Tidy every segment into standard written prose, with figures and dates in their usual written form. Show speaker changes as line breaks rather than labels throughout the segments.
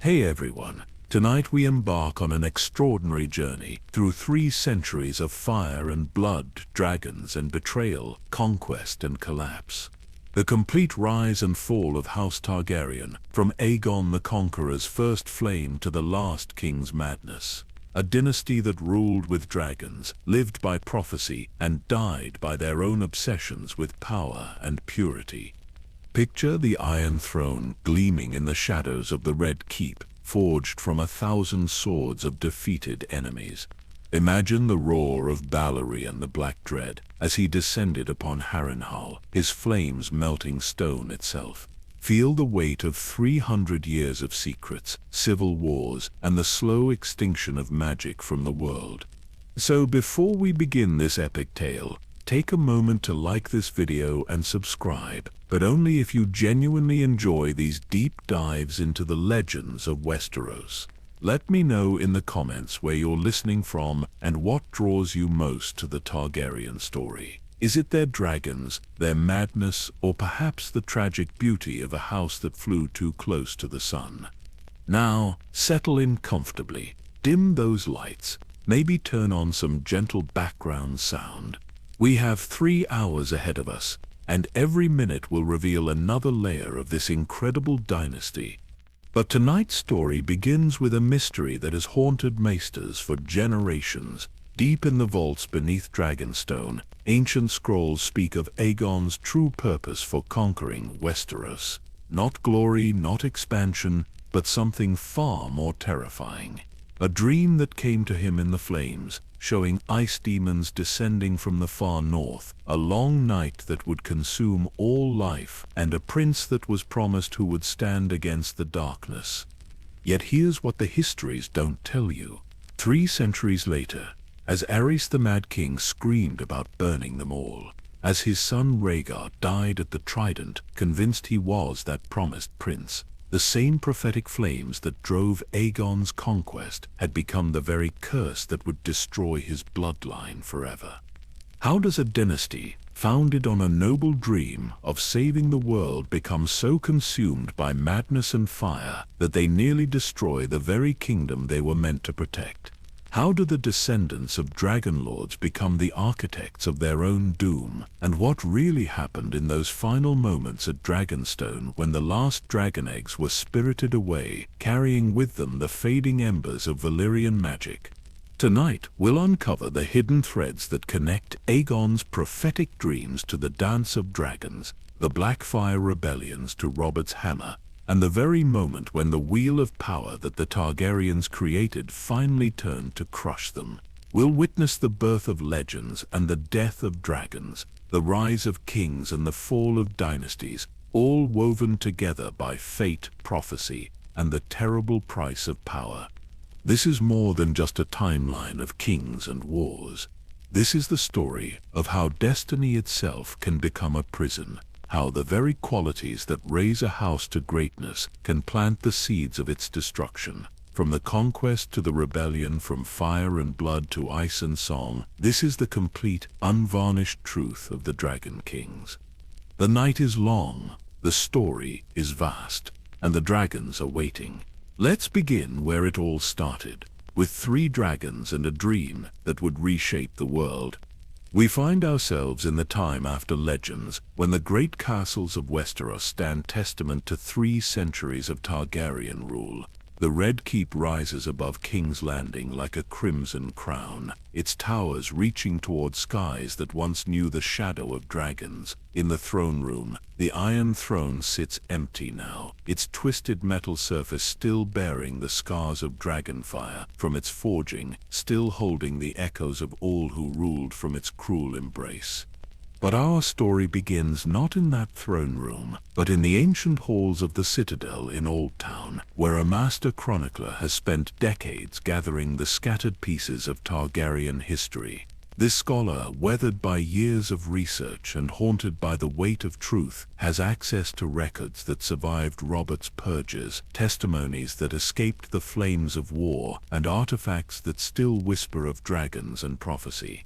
Hey everyone, tonight we embark on an extraordinary journey through 3 centuries of fire and blood, dragons and betrayal, conquest and collapse. The complete rise and fall of House Targaryen, from Aegon the Conqueror's first flame to the last king's madness. A dynasty that ruled with dragons, lived by prophecy, and died by their own obsessions with power and purity. Picture the Iron Throne gleaming in the shadows of the Red Keep, forged from 1,000 swords of defeated enemies. Imagine the roar of Balerion the Black Dread as he descended upon Harrenhal, his flames melting stone itself. Feel the weight of 300 years of secrets, civil wars, and the slow extinction of magic from the world. So before we begin this epic tale, take a moment to like this video and subscribe, but only if you genuinely enjoy these deep dives into the legends of Westeros. Let me know in the comments where you're listening from and what draws you most to the Targaryen story. Is it their dragons, their madness, or perhaps the tragic beauty of a house that flew too close to the sun? Now, settle in comfortably, dim those lights, maybe turn on some gentle background sound. We have 3 hours ahead of us, and every minute will reveal another layer of this incredible dynasty. But tonight's story begins with a mystery that has haunted maesters for generations. Deep in the vaults beneath Dragonstone, ancient scrolls speak of Aegon's true purpose for conquering Westeros. Not glory, not expansion, but something far more terrifying. A dream that came to him in the flames, showing ice demons descending from the far north, a long night that would consume all life, and a prince that was promised who would stand against the darkness. Yet here's what the histories don't tell you. 3 centuries later, as Aerys the Mad King screamed about burning them all, as his son Rhaegar died at the Trident, convinced he was that promised prince, the same prophetic flames that drove Aegon's conquest had become the very curse that would destroy his bloodline forever. How does a dynasty, founded on a noble dream of saving the world, become so consumed by madness and fire that they nearly destroy the very kingdom they were meant to protect? How do the descendants of dragon lords become the architects of their own doom? And what really happened in those final moments at Dragonstone when the last dragon eggs were spirited away, carrying with them the fading embers of Valyrian magic? Tonight, we'll uncover the hidden threads that connect Aegon's prophetic dreams to the Dance of Dragons, the Blackfire rebellions to Robert's hammer, and the very moment when the wheel of power that the Targaryens created finally turned to crush them. We'll witness the birth of legends and the death of dragons, the rise of kings and the fall of dynasties, all woven together by fate, prophecy, and the terrible price of power. This is more than just a timeline of kings and wars. This is the story of how destiny itself can become a prison. How the very qualities that raise a house to greatness can plant the seeds of its destruction. From the conquest to the rebellion, from fire and blood to ice and song, this is the complete, unvarnished truth of the Dragon Kings. The night is long, the story is vast, and the dragons are waiting. Let's begin where it all started, with 3 dragons and a dream that would reshape the world. We find ourselves in the time after legends, when the great castles of Westeros stand testament to 3 centuries of Targaryen rule. The Red Keep rises above King's Landing like a crimson crown, its towers reaching toward skies that once knew the shadow of dragons. In the throne room, the Iron Throne sits empty now, its twisted metal surface still bearing the scars of dragonfire from its forging, still holding the echoes of all who ruled from its cruel embrace. But our story begins not in that throne room, but in the ancient halls of the Citadel in Old Town, where a master chronicler has spent decades gathering the scattered pieces of Targaryen history. This scholar, weathered by years of research and haunted by the weight of truth, has access to records that survived Robert's purges, testimonies that escaped the flames of war, and artifacts that still whisper of dragons and prophecy.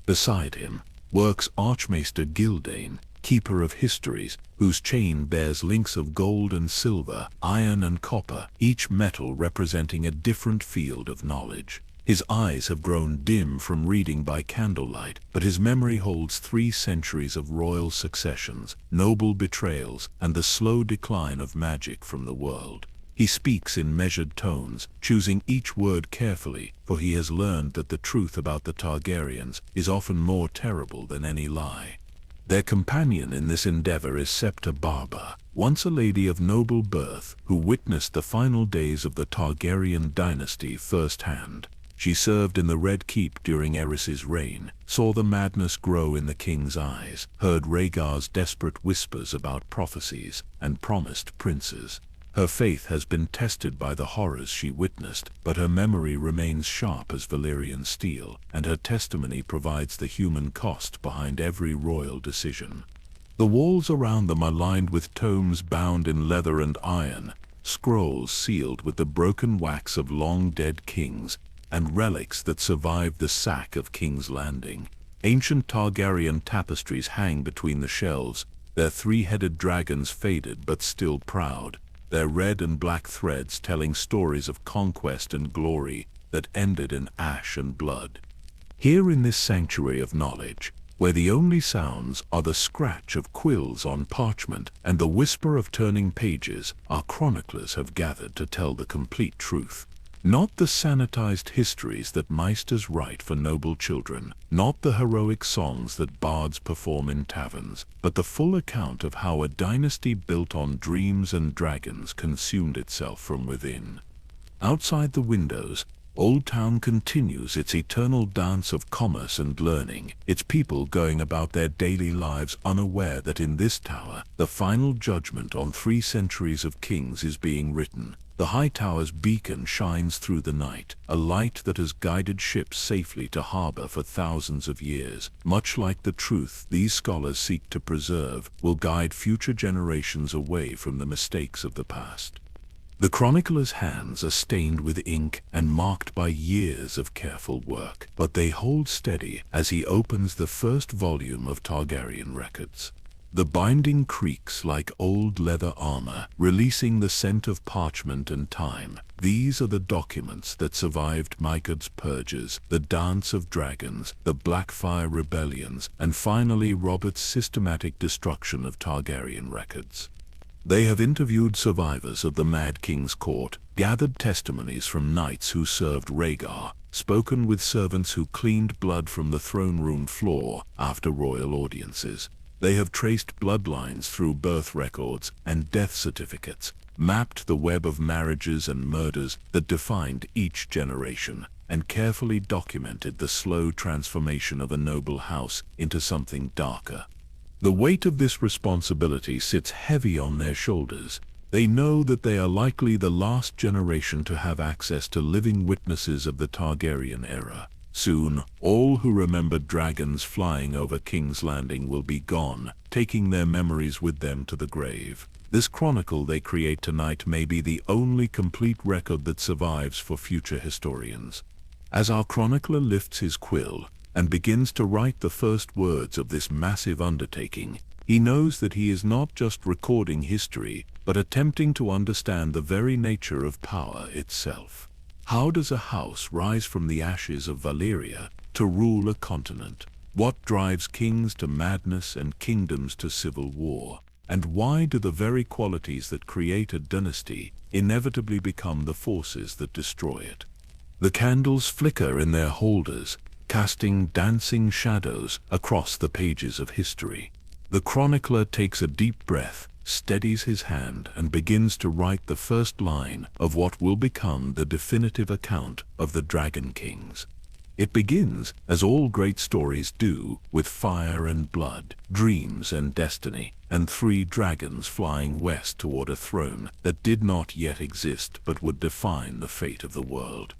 Beside him works Archmaester Gildane, keeper of histories, whose chain bears links of gold and silver, iron and copper, each metal representing a different field of knowledge. His eyes have grown dim from reading by candlelight, but his memory holds 3 centuries of royal successions, noble betrayals, and the slow decline of magic from the world. He speaks in measured tones, choosing each word carefully, for he has learned that the truth about the Targaryens is often more terrible than any lie. Their companion in this endeavor is Septa Barba, once a lady of noble birth who witnessed the final days of the Targaryen dynasty firsthand. She served in the Red Keep during Aerys's reign, saw the madness grow in the king's eyes, heard Rhaegar's desperate whispers about prophecies, and promised princes. Her faith has been tested by the horrors she witnessed, but her memory remains sharp as Valyrian steel, and her testimony provides the human cost behind every royal decision. The walls around them are lined with tomes bound in leather and iron, scrolls sealed with the broken wax of long-dead kings, and relics that survived the sack of King's Landing. Ancient Targaryen tapestries hang between the shelves, their 3-headed dragons faded but still proud, their red and black threads telling stories of conquest and glory that ended in ash and blood. Here in this sanctuary of knowledge, where the only sounds are the scratch of quills on parchment and the whisper of turning pages, our chroniclers have gathered to tell the complete truth. Not the sanitized histories that maesters write for noble children, not the heroic songs that bards perform in taverns, but the full account of how a dynasty built on dreams and dragons consumed itself from within. Outside the windows, Old Town continues its eternal dance of commerce and learning, its people going about their daily lives unaware that in this tower, the final judgment on 3 centuries of kings is being written. The High Tower's beacon shines through the night, a light that has guided ships safely to harbor for thousands of years. Much like the truth these scholars seek to preserve, will guide future generations away from the mistakes of the past. The chronicler's hands are stained with ink and marked by years of careful work, but they hold steady as he opens the first volume of Targaryen records. The binding creaks like old leather armor, releasing the scent of parchment and time. These are the documents that survived Mycad's purges, the Dance of Dragons, the Blackfire rebellions, and finally Robert's systematic destruction of Targaryen records. They have interviewed survivors of the Mad King's court, gathered testimonies from knights who served Rhaegar, spoken with servants who cleaned blood from the throne room floor after royal audiences. They have traced bloodlines through birth records and death certificates, mapped the web of marriages and murders that defined each generation, and carefully documented the slow transformation of a noble house into something darker. The weight of this responsibility sits heavy on their shoulders. They know that they are likely the last generation to have access to living witnesses of the Targaryen era. Soon, all who remembered dragons flying over King's Landing will be gone, taking their memories with them to the grave. This chronicle they create tonight may be the only complete record that survives for future historians. As our chronicler lifts his quill and begins to write the first words of this massive undertaking, he knows that he is not just recording history, but attempting to understand the very nature of power itself. How does a house rise from the ashes of Valyria to rule a continent? What drives kings to madness and kingdoms to civil war? And why do the very qualities that create a dynasty inevitably become the forces that destroy it? The candles flicker in their holders, casting dancing shadows across the pages of history. The chronicler takes a deep breath, steadies his hand, and begins to write the first line of what will become the definitive account of the Dragon Kings. It begins, as all great stories do, with fire and blood, dreams and destiny, and 3 dragons flying west toward a throne that did not yet exist but would define the fate of the world.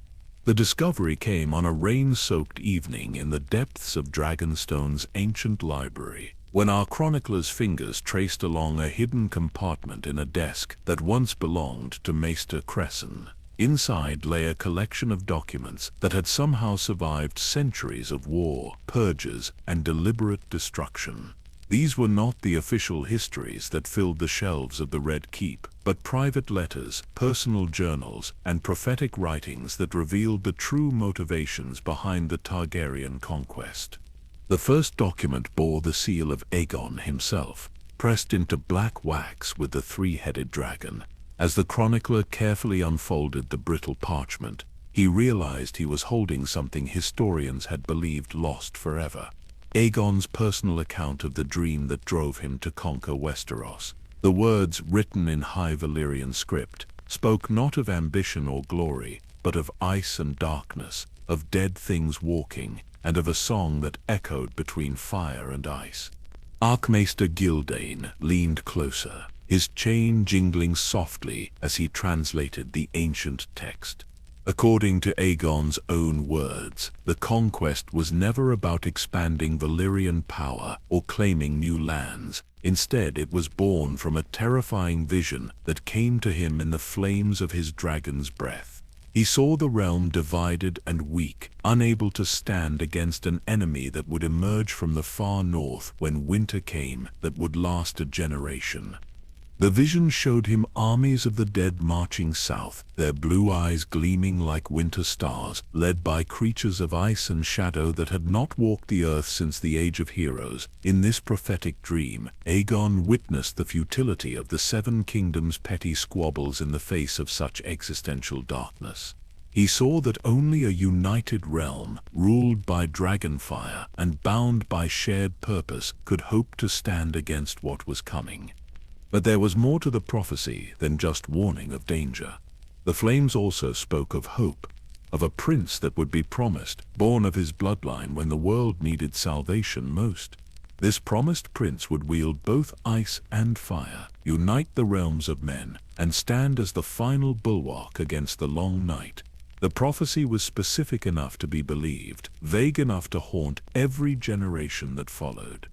The discovery came on a rain-soaked evening in the depths of Dragonstone's ancient library, when our chronicler's fingers traced along a hidden compartment in a desk that once belonged to Maester Cresson. Inside lay a collection of documents that had somehow survived centuries of war, purges, and deliberate destruction. These were not the official histories that filled the shelves of the Red Keep, but private letters, personal journals, and prophetic writings that revealed the true motivations behind the Targaryen conquest. The first document bore the seal of Aegon himself, pressed into black wax with the three-headed dragon. As the chronicler carefully unfolded the brittle parchment, he realized he was holding something historians had believed lost forever. Aegon's personal account of the dream that drove him to conquer Westeros. The words, written in High Valyrian script, spoke not of ambition or glory, but of ice and darkness, of dead things walking, and of a song that echoed between fire and ice. Archmaester Gildane leaned closer, his chain jingling softly as he translated the ancient text. According to Aegon's own words, the conquest was never about expanding Valyrian power or claiming new lands. Instead, it was born from a terrifying vision that came to him in the flames of his dragon's breath. He saw the realm divided and weak, unable to stand against an enemy that would emerge from the far north when winter came, that would last a generation. The vision showed him armies of the dead marching south, their blue eyes gleaming like winter stars, led by creatures of ice and shadow that had not walked the earth since the Age of Heroes. In this prophetic dream, Aegon witnessed the futility of the Seven Kingdoms' petty squabbles in the face of such existential darkness. He saw that only a united realm, ruled by dragonfire and bound by shared purpose, could hope to stand against what was coming. But there was more to the prophecy than just warning of danger. The flames also spoke of hope, of a prince that would be promised, born of his bloodline when the world needed salvation most. This promised prince would wield both ice and fire, unite the realms of men, and stand as the final bulwark against the long night. The prophecy was specific enough to be believed, vague enough to haunt every generation that followed.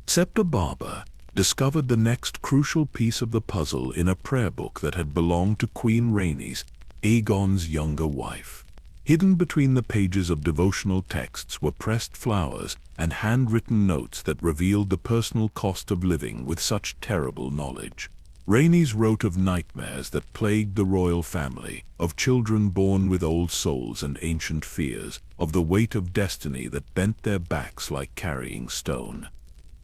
Septa Barber discovered the next crucial piece of the puzzle in a prayer book that had belonged to Queen Rhaenys, Aegon's younger wife. Hidden between the pages of devotional texts were pressed flowers and handwritten notes that revealed the personal cost of living with such terrible knowledge. Rhaenys wrote of nightmares that plagued the royal family, of children born with old souls and ancient fears, of the weight of destiny that bent their backs like carrying stone.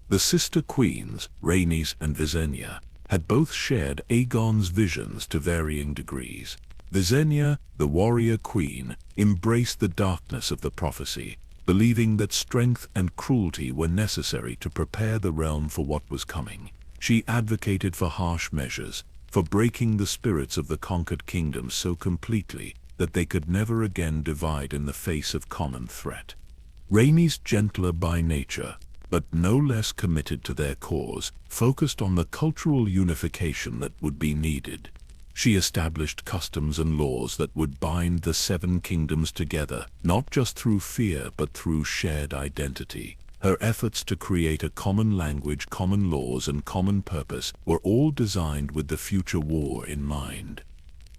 The sister queens, Rhaenys and Visenya, had both shared Aegon's visions to varying degrees. Visenya, the warrior queen, embraced the darkness of the prophecy, believing that strength and cruelty were necessary to prepare the realm for what was coming. She advocated for harsh measures, for breaking the spirits of the conquered kingdoms so completely that they could never again divide in the face of common threat. Rhaenys, gentler by nature, but no less committed to their cause, focused on the cultural unification that would be needed. She established customs and laws that would bind the Seven Kingdoms together, not just through fear but through shared identity. Her efforts to create a common language, common laws, and common purpose were all designed with the future war in mind.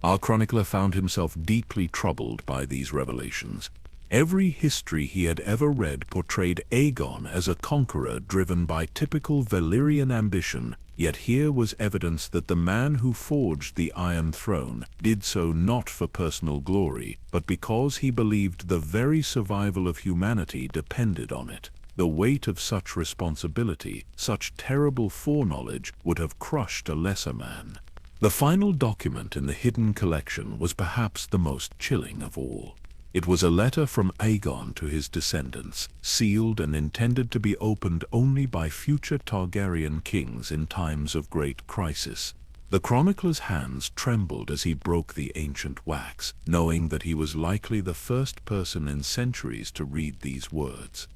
Our chronicler found himself deeply troubled by these revelations. Every history he had ever read portrayed Aegon as a conqueror driven by typical Valyrian ambition, yet here was evidence that the man who forged the Iron Throne did so not for personal glory, but because he believed the very survival of humanity depended on it. The weight of such responsibility, such terrible foreknowledge, would have crushed a lesser man. The final document in the hidden collection was perhaps the most chilling of all. It was a letter from Aegon to his descendants, sealed and intended to be opened only by future Targaryen kings in times of great crisis. The chronicler's hands trembled as he broke the ancient wax, knowing that he was likely the first person in centuries to read these words.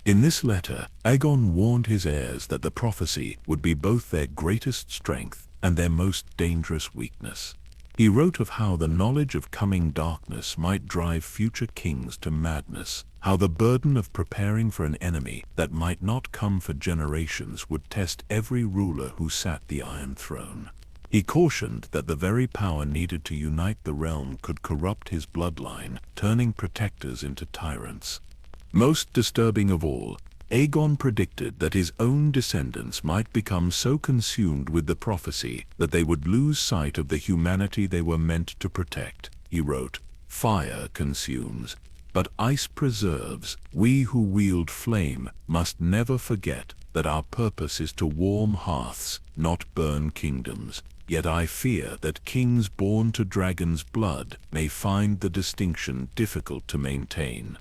In this letter, Aegon warned his heirs that the prophecy would be both their greatest strength and their most dangerous weakness. He wrote of how the knowledge of coming darkness might drive future kings to madness, how the burden of preparing for an enemy that might not come for generations would test every ruler who sat the Iron Throne. He cautioned that the very power needed to unite the realm could corrupt his bloodline, turning protectors into tyrants. Most disturbing of all, Aegon predicted that his own descendants might become so consumed with the prophecy that they would lose sight of the humanity they were meant to protect. He wrote, "Fire consumes, but ice preserves. We who wield flame must never forget that our purpose is to warm hearths, not burn kingdoms. Yet I fear that kings born to dragon's blood may find the distinction difficult to maintain."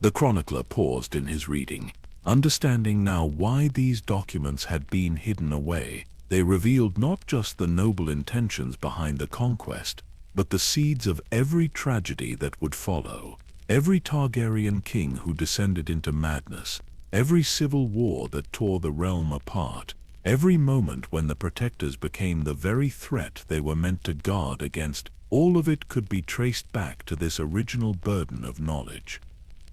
The chronicler paused in his reading. Understanding now why these documents had been hidden away, they revealed not just the noble intentions behind the conquest, but the seeds of every tragedy that would follow. Every Targaryen king who descended into madness, every civil war that tore the realm apart, every moment when the protectors became the very threat they were meant to guard against, all of it could be traced back to this original burden of knowledge.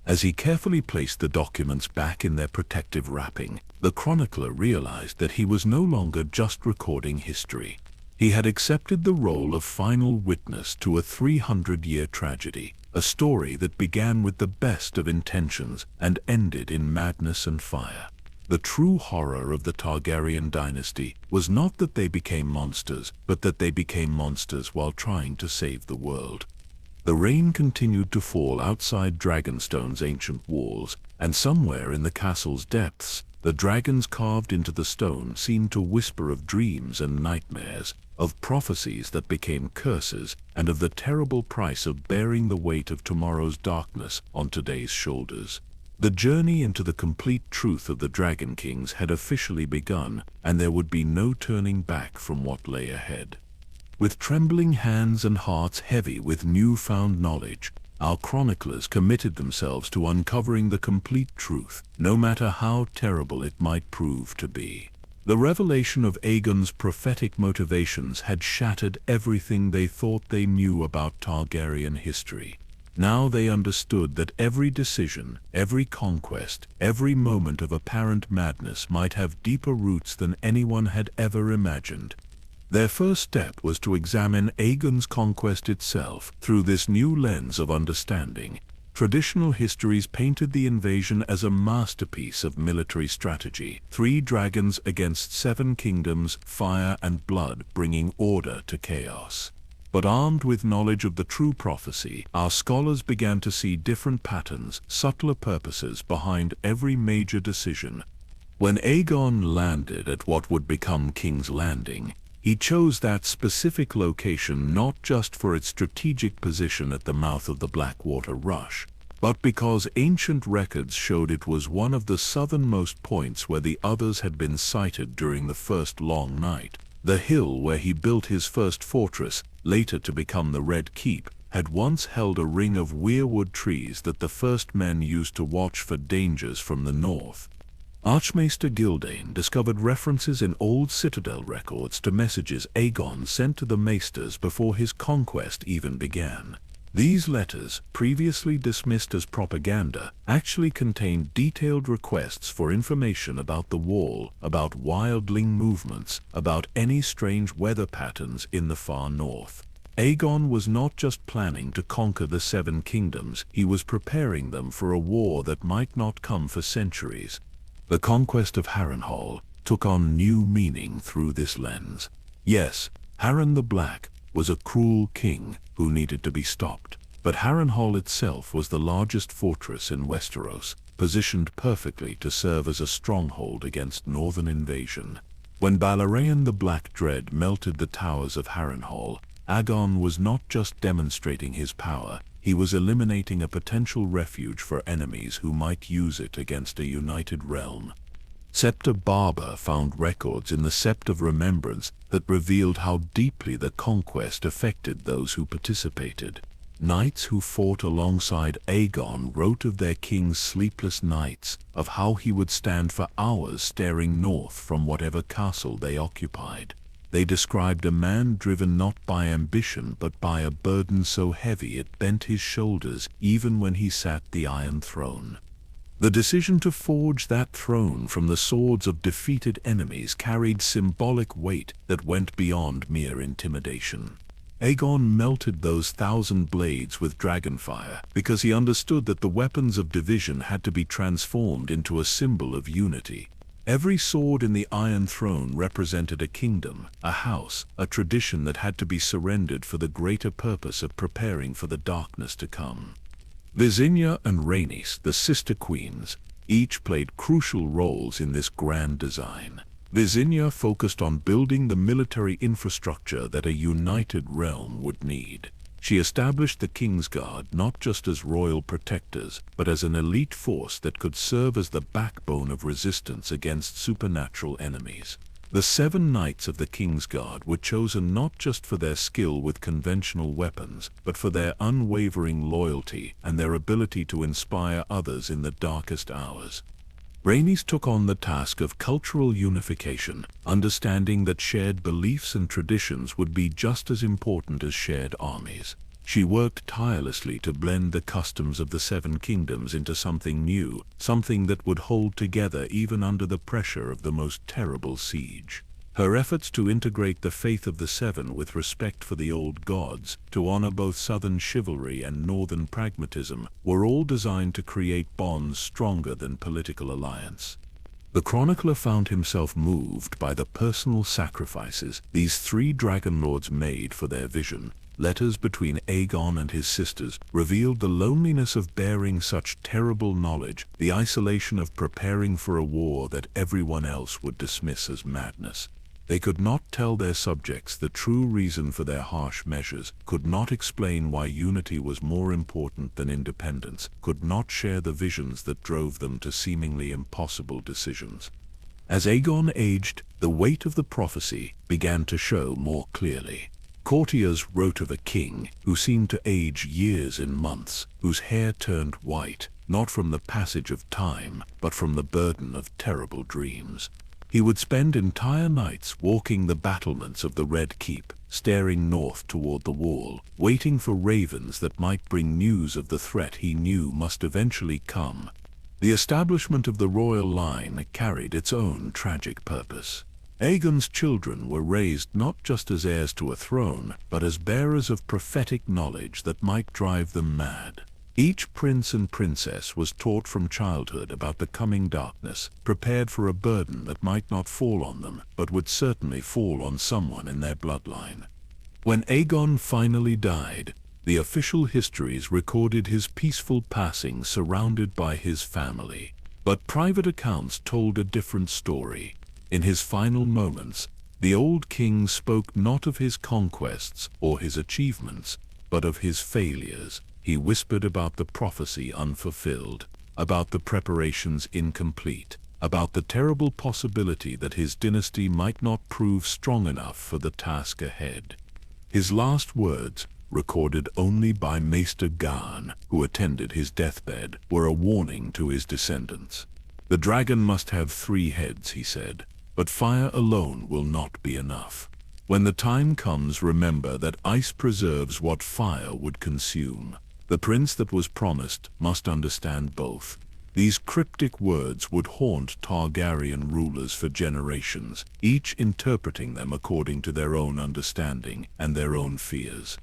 As he carefully placed the documents back in their protective wrapping, the chronicler realized that he was no longer just recording history. He had accepted the role of final witness to a 300-year tragedy, a story that began with the best of intentions and ended in madness and fire. The true horror of the Targaryen dynasty was not that they became monsters, but that they became monsters while trying to save the world. The rain continued to fall outside Dragonstone's ancient walls, and somewhere in the castle's depths, the dragons carved into the stone seemed to whisper of dreams and nightmares, of prophecies that became curses, and of the terrible price of bearing the weight of tomorrow's darkness on today's shoulders. The journey into the complete truth of the Dragon Kings had officially begun, and there would be no turning back from what lay ahead. With trembling hands and hearts heavy with newfound knowledge, our chroniclers committed themselves to uncovering the complete truth, no matter how terrible it might prove to be. The revelation of Aegon's prophetic motivations had shattered everything they thought they knew about Targaryen history. Now they understood that every decision, every conquest, every moment of apparent madness might have deeper roots than anyone had ever imagined. Their first step was to examine Aegon's conquest itself through this new lens of understanding. Traditional histories painted the invasion as a masterpiece of military strategy. 3 dragons against 7 kingdoms, fire and blood bringing order to chaos. But armed with knowledge of the true prophecy, our scholars began to see different patterns, subtler purposes behind every major decision. When Aegon landed at what would become King's Landing, he chose that specific location not just for its strategic position at the mouth of the Blackwater Rush, but because ancient records showed it was one of the southernmost points where the others had been sighted during the first long night. The hill where he built his first fortress, later to become the Red Keep, had once held a ring of weirwood trees that the first men used to watch for dangers from the north. Archmaester Gildane discovered references in old citadel records to messages Aegon sent to the maesters before his conquest even began. These letters, previously dismissed as propaganda, actually contained detailed requests for information about the wall, about wildling movements, about any strange weather patterns in the far north. Aegon was not just planning to conquer the 7 kingdoms, he was preparing them for a war that might not come for centuries. The conquest of Harrenhal took on new meaning through this lens. Yes, Harren the Black was a cruel king who needed to be stopped, but Harrenhal itself was the largest fortress in Westeros, positioned perfectly to serve as a stronghold against northern invasion. When Balerion the Black Dread melted the towers of Harrenhal, Aegon was not just demonstrating his power, he was eliminating a potential refuge for enemies who might use it against a united realm. Septa Barber found records in the Sept of Remembrance that revealed how deeply the conquest affected those who participated. Knights who fought alongside Aegon wrote of their king's sleepless nights, of how he would stand for hours staring north from whatever castle they occupied. They described a man driven not by ambition but by a burden so heavy it bent his shoulders even when he sat the Iron Throne. The decision to forge that throne from the swords of defeated enemies carried symbolic weight that went beyond mere intimidation. Aegon melted those 1,000 blades with dragonfire because he understood that the weapons of division had to be transformed into a symbol of unity. Every sword in the Iron Throne represented a kingdom, a house, a tradition that had to be surrendered for the greater purpose of preparing for the darkness to come. Visenya and Rhaenys, the sister queens, each played crucial roles in this grand design. Visenya focused on building the military infrastructure that a united realm would need. She established the Kingsguard not just as royal protectors, but as an elite force that could serve as the backbone of resistance against supernatural enemies. The 7 knights of the Kingsguard were chosen not just for their skill with conventional weapons, but for their unwavering loyalty and their ability to inspire others in the darkest hours. Rhaenys took on the task of cultural unification, understanding that shared beliefs and traditions would be just as important as shared armies. She worked tirelessly to blend the customs of the 7 kingdoms into something new, something that would hold together even under the pressure of the most terrible siege. Her efforts to integrate the faith of the 7 with respect for the old gods, to honor both southern chivalry and northern pragmatism, were all designed to create bonds stronger than political alliance. The chronicler found himself moved by the personal sacrifices these 3 dragon lords made for their vision. Letters between Aegon and his sisters revealed the loneliness of bearing such terrible knowledge, the isolation of preparing for a war that everyone else would dismiss as madness. They could not tell their subjects the true reason for their harsh measures, could not explain why unity was more important than independence, could not share the visions that drove them to seemingly impossible decisions. As Aegon aged, the weight of the prophecy began to show more clearly. Courtiers wrote of a king who seemed to age years in months, whose hair turned white, not from the passage of time, but from the burden of terrible dreams. He would spend entire nights walking the battlements of the Red Keep, staring north toward the wall, waiting for ravens that might bring news of the threat he knew must eventually come. The establishment of the royal line carried its own tragic purpose. Aegon's children were raised not just as heirs to a throne, but as bearers of prophetic knowledge that might drive them mad. Each prince and princess was taught from childhood about the coming darkness, prepared for a burden that might not fall on them, but would certainly fall on someone in their bloodline. When Aegon finally died, the official histories recorded his peaceful passing surrounded by his family. But private accounts told a different story. In his final moments, the old king spoke not of his conquests or his achievements, but of his failures. He whispered about the prophecy unfulfilled, about the preparations incomplete, about the terrible possibility that his dynasty might not prove strong enough for the task ahead. His last words, recorded only by Maester Garn, who attended his deathbed, were a warning to his descendants. "The dragon must have 3 heads," he said, "but fire alone will not be enough. When the time comes, remember that ice preserves what fire would consume. The prince that was promised must understand both." These cryptic words would haunt Targaryen rulers for generations, each interpreting them according to their own understanding and their own fears.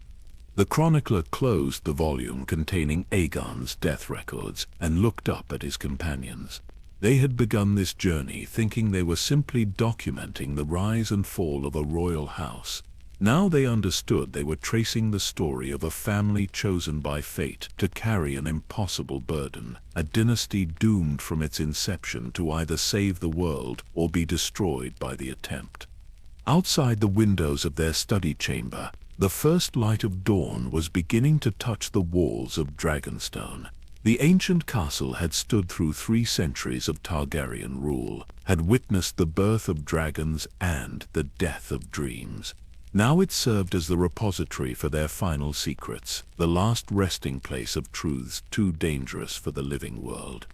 The chronicler closed the volume containing Aegon's death records and looked up at his companions. They had begun this journey thinking they were simply documenting the rise and fall of a royal house. Now they understood they were tracing the story of a family chosen by fate to carry an impossible burden, a dynasty doomed from its inception to either save the world or be destroyed by the attempt. Outside the windows of their study chamber, the first light of dawn was beginning to touch the walls of Dragonstone. The ancient castle had stood through 3 centuries of Targaryen rule, had witnessed the birth of dragons and the death of dreams. Now it served as the repository for their final secrets, the last resting place of truths too dangerous for the living world.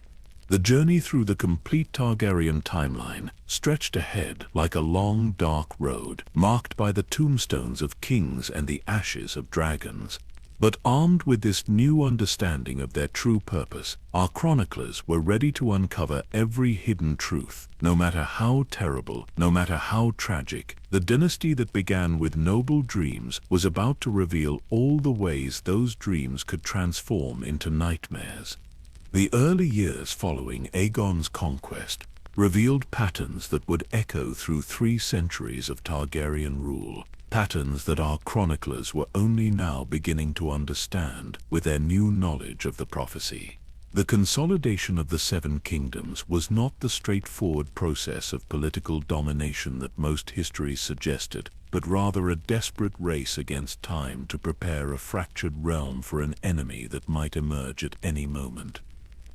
The journey through the complete Targaryen timeline stretched ahead like a long, dark road, marked by the tombstones of kings and the ashes of dragons. But armed with this new understanding of their true purpose, our chroniclers were ready to uncover every hidden truth. No matter how terrible, no matter how tragic, the dynasty that began with noble dreams was about to reveal all the ways those dreams could transform into nightmares. The early years following Aegon's conquest revealed patterns that would echo through 3 centuries of Targaryen rule. Patterns that our chroniclers were only now beginning to understand with their new knowledge of the prophecy. The consolidation of the 7 kingdoms was not the straightforward process of political domination that most histories suggested, but rather a desperate race against time to prepare a fractured realm for an enemy that might emerge at any moment.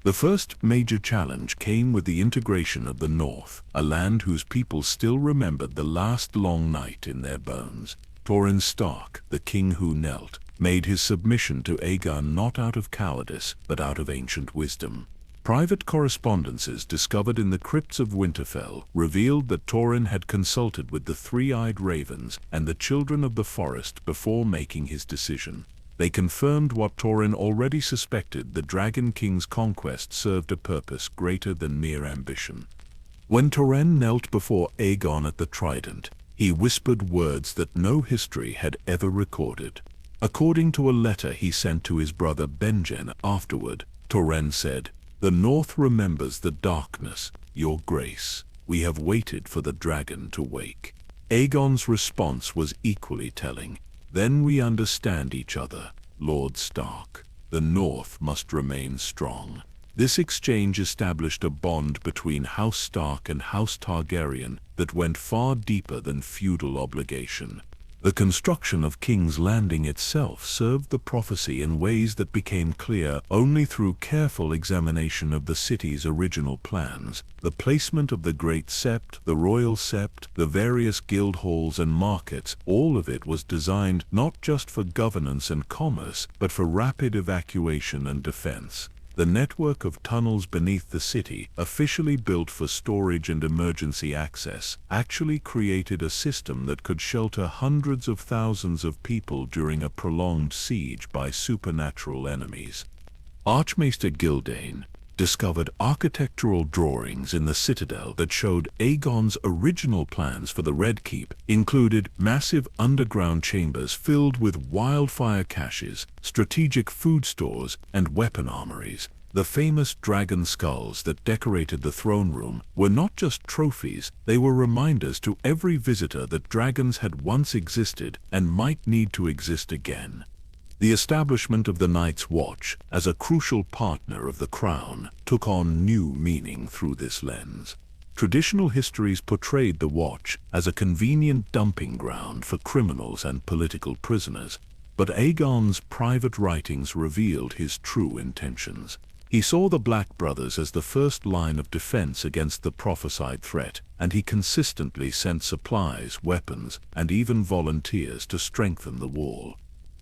The first major challenge came with the integration of the North, a land whose people still remembered the last long night in their bones. Torrhen Stark, the king who knelt, made his submission to Aegon not out of cowardice, but out of ancient wisdom. Private correspondences discovered in the crypts of Winterfell revealed that Torrhen had consulted with the 3-eyed ravens and the children of the forest before making his decision. They confirmed what Torrhen already suspected: the Dragon King's conquest served a purpose greater than mere ambition. When Torrhen knelt before Aegon at the Trident, he whispered words that no history had ever recorded. According to a letter he sent to his brother Benjen afterward, Torrhen said, "The North remembers the darkness, your grace. We have waited for the dragon to wake." Aegon's response was equally telling. "Then we understand each other, Lord Stark. The North must remain strong." This exchange established a bond between House Stark and House Targaryen that went far deeper than feudal obligation. The construction of King's Landing itself served the prophecy in ways that became clear only through careful examination of the city's original plans. The placement of the Great Sept, the Royal Sept, the various guild halls and markets, all of it was designed not just for governance and commerce, but for rapid evacuation and defense. The network of tunnels beneath the city, officially built for storage and emergency access, actually created a system that could shelter hundreds of thousands of people during a prolonged siege by supernatural enemies. Archmaester Gildane discovered architectural drawings in the citadel that showed Aegon's original plans for the Red Keep included massive underground chambers filled with wildfire caches, strategic food stores, and weapon armories. The famous dragon skulls that decorated the throne room were not just trophies, they were reminders to every visitor that dragons had once existed and might need to exist again. The establishment of the Night's Watch as a crucial partner of the Crown took on new meaning through this lens. Traditional histories portrayed the Watch as a convenient dumping ground for criminals and political prisoners, but Aegon's private writings revealed his true intentions. He saw the Black Brothers as the first line of defense against the prophesied threat, and he consistently sent supplies, weapons, and even volunteers to strengthen the wall.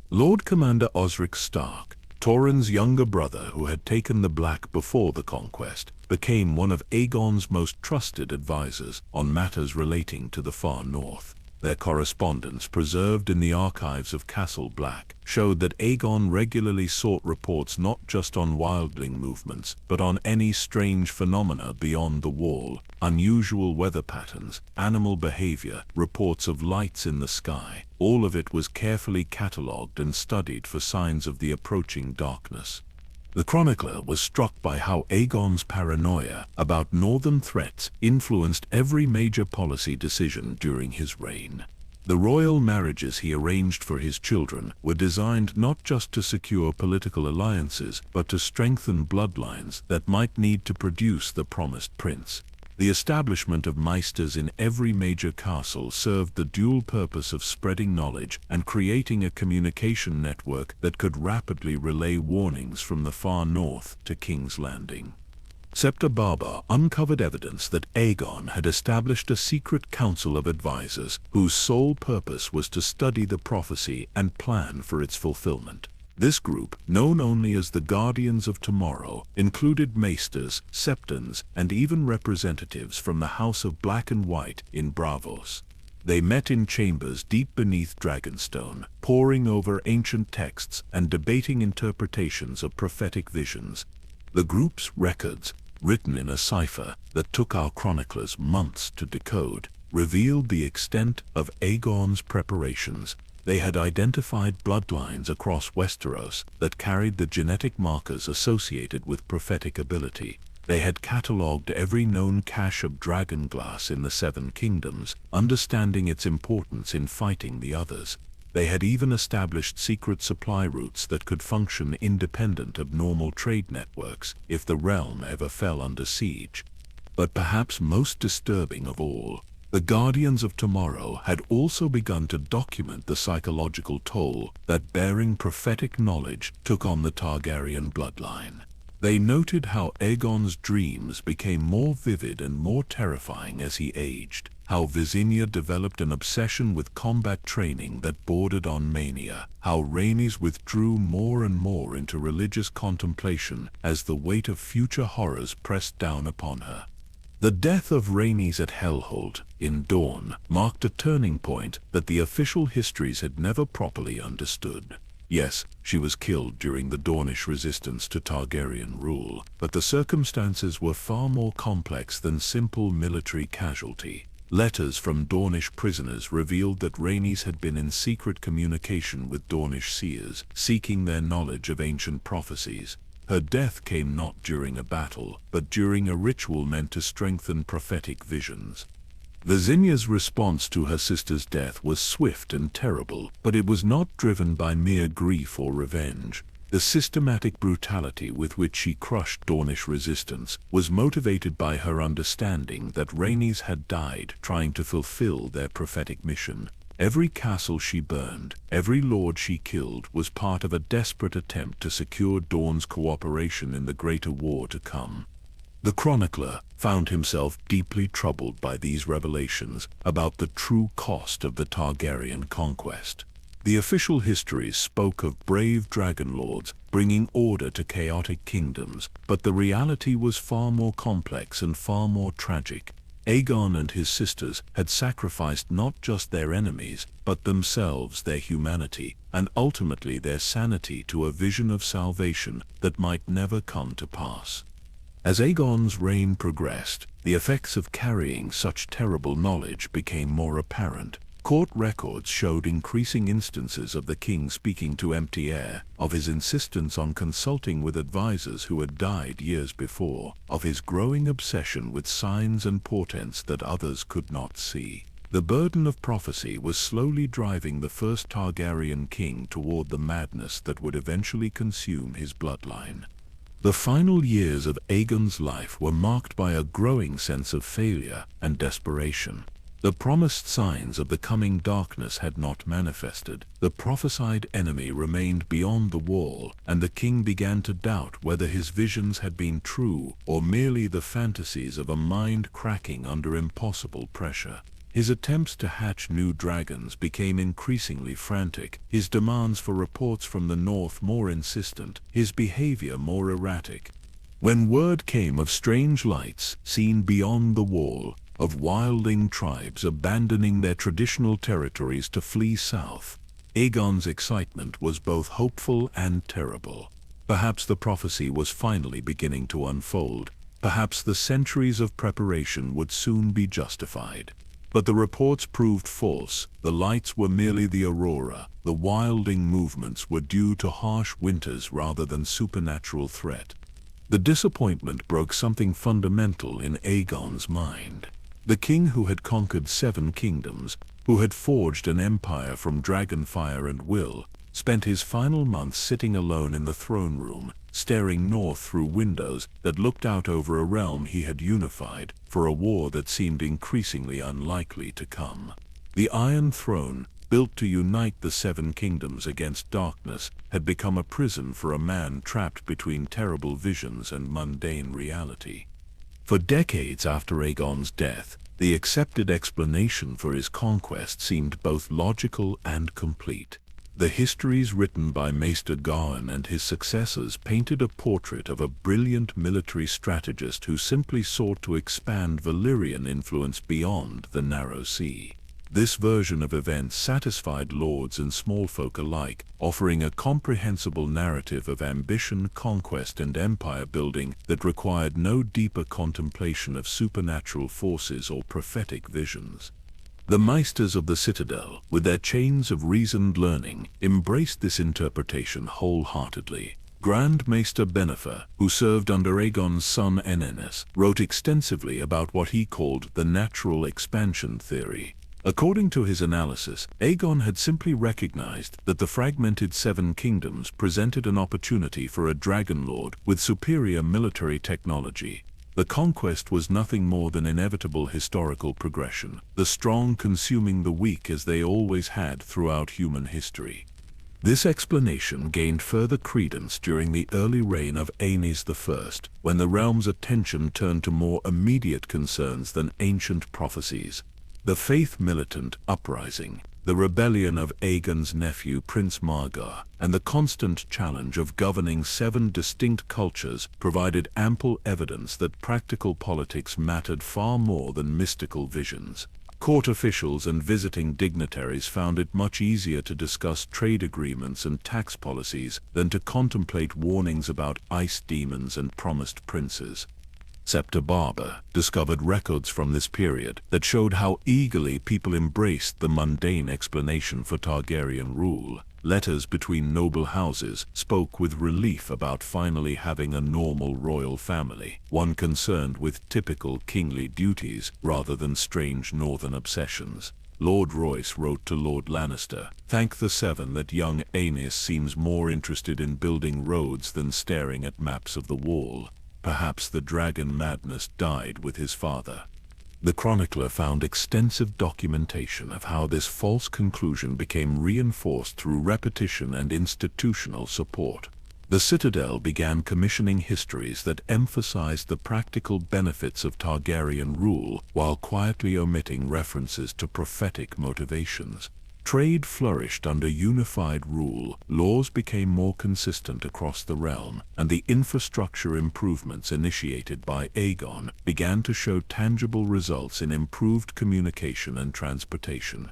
Lord Commander Osric Stark, Torrhen's younger brother who had taken the Black before the conquest, became one of Aegon's most trusted advisors on matters relating to the far north. Their correspondence, preserved in the archives of Castle Black, showed that Aegon regularly sought reports not just on wildling movements, but on any strange phenomena beyond the wall: unusual weather patterns, animal behavior, reports of lights in the sky. All of it was carefully catalogued and studied for signs of the approaching darkness. The chronicler was struck by how Aegon's paranoia about northern threats influenced every major policy decision during his reign. The royal marriages he arranged for his children were designed not just to secure political alliances, but to strengthen bloodlines that might need to produce the promised prince. The establishment of maesters in every major castle served the dual purpose of spreading knowledge and creating a communication network that could rapidly relay warnings from the far north to King's Landing. Septa Barba uncovered evidence that Aegon had established a secret council of advisors whose sole purpose was to study the prophecy and plan for its fulfillment. This group, known only as the Guardians of Tomorrow, included maesters, septons, and even representatives from the House of Black and White in Braavos. They met in chambers deep beneath Dragonstone, poring over ancient texts and debating interpretations of prophetic visions. The group's records, written in a cipher that took our chroniclers months to decode, revealed the extent of Aegon's preparations. They had identified bloodlines across Westeros that carried the genetic markers associated with prophetic ability. They had catalogued every known cache of dragonglass in the Seven Kingdoms, understanding its importance in fighting the others. They had even established secret supply routes that could function independent of normal trade networks if the realm ever fell under siege. But perhaps most disturbing of all, the Guardians of Tomorrow had also begun to document the psychological toll that bearing prophetic knowledge took on the Targaryen bloodline. They noted how Aegon's dreams became more vivid and more terrifying as he aged, how Visenya developed an obsession with combat training that bordered on mania, how Rhaenys withdrew more and more into religious contemplation as the weight of future horrors pressed down upon her. The death of Rhaenys at Hellholt, in Dawn, marked a turning point that the official histories had never properly understood. Yes, she was killed during the Dornish resistance to Targaryen rule, but the circumstances were far more complex than simple military casualty. Letters from Dornish prisoners revealed that Rhaenys had been in secret communication with Dornish seers, seeking their knowledge of ancient prophecies. Her death came not during a battle, but during a ritual meant to strengthen prophetic visions. Visenya's response to her sister's death was swift and terrible, but it was not driven by mere grief or revenge. The systematic brutality with which she crushed Dornish resistance was motivated by her understanding that Rhaenys had died trying to fulfill their prophetic mission. Every castle she burned, every lord she killed was part of a desperate attempt to secure Dawn's cooperation in the greater war to come. The chronicler found himself deeply troubled by these revelations about the true cost of the Targaryen conquest. The official histories spoke of brave dragon lords bringing order to chaotic kingdoms, but the reality was far more complex and far more tragic. Aegon and his sisters had sacrificed not just their enemies, but themselves, their humanity, and ultimately their sanity to a vision of salvation that might never come to pass. As Aegon's reign progressed, the effects of carrying such terrible knowledge became more apparent. Court records showed increasing instances of the king speaking to empty air, of his insistence on consulting with advisors who had died years before, of his growing obsession with signs and portents that others could not see. The burden of prophecy was slowly driving the first Targaryen king toward the madness that would eventually consume his bloodline. The final years of Aegon's life were marked by a growing sense of failure and desperation. The promised signs of the coming darkness had not manifested. The prophesied enemy remained beyond the wall, and the king began to doubt whether his visions had been true or merely the fantasies of a mind cracking under impossible pressure. His attempts to hatch new dragons became increasingly frantic, his demands for reports from the north more insistent, his behavior more erratic. When word came of strange lights seen beyond the wall, of wildling tribes abandoning their traditional territories to flee south, Aegon's excitement was both hopeful and terrible. Perhaps the prophecy was finally beginning to unfold. Perhaps the centuries of preparation would soon be justified. But the reports proved false. The lights were merely the aurora. The wilding movements were due to harsh winters rather than supernatural threat. The disappointment broke something fundamental in Aegon's mind. The king who had conquered 7 kingdoms, who had forged an empire from dragonfire and will, spent his final months sitting alone in the throne room, staring north through windows that looked out over a realm he had unified for a war that seemed increasingly unlikely to come. The Iron Throne, built to unite the 7 kingdoms against darkness, had become a prison for a man trapped between terrible visions and mundane reality. For decades after Aegon's death, the accepted explanation for his conquest seemed both logical and complete. The histories written by Maester Gawain and his successors painted a portrait of a brilliant military strategist who simply sought to expand Valyrian influence beyond the narrow sea. This version of events satisfied lords and small folk alike, offering a comprehensible narrative of ambition, conquest, and empire building that required no deeper contemplation of supernatural forces or prophetic visions. The Meisters of the Citadel, with their chains of reasoned learning, embraced this interpretation wholeheartedly. Grand Maester Benefer, who served under Aegon's son Enenus, wrote extensively about what he called the natural expansion theory. According to his analysis, Aegon had simply recognized that the fragmented Seven Kingdoms presented an opportunity for a dragon lord with superior military technology. The conquest was nothing more than inevitable historical progression, the strong consuming the weak as they always had throughout human history. This explanation gained further credence during the early reign of Aenys I, when the realm's attention turned to more immediate concerns than ancient prophecies. The faith militant uprising, the rebellion of Aegon's nephew Prince Margar, and the constant challenge of governing 7 distinct cultures provided ample evidence that practical politics mattered far more than mystical visions. Court officials and visiting dignitaries found it much easier to discuss trade agreements and tax policies than to contemplate warnings about ice demons and promised princes. Septa Barber discovered records from this period that showed how eagerly people embraced the mundane explanation for Targaryen rule. Letters between noble houses spoke with relief about finally having a normal royal family, one concerned with typical kingly duties rather than strange northern obsessions. Lord Royce wrote to Lord Lannister, "Thank the Seven that young Aenys seems more interested in building roads than staring at maps of the wall. Perhaps the dragon madness died with his father." The chronicler found extensive documentation of how this false conclusion became reinforced through repetition and institutional support. The Citadel began commissioning histories that emphasized the practical benefits of Targaryen rule while quietly omitting references to prophetic motivations. Trade flourished under unified rule, laws became more consistent across the realm, and the infrastructure improvements initiated by Aegon began to show tangible results in improved communication and transportation.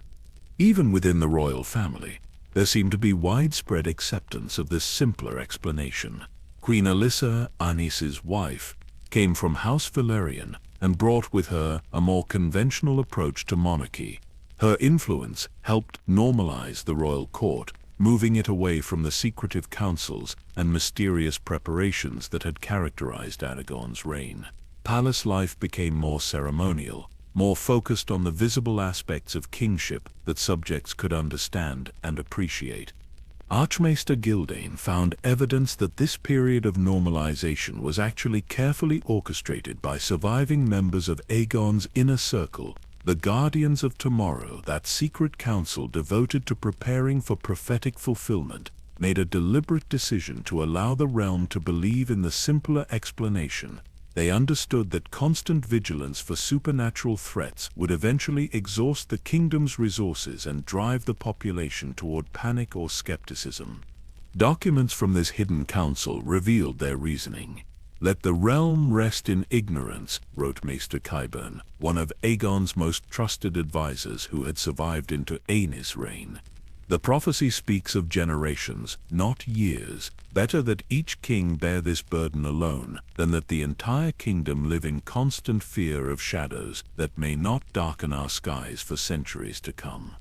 Even within the royal family, there seemed to be widespread acceptance of this simpler explanation. Queen Alyssa, Aenys's wife, came from House Targaryen and brought with her a more conventional approach to monarchy. Her influence helped normalize the royal court, moving it away from the secretive councils and mysterious preparations that had characterized Aegon's reign. Palace life became more ceremonial, more focused on the visible aspects of kingship that subjects could understand and appreciate. Archmaester Gildane found evidence that this period of normalization was actually carefully orchestrated by surviving members of Aegon's inner circle, the Guardians of Tomorrow. That secret council devoted to preparing for prophetic fulfillment made a deliberate decision to allow the realm to believe in the simpler explanation. They understood that constant vigilance for supernatural threats would eventually exhaust the kingdom's resources and drive the population toward panic or skepticism. Documents from this hidden council revealed their reasoning. "Let the realm rest in ignorance," wrote Maester Qyburn, one of Aegon's most trusted advisors who had survived into Aenys' reign. The prophecy speaks of generations, not years. Better that each king bear this burden alone, than that the entire kingdom live in constant fear of shadows that may not darken our skies for centuries to come.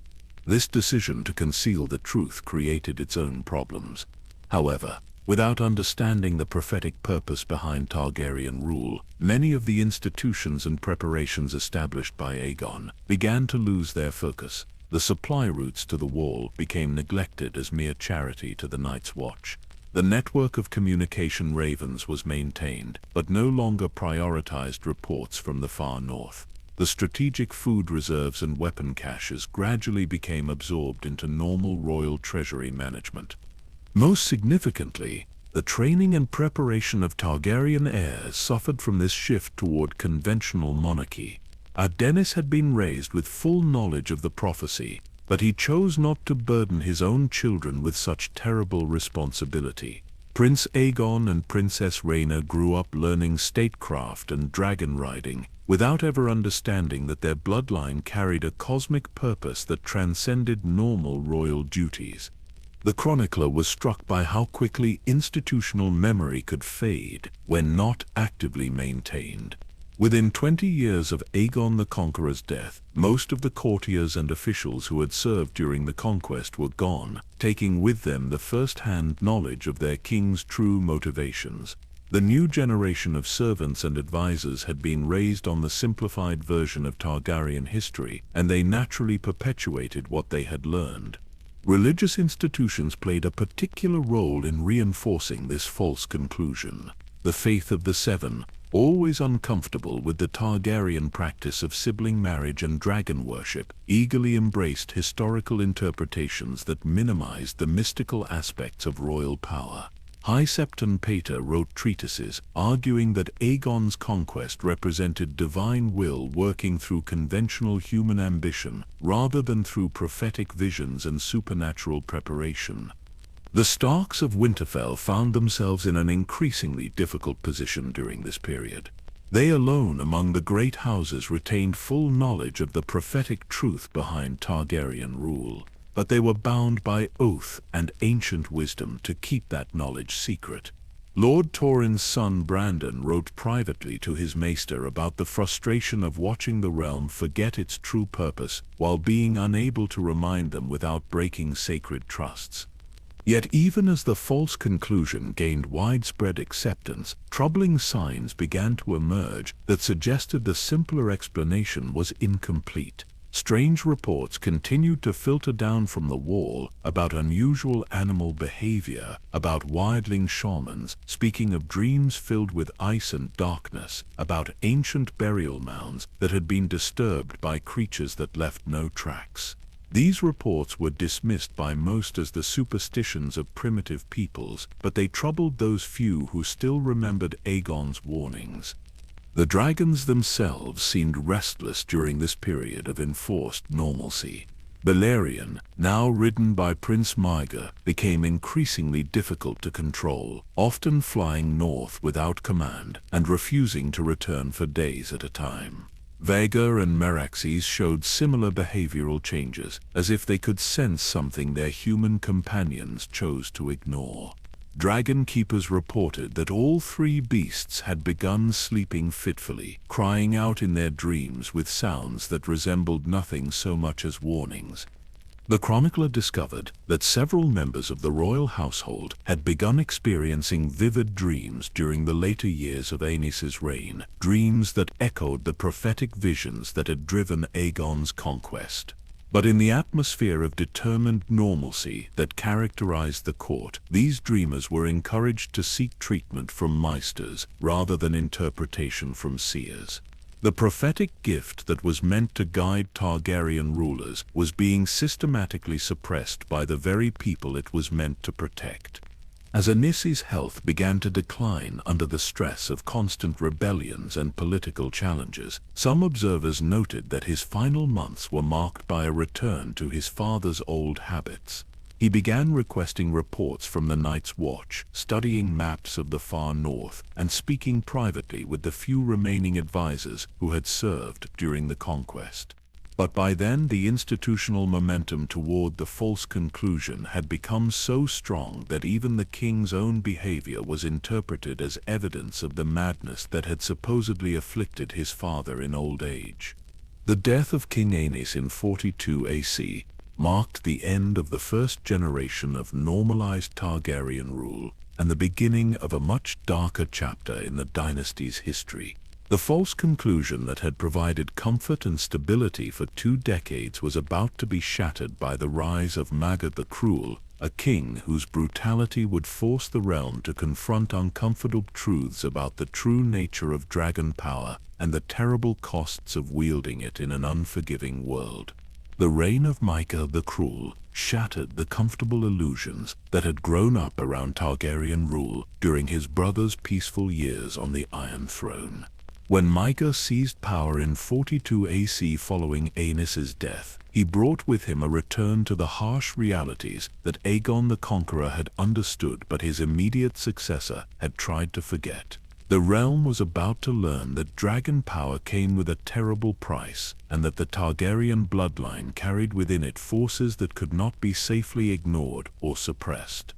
This decision to conceal the truth created its own problems. However, without understanding the prophetic purpose behind Targaryen rule, many of the institutions and preparations established by Aegon began to lose their focus. The supply routes to the wall became neglected as mere charity to the Night's Watch. The network of communication ravens was maintained, but no longer prioritized reports from the far north. The strategic food reserves and weapon caches gradually became absorbed into normal royal treasury management. Most significantly, the training and preparation of Targaryen heirs suffered from this shift toward conventional monarchy. Aegon had been raised with full knowledge of the prophecy, but he chose not to burden his own children with such terrible responsibility. Prince Aegon and Princess Rhaena grew up learning statecraft and dragon riding, without ever understanding that their bloodline carried a cosmic purpose that transcended normal royal duties. The chronicler was struck by how quickly institutional memory could fade when not actively maintained. Within 20 years of Aegon the Conqueror's death, most of the courtiers and officials who had served during the conquest were gone, taking with them the first-hand knowledge of their king's true motivations. The new generation of servants and advisors had been raised on the simplified version of Targaryen history, and they naturally perpetuated what they had learned. Religious institutions played a particular role in reinforcing this false conclusion. The faith of the Seven, always uncomfortable with the Targaryen practice of sibling marriage and dragon worship, eagerly embraced historical interpretations that minimized the mystical aspects of royal power. High Septon Pater wrote treatises arguing that Aegon's conquest represented divine will working through conventional human ambition rather than through prophetic visions and supernatural preparation. The Starks of Winterfell found themselves in an increasingly difficult position during this period. They alone among the great houses retained full knowledge of the prophetic truth behind Targaryen rule, but they were bound by oath and ancient wisdom to keep that knowledge secret. Lord Torrhen's son Brandon wrote privately to his maester about the frustration of watching the realm forget its true purpose while being unable to remind them without breaking sacred trusts. Yet even as the false conclusion gained widespread acceptance, troubling signs began to emerge that suggested the simpler explanation was incomplete. Strange reports continued to filter down from the wall about unusual animal behavior, about wildling shamans speaking of dreams filled with ice and darkness, about ancient burial mounds that had been disturbed by creatures that left no tracks. These reports were dismissed by most as the superstitions of primitive peoples, but they troubled those few who still remembered Aegon's warnings. The dragons themselves seemed restless during this period of enforced normalcy. Balerion, now ridden by Prince Maega, became increasingly difficult to control, often flying north without command and refusing to return for days at a time. Vhagar and Meraxes showed similar behavioral changes, as if they could sense something their human companions chose to ignore. Dragon keepers reported that all three beasts had begun sleeping fitfully, crying out in their dreams with sounds that resembled nothing so much as warnings. The chronicler discovered that several members of the royal household had begun experiencing vivid dreams during the later years of Aenys's reign, dreams that echoed the prophetic visions that had driven Aegon's conquest. But in the atmosphere of determined normalcy that characterized the court, these dreamers were encouraged to seek treatment from maesters rather than interpretation from seers. The prophetic gift that was meant to guide Targaryen rulers was being systematically suppressed by the very people it was meant to protect. As Aenyss's health began to decline under the stress of constant rebellions and political challenges, some observers noted that his final months were marked by a return to his father's old habits. He began requesting reports from the Night's Watch, studying maps of the far north, and speaking privately with the few remaining advisors who had served during the conquest. But by then the institutional momentum toward the false conclusion had become so strong that even the king's own behavior was interpreted as evidence of the madness that had supposedly afflicted his father in old age. The death of King Aenys in 42 AC marked the end of the first generation of normalized Targaryen rule and the beginning of a much darker chapter in the dynasty's history. The false conclusion that had provided comfort and stability for 2 decades was about to be shattered by the rise of Maega the Cruel, a king whose brutality would force the realm to confront uncomfortable truths about the true nature of dragon power and the terrible costs of wielding it in an unforgiving world. The reign of Maega the Cruel shattered the comfortable illusions that had grown up around Targaryen rule during his brother's peaceful years on the Iron Throne. When Maega seized power in 42 AC following Aenys's death, he brought with him a return to the harsh realities that Aegon the Conqueror had understood but his immediate successor had tried to forget. The realm was about to learn that dragon power came with a terrible price, and that the Targaryen bloodline carried within it forces that could not be safely ignored or suppressed.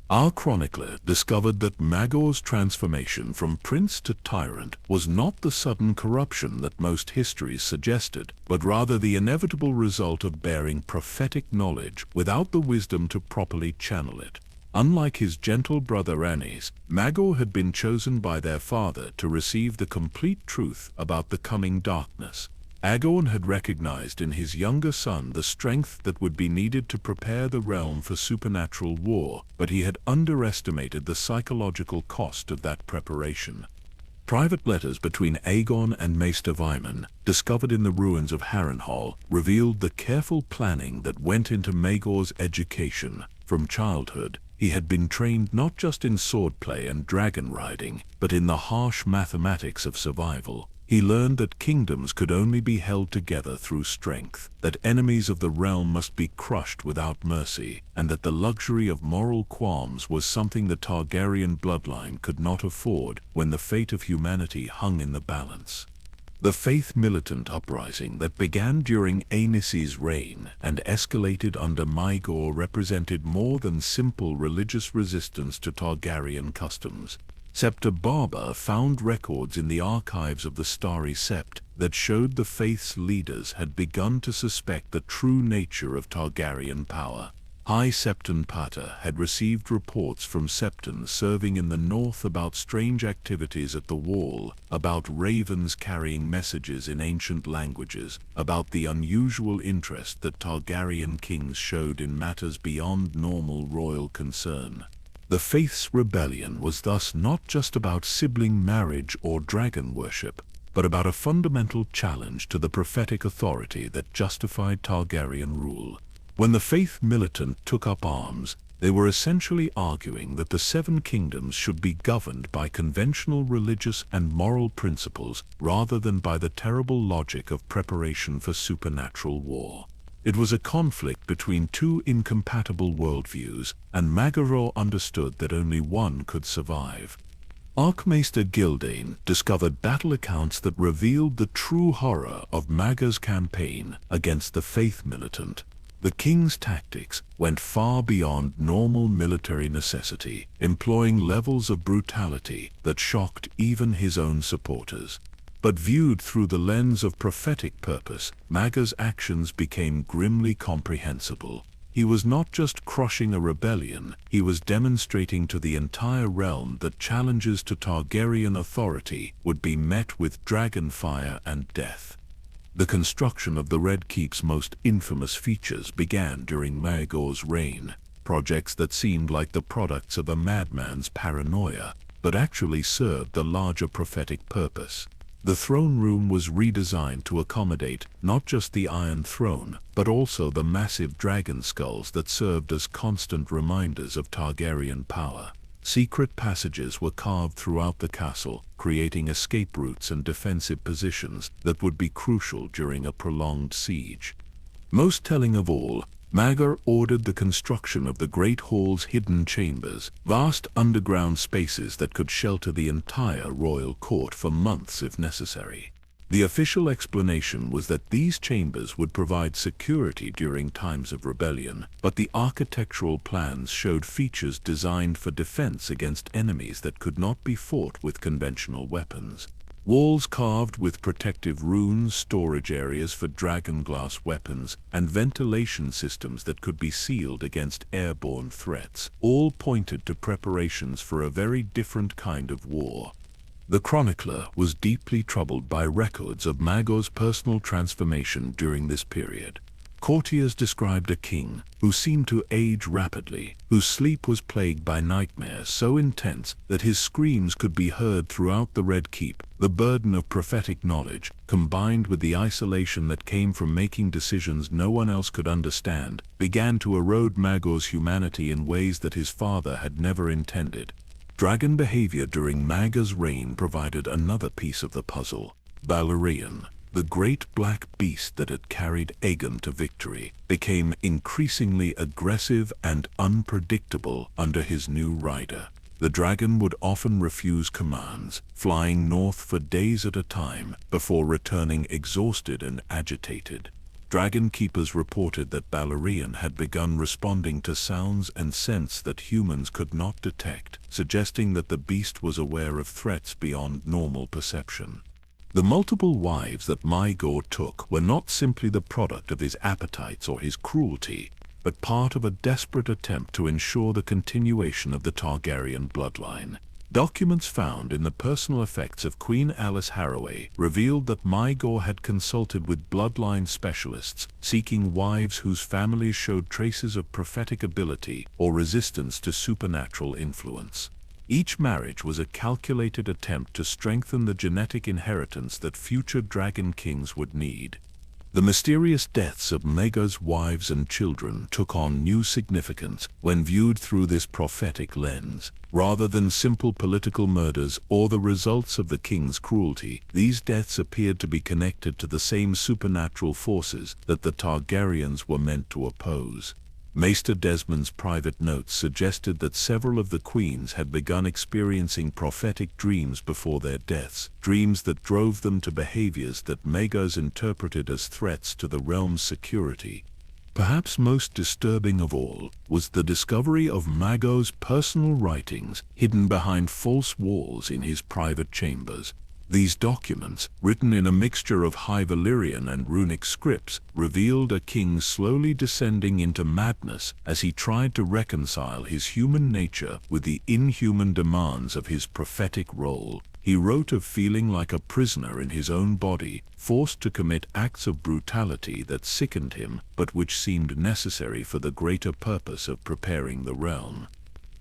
Our chronicler discovered that Maegor's transformation from prince to tyrant was not the sudden corruption that most histories suggested, but rather the inevitable result of bearing prophetic knowledge without the wisdom to properly channel it. Unlike his gentle brother Aenys, Maegor had been chosen by their father to receive the complete truth about the coming darkness. Aegon had recognized in his younger son the strength that would be needed to prepare the realm for supernatural war, but he had underestimated the psychological cost of that preparation. Private letters between Aegon and Maester Wyman, discovered in the ruins of Harrenhal, revealed the careful planning that went into Maegor's education. From childhood, he had been trained not just in swordplay and dragon riding, but in the harsh mathematics of survival. He learned that kingdoms could only be held together through strength, that enemies of the realm must be crushed without mercy, and that the luxury of moral qualms was something the Targaryen bloodline could not afford when the fate of humanity hung in the balance. The faith militant uprising that began during Aenys's reign and escalated under Maegor represented more than simple religious resistance to Targaryen customs. Septa Barba found records in the archives of the Starry Sept that showed the faith's leaders had begun to suspect the true nature of Targaryen power. High Septon Pater had received reports from Septons serving in the north about strange activities at the Wall, about ravens carrying messages in ancient languages, about the unusual interest that Targaryen kings showed in matters beyond normal royal concern. The faith's rebellion was thus not just about sibling marriage or dragon worship, but about a fundamental challenge to the prophetic authority that justified Targaryen rule. When the faith militant took up arms, they were essentially arguing that the Seven Kingdoms should be governed by conventional religious and moral principles rather than by the terrible logic of preparation for supernatural war. It was a conflict between two incompatible worldviews, and Maegor understood that only one could survive. Archmaester Gildane discovered battle accounts that revealed the true horror of Maegor's campaign against the faith militant. The king's tactics went far beyond normal military necessity, employing levels of brutality that shocked even his own supporters. But viewed through the lens of prophetic purpose, Maegor's actions became grimly comprehensible. He was not just crushing a rebellion, he was demonstrating to the entire realm that challenges to Targaryen authority would be met with dragon fire and death. The construction of the Red Keep's most infamous features began during Maegor's reign, projects that seemed like the products of a madman's paranoia, but actually served the larger prophetic purpose. The throne room was redesigned to accommodate not just the Iron Throne, but also the massive dragon skulls that served as constant reminders of Targaryen power. Secret passages were carved throughout the castle, creating escape routes and defensive positions that would be crucial during a prolonged siege. Most telling of all, Maegor ordered the construction of the Great Hall's hidden chambers, vast underground spaces that could shelter the entire royal court for months if necessary. The official explanation was that these chambers would provide security during times of rebellion, but the architectural plans showed features designed for defense against enemies that could not be fought with conventional weapons. Walls carved with protective runes, storage areas for dragonglass weapons, and ventilation systems that could be sealed against airborne threats, all pointed to preparations for a very different kind of war. The chronicler was deeply troubled by records of Maegor's personal transformation during this period. Courtiers described a king who seemed to age rapidly, whose sleep was plagued by nightmares so intense that his screams could be heard throughout the Red Keep. The burden of prophetic knowledge, combined with the isolation that came from making decisions no one else could understand, began to erode Maegor's humanity in ways that his father had never intended. Dragon behavior during Maegor's reign provided another piece of the puzzle. Balerion, the great black beast that had carried Aegon to victory, became increasingly aggressive and unpredictable under his new rider. The dragon would often refuse commands, flying north for days at a time before returning exhausted and agitated. Dragon keepers reported that Balerion had begun responding to sounds and scents that humans could not detect, suggesting that the beast was aware of threats beyond normal perception. The multiple wives that Maegor took were not simply the product of his appetites or his cruelty, but part of a desperate attempt to ensure the continuation of the Targaryen bloodline. Documents found in the personal effects of Queen Alice Haraway revealed that Maegor had consulted with bloodline specialists, seeking wives whose families showed traces of prophetic ability or resistance to supernatural influence. Each marriage was a calculated attempt to strengthen the genetic inheritance that future dragon kings would need. The mysterious deaths of Maegor's wives and children took on new significance when viewed through this prophetic lens. Rather than simple political murders or the results of the king's cruelty, these deaths appeared to be connected to the same supernatural forces that the Targaryens were meant to oppose. Maester Desmond's private notes suggested that several of the queens had begun experiencing prophetic dreams before their deaths, dreams that drove them to behaviors that Maegor interpreted as threats to the realm's security. Perhaps most disturbing of all was the discovery of Maegor's personal writings hidden behind false walls in his private chambers. These documents, written in a mixture of High Valyrian and runic scripts, revealed a king slowly descending into madness as he tried to reconcile his human nature with the inhuman demands of his prophetic role. He wrote of feeling like a prisoner in his own body, forced to commit acts of brutality that sickened him, but which seemed necessary for the greater purpose of preparing the realm.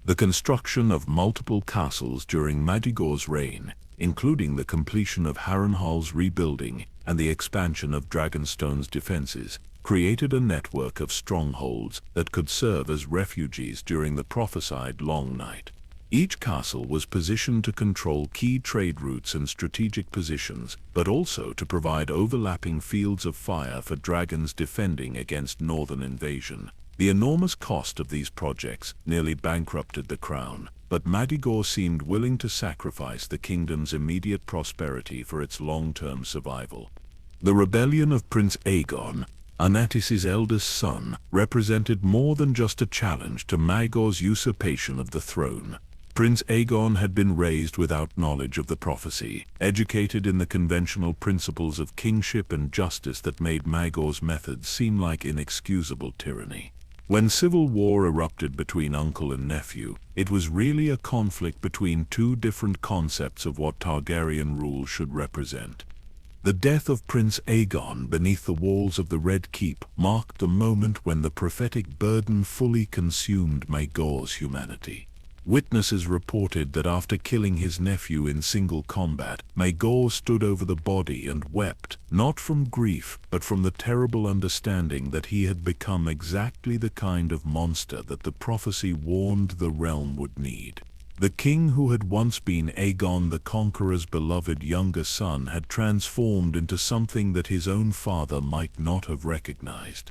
The construction of multiple castles during Maegor's reign, including the completion of Harrenhal's rebuilding and the expansion of Dragonstone's defenses, created a network of strongholds that could serve as refuges during the prophesied Long Night. Each castle was positioned to control key trade routes and strategic positions, but also to provide overlapping fields of fire for dragons defending against northern invasion. The enormous cost of these projects nearly bankrupted the crown, but Maegor seemed willing to sacrifice the kingdom's immediate prosperity for its long-term survival. The rebellion of Prince Aegon, Anatis's eldest son, represented more than just a challenge to Maegor's usurpation of the throne. Prince Aegon had been raised without knowledge of the prophecy, educated in the conventional principles of kingship and justice that made Maegor's methods seem like inexcusable tyranny. When civil war erupted between uncle and nephew, it was really a conflict between two different concepts of what Targaryen rule should represent. The death of Prince Aegon beneath the walls of the Red Keep marked the moment when the prophetic burden fully consumed Maegor's humanity. Witnesses reported that after killing his nephew in single combat, Maegor stood over the body and wept, not from grief, but from the terrible understanding that he had become exactly the kind of monster that the prophecy warned the realm would need. The king who had once been Aegon the Conqueror's beloved younger son had transformed into something that his own father might not have recognized.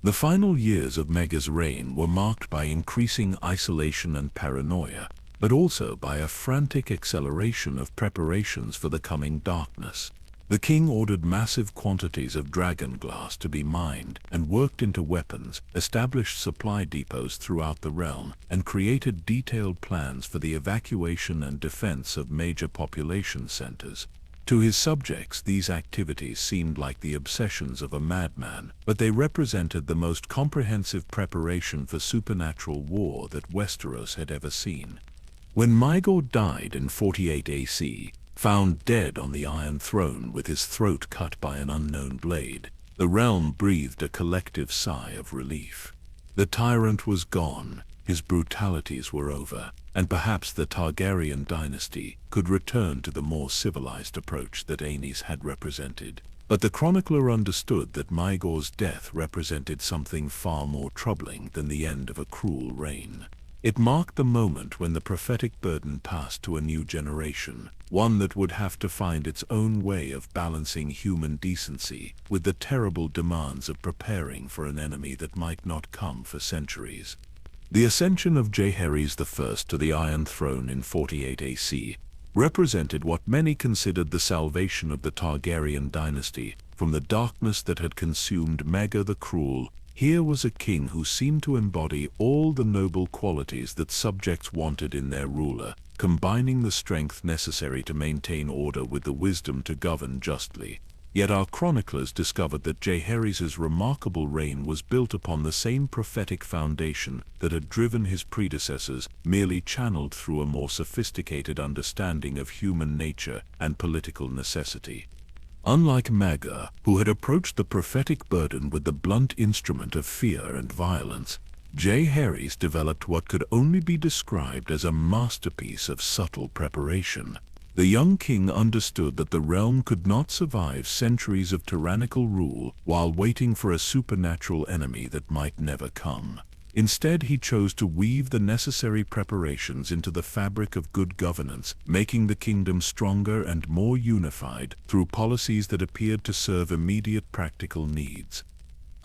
The final years of Maegor's reign were marked by increasing isolation and paranoia, but also by a frantic acceleration of preparations for the coming darkness. The king ordered massive quantities of dragon glass to be mined and worked into weapons, established supply depots throughout the realm, and created detailed plans for the evacuation and defense of major population centers. To his subjects, these activities seemed like the obsessions of a madman, but they represented the most comprehensive preparation for supernatural war that Westeros had ever seen. When Maegor died in 48 AC, found dead on the Iron Throne with his throat cut by an unknown blade, the realm breathed a collective sigh of relief. The tyrant was gone, his brutalities were over, and perhaps the Targaryen dynasty could return to the more civilized approach that Aenys had represented. But the chronicler understood that Maegor's death represented something far more troubling than the end of a cruel reign. It marked the moment when the prophetic burden passed to a new generation, one that would have to find its own way of balancing human decency with the terrible demands of preparing for an enemy that might not come for centuries. The ascension of Jaehaerys I to the Iron Throne in 48 AC represented what many considered the salvation of the Targaryen dynasty from the darkness that had consumed Maegor the Cruel. Here was a king who seemed to embody all the noble qualities that subjects wanted in their ruler, combining the strength necessary to maintain order with the wisdom to govern justly. Yet our chroniclers discovered that Jaehaerys' remarkable reign was built upon the same prophetic foundation that had driven his predecessors, merely channeled through a more sophisticated understanding of human nature and political necessity. Unlike Maegor, who had approached the prophetic burden with the blunt instrument of fear and violence, Jaehaerys developed what could only be described as a masterpiece of subtle preparation. The young king understood that the realm could not survive centuries of tyrannical rule while waiting for a supernatural enemy that might never come. Instead, he chose to weave the necessary preparations into the fabric of good governance, making the kingdom stronger and more unified through policies that appeared to serve immediate practical needs.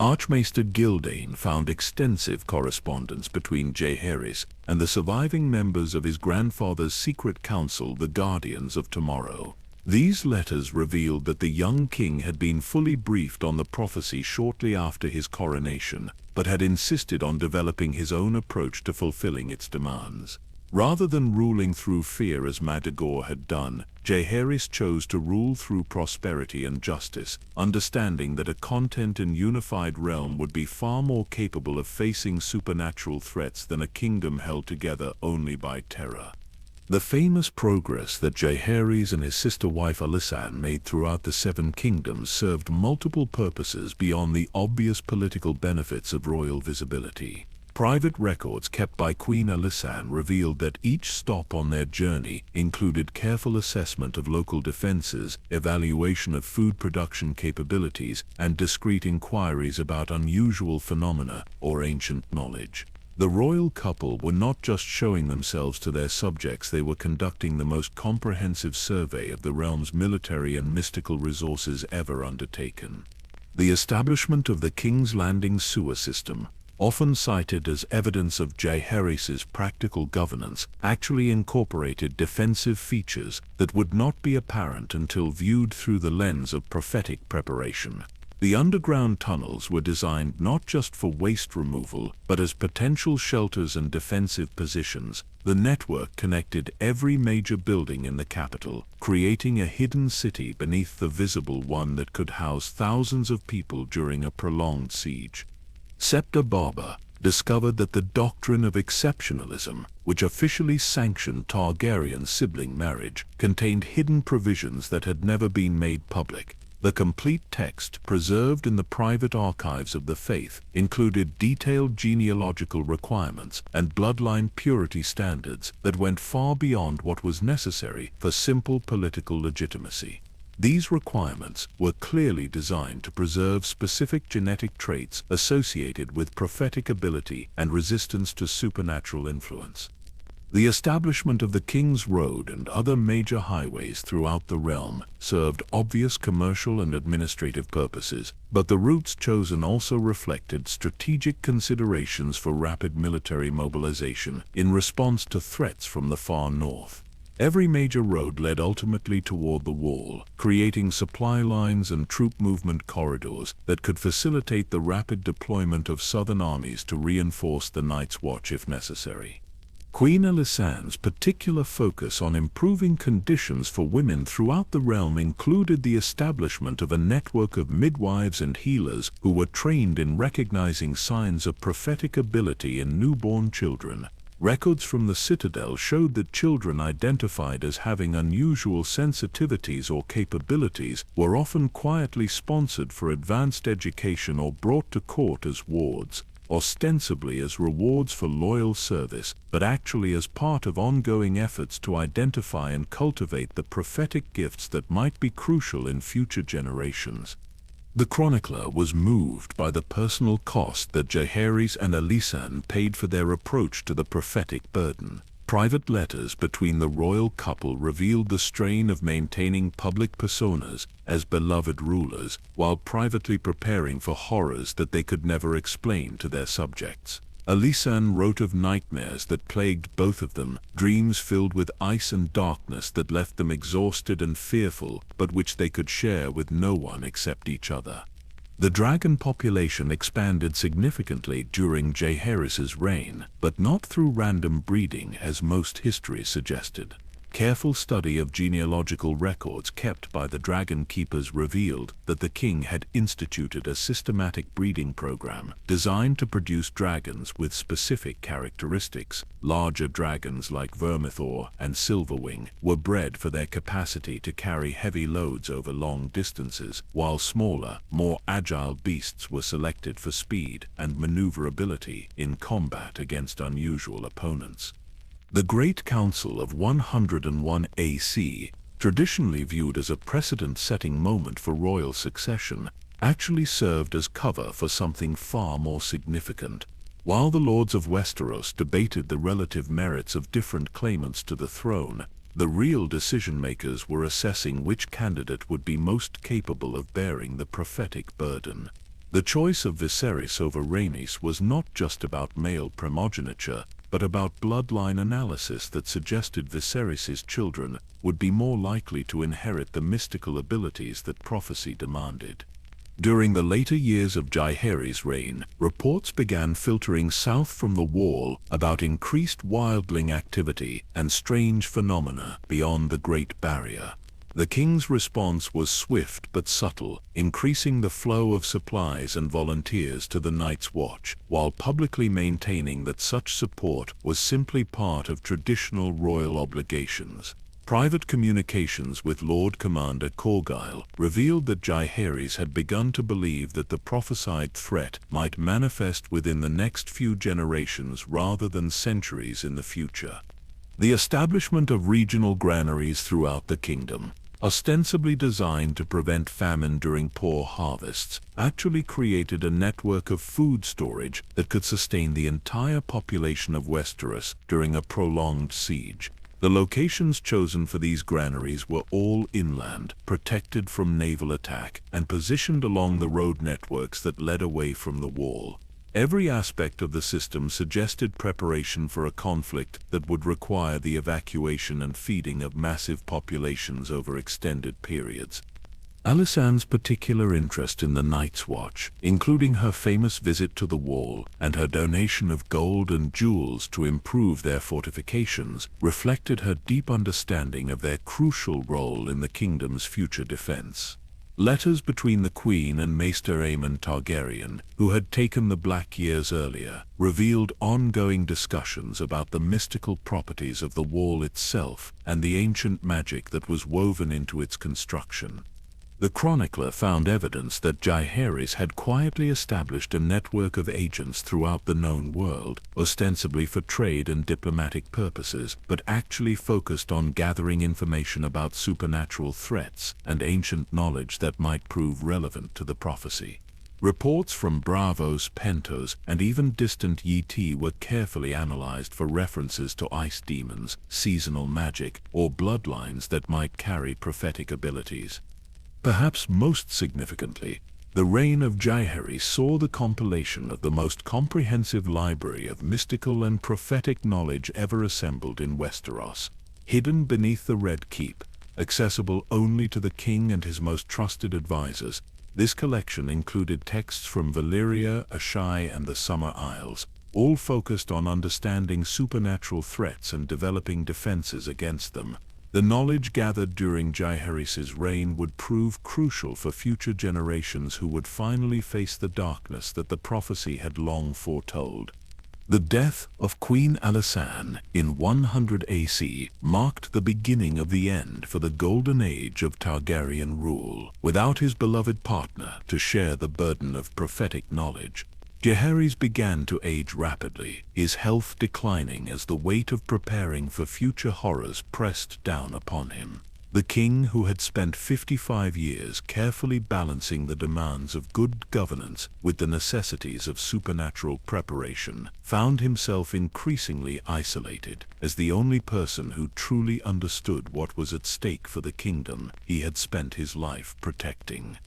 Archmaester Gildane found extensive correspondence between Jaehaerys and the surviving members of his grandfather's secret council, the Guardians of Tomorrow. These letters revealed that the young king had been fully briefed on the prophecy shortly after his coronation, but had insisted on developing his own approach to fulfilling its demands. Rather than ruling through fear as Madagor had done, Jaehaerys chose to rule through prosperity and justice, understanding that a content and unified realm would be far more capable of facing supernatural threats than a kingdom held together only by terror. The famous progress that Jaehaerys and his sister wife Alysanne made throughout the Seven Kingdoms served multiple purposes beyond the obvious political benefits of royal visibility. Private records kept by Queen Alysanne revealed that each stop on their journey included careful assessment of local defenses, evaluation of food production capabilities, and discreet inquiries about unusual phenomena or ancient knowledge. The royal couple were not just showing themselves to their subjects, they were conducting the most comprehensive survey of the realm's military and mystical resources ever undertaken. The establishment of the King's Landing sewer system, often cited as evidence of Jaehaerys' practical governance, actually incorporated defensive features that would not be apparent until viewed through the lens of prophetic preparation. The underground tunnels were designed not just for waste removal, but as potential shelters and defensive positions. The network connected every major building in the capital, creating a hidden city beneath the visible one that could house thousands of people during a prolonged siege. Septa Barba discovered that the doctrine of exceptionalism, which officially sanctioned Targaryen sibling marriage, contained hidden provisions that had never been made public. The complete text, preserved in the private archives of the faith, included detailed genealogical requirements and bloodline purity standards that went far beyond what was necessary for simple political legitimacy. These requirements were clearly designed to preserve specific genetic traits associated with prophetic ability and resistance to supernatural influence. The establishment of the King's Road and other major highways throughout the realm served obvious commercial and administrative purposes, but the routes chosen also reflected strategic considerations for rapid military mobilization in response to threats from the far north. Every major road led ultimately toward the Wall, creating supply lines and troop movement corridors that could facilitate the rapid deployment of southern armies to reinforce the Night's Watch if necessary. Queen Alysanne's particular focus on improving conditions for women throughout the realm included the establishment of a network of midwives and healers who were trained in recognizing signs of prophetic ability in newborn children. Records from the Citadel showed that children identified as having unusual sensitivities or capabilities were often quietly sponsored for advanced education or brought to court as wards, ostensibly as rewards for loyal service, but actually as part of ongoing efforts to identify and cultivate the prophetic gifts that might be crucial in future generations. The chronicler was moved by the personal cost that Jaehaerys and Alysanne paid for their approach to the prophetic burden. Private letters between the royal couple revealed the strain of maintaining public personas as beloved rulers, while privately preparing for horrors that they could never explain to their subjects. Alysanne wrote of nightmares that plagued both of them, dreams filled with ice and darkness that left them exhausted and fearful, but which they could share with no one except each other. The dragon population expanded significantly during Jaehaerys's reign, but not through random breeding as most histories suggested. Careful study of genealogical records kept by the dragon keepers revealed that the king had instituted a systematic breeding program designed to produce dragons with specific characteristics. Larger dragons like Vermithor and Silverwing were bred for their capacity to carry heavy loads over long distances, while smaller, more agile beasts were selected for speed and maneuverability in combat against unusual opponents. The Great Council of 101 AC, traditionally viewed as a precedent-setting moment for royal succession, actually served as cover for something far more significant. While the lords of Westeros debated the relative merits of different claimants to the throne, the real decision-makers were assessing which candidate would be most capable of bearing the prophetic burden. The choice of Viserys over Rhaenys was not just about male primogeniture, but about bloodline analysis that suggested Viserys's children would be more likely to inherit the mystical abilities that prophecy demanded. During the later years of Jaehaerys' reign, reports began filtering south from the Wall about increased wildling activity and strange phenomena beyond the Great Barrier. The king's response was swift but subtle, increasing the flow of supplies and volunteers to the Night's Watch, while publicly maintaining that such support was simply part of traditional royal obligations. Private communications with Lord Commander Corgyle revealed that Jaehaerys had begun to believe that the prophesied threat might manifest within the next few generations rather than centuries in the future. The establishment of regional granaries throughout the kingdom, ostensibly designed to prevent famine during poor harvests, actually created a network of food storage that could sustain the entire population of Westeros during a prolonged siege. The locations chosen for these granaries were all inland, protected from naval attack, and positioned along the road networks that led away from the Wall. Every aspect of the system suggested preparation for a conflict that would require the evacuation and feeding of massive populations over extended periods. Alysanne's particular interest in the Night's Watch, including her famous visit to the Wall and her donation of gold and jewels to improve their fortifications, reflected her deep understanding of their crucial role in the kingdom's future defense. Letters between the Queen and Maester Aemon Targaryen, who had taken the Black years earlier, revealed ongoing discussions about the mystical properties of the Wall itself and the ancient magic that was woven into its construction. The chronicler found evidence that Jaehaerys had quietly established a network of agents throughout the known world, ostensibly for trade and diplomatic purposes, but actually focused on gathering information about supernatural threats and ancient knowledge that might prove relevant to the prophecy. Reports from Bravos, Pentos, and even distant Yi were carefully analyzed for references to ice demons, seasonal magic, or bloodlines that might carry prophetic abilities. Perhaps most significantly, the reign of Jaehaerys saw the compilation of the most comprehensive library of mystical and prophetic knowledge ever assembled in Westeros. Hidden beneath the Red Keep, accessible only to the king and his most trusted advisors, this collection included texts from Valyria, Asshai, and the Summer Isles, all focused on understanding supernatural threats and developing defenses against them. The knowledge gathered during Jaehaerys' reign would prove crucial for future generations who would finally face the darkness that the prophecy had long foretold. The death of Queen Alysanne in 100 AC marked the beginning of the end for the golden age of Targaryen rule. Without his beloved partner to share the burden of prophetic knowledge, Jaehaerys began to age rapidly, his health declining as the weight of preparing for future horrors pressed down upon him. The king, who had spent 55 years carefully balancing the demands of good governance with the necessities of supernatural preparation, found himself increasingly isolated as the only person who truly understood what was at stake for the kingdom he had spent his life protecting.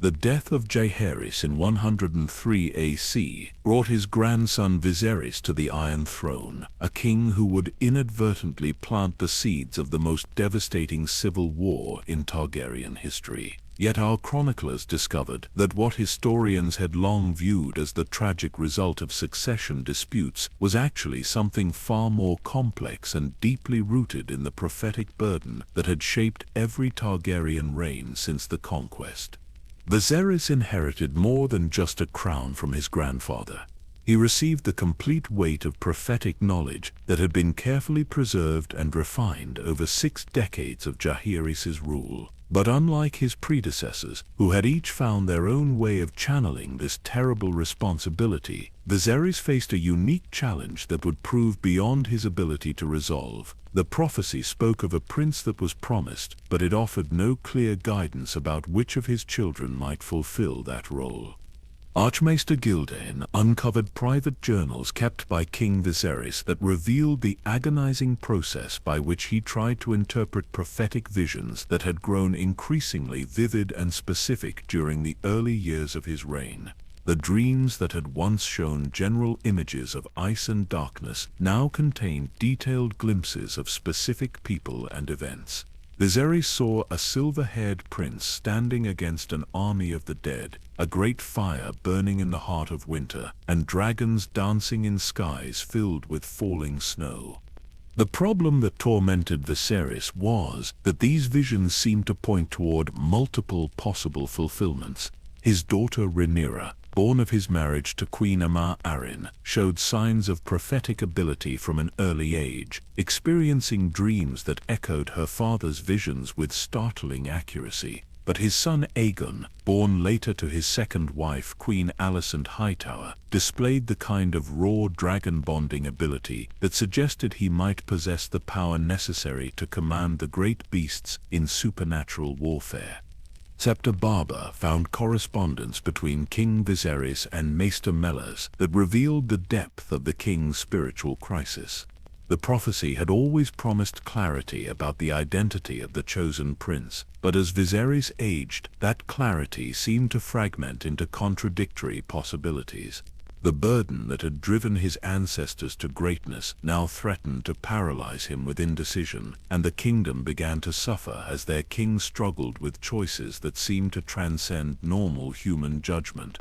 The death of Jaehaerys in 103 AC brought his grandson Viserys to the Iron Throne, a king who would inadvertently plant the seeds of the most devastating civil war in Targaryen history. Yet our chroniclers discovered that what historians had long viewed as the tragic result of succession disputes was actually something far more complex and deeply rooted in the prophetic burden that had shaped every Targaryen reign since the conquest. Viserys inherited more than just a crown from his grandfather. He received the complete weight of prophetic knowledge that had been carefully preserved and refined over 6 decades of Jaehaerys' rule. But unlike his predecessors, who had each found their own way of channeling this terrible responsibility, Viserys faced a unique challenge that would prove beyond his ability to resolve. The prophecy spoke of a prince that was promised, but it offered no clear guidance about which of his children might fulfill that role. Archmaester Gildayn uncovered private journals kept by King Viserys that revealed the agonizing process by which he tried to interpret prophetic visions that had grown increasingly vivid and specific during the early years of his reign. The dreams that had once shown general images of ice and darkness now contained detailed glimpses of specific people and events. Viserys saw a silver-haired prince standing against an army of the dead, a great fire burning in the heart of winter, and dragons dancing in skies filled with falling snow. The problem that tormented Viserys was that these visions seemed to point toward multiple possible fulfillments. His daughter Rhaenyra, born of his marriage to Queen Aemma Arryn, showed signs of prophetic ability from an early age, experiencing dreams that echoed her father's visions with startling accuracy. But his son Aegon, born later to his second wife Queen Alicent Hightower, displayed the kind of raw dragon-bonding ability that suggested he might possess the power necessary to command the great beasts in supernatural warfare. Septa Barba found correspondence between King Viserys and Maester Mellors that revealed the depth of the king's spiritual crisis. The prophecy had always promised clarity about the identity of the chosen prince, but as Viserys aged, that clarity seemed to fragment into contradictory possibilities. The burden that had driven his ancestors to greatness now threatened to paralyze him with indecision, and the kingdom began to suffer as their king struggled with choices that seemed to transcend normal human judgment.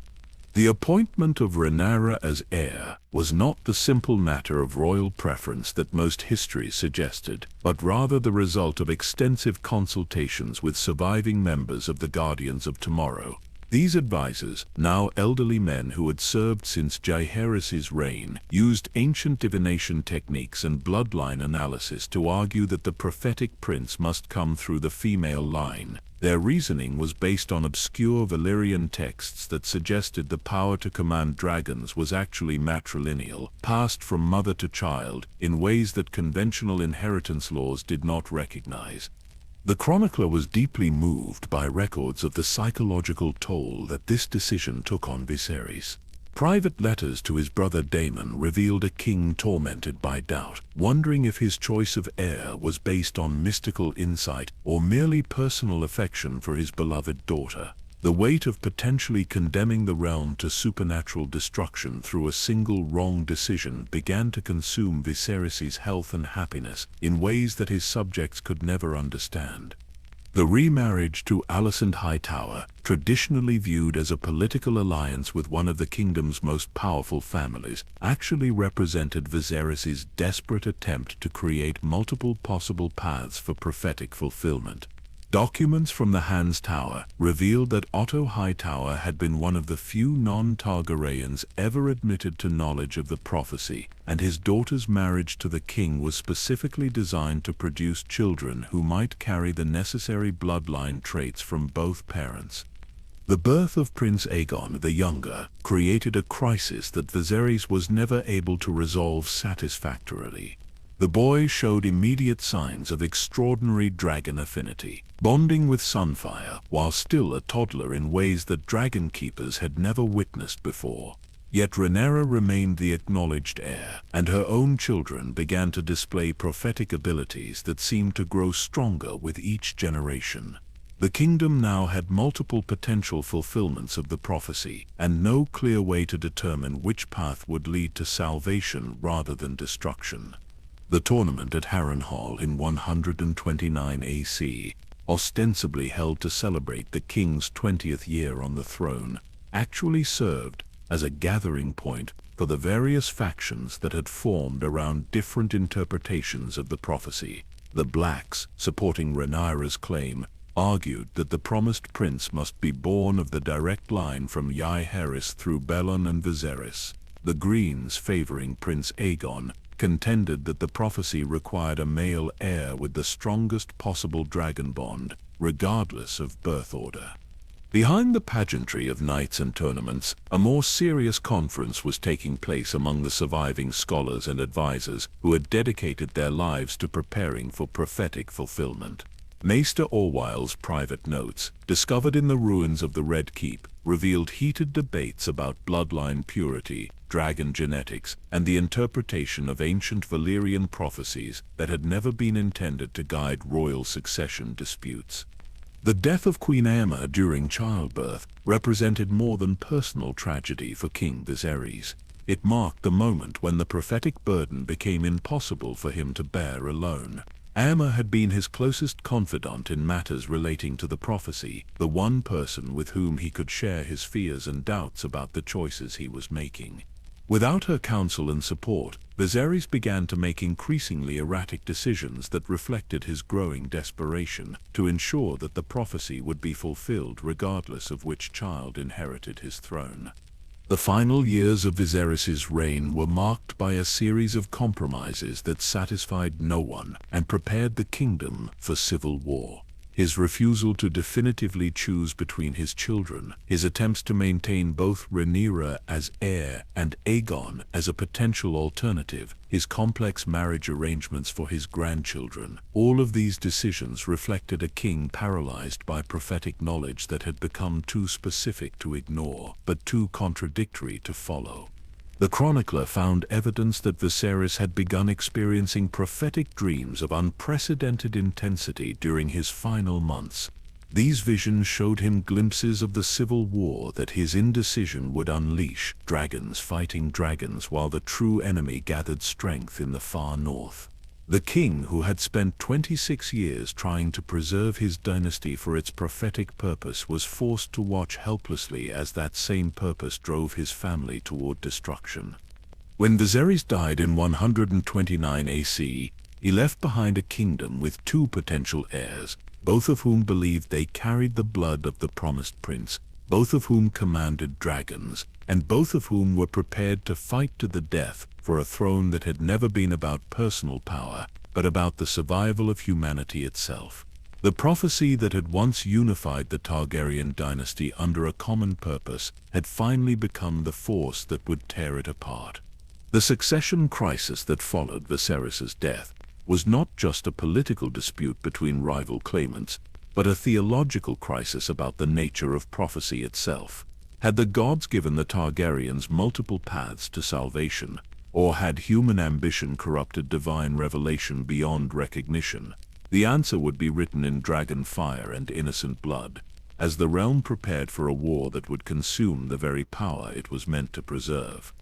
The appointment of Rhaenyra as heir was not the simple matter of royal preference that most histories suggested, but rather the result of extensive consultations with surviving members of the Guardians of Tomorrow. These advisors, now elderly men who had served since Jaehaerys' reign, used ancient divination techniques and bloodline analysis to argue that the prophetic prince must come through the female line. Their reasoning was based on obscure Valyrian texts that suggested the power to command dragons was actually matrilineal, passed from mother to child, in ways that conventional inheritance laws did not recognize. The chronicler was deeply moved by records of the psychological toll that this decision took on Viserys. Private letters to his brother Daemon revealed a king tormented by doubt, wondering if his choice of heir was based on mystical insight or merely personal affection for his beloved daughter. The weight of potentially condemning the realm to supernatural destruction through a single wrong decision began to consume Viserys' health and happiness in ways that his subjects could never understand. The remarriage to Alicent Hightower, traditionally viewed as a political alliance with one of the kingdom's most powerful families, actually represented Viserys' desperate attempt to create multiple possible paths for prophetic fulfillment. Documents from the House Targaryen revealed that Otto Hightower had been one of the few non-Targaryens ever admitted to knowledge of the prophecy, and his daughter's marriage to the king was specifically designed to produce children who might carry the necessary bloodline traits from both parents. The birth of Prince Aegon the Younger created a crisis that Viserys was never able to resolve satisfactorily. The boy showed immediate signs of extraordinary dragon affinity, bonding with Sunfire while still a toddler in ways that dragon keepers had never witnessed before. Yet Rhaenyra remained the acknowledged heir, and her own children began to display prophetic abilities that seemed to grow stronger with each generation. The kingdom now had multiple potential fulfillments of the prophecy, and no clear way to determine which path would lead to salvation rather than destruction. The tournament at Harrenhal in 129 AC, ostensibly held to celebrate the king's 20th year on the throne, actually served as a gathering point for the various factions that had formed around different interpretations of the prophecy. The Blacks, supporting Rhaenyra's claim, argued that the promised prince must be born of the direct line from Jaehaerys through Bellon and Viserys. The Greens, favoring Prince Aegon, contended that the prophecy required a male heir with the strongest possible dragon bond, regardless of birth order. Behind the pageantry of knights and tournaments, a more serious conference was taking place among the surviving scholars and advisors who had dedicated their lives to preparing for prophetic fulfillment. Maester Orwyle's private notes, discovered in the ruins of the Red Keep, revealed heated debates about bloodline purity, dragon genetics, and the interpretation of ancient Valyrian prophecies that had never been intended to guide royal succession disputes. The death of Queen Aemma during childbirth represented more than personal tragedy for King Viserys. It marked the moment when the prophetic burden became impossible for him to bear alone. Aemma had been his closest confidant in matters relating to the prophecy, the one person with whom he could share his fears and doubts about the choices he was making. Without her counsel and support, Viserys began to make increasingly erratic decisions that reflected his growing desperation to ensure that the prophecy would be fulfilled regardless of which child inherited his throne. The final years of Viserys' reign were marked by a series of compromises that satisfied no one and prepared the kingdom for civil war. His refusal to definitively choose between his children, his attempts to maintain both Rhaenyra as heir and Aegon as a potential alternative, his complex marriage arrangements for his grandchildren, all of these decisions reflected a king paralyzed by prophetic knowledge that had become too specific to ignore, but too contradictory to follow. The chronicler found evidence that Viserys had begun experiencing prophetic dreams of unprecedented intensity during his final months. These visions showed him glimpses of the civil war that his indecision would unleash, dragons fighting dragons while the true enemy gathered strength in the far north. The king, who had spent 26 years trying to preserve his dynasty for its prophetic purpose, was forced to watch helplessly as that same purpose drove his family toward destruction. When Viserys died in 129 AC, he left behind a kingdom with two potential heirs, both of whom believed they carried the blood of the promised prince, both of whom commanded dragons, and both of whom were prepared to fight to the death for a throne that had never been about personal power, but about the survival of humanity itself. The prophecy that had once unified the Targaryen dynasty under a common purpose had finally become the force that would tear it apart. The succession crisis that followed Viserys' death was not just a political dispute between rival claimants, but a theological crisis about the nature of prophecy itself. Had the gods given the Targaryens multiple paths to salvation, or had human ambition corrupted divine revelation beyond recognition? The answer would be written in dragon fire and innocent blood, as the realm prepared for a war that would consume the very power it was meant to preserve.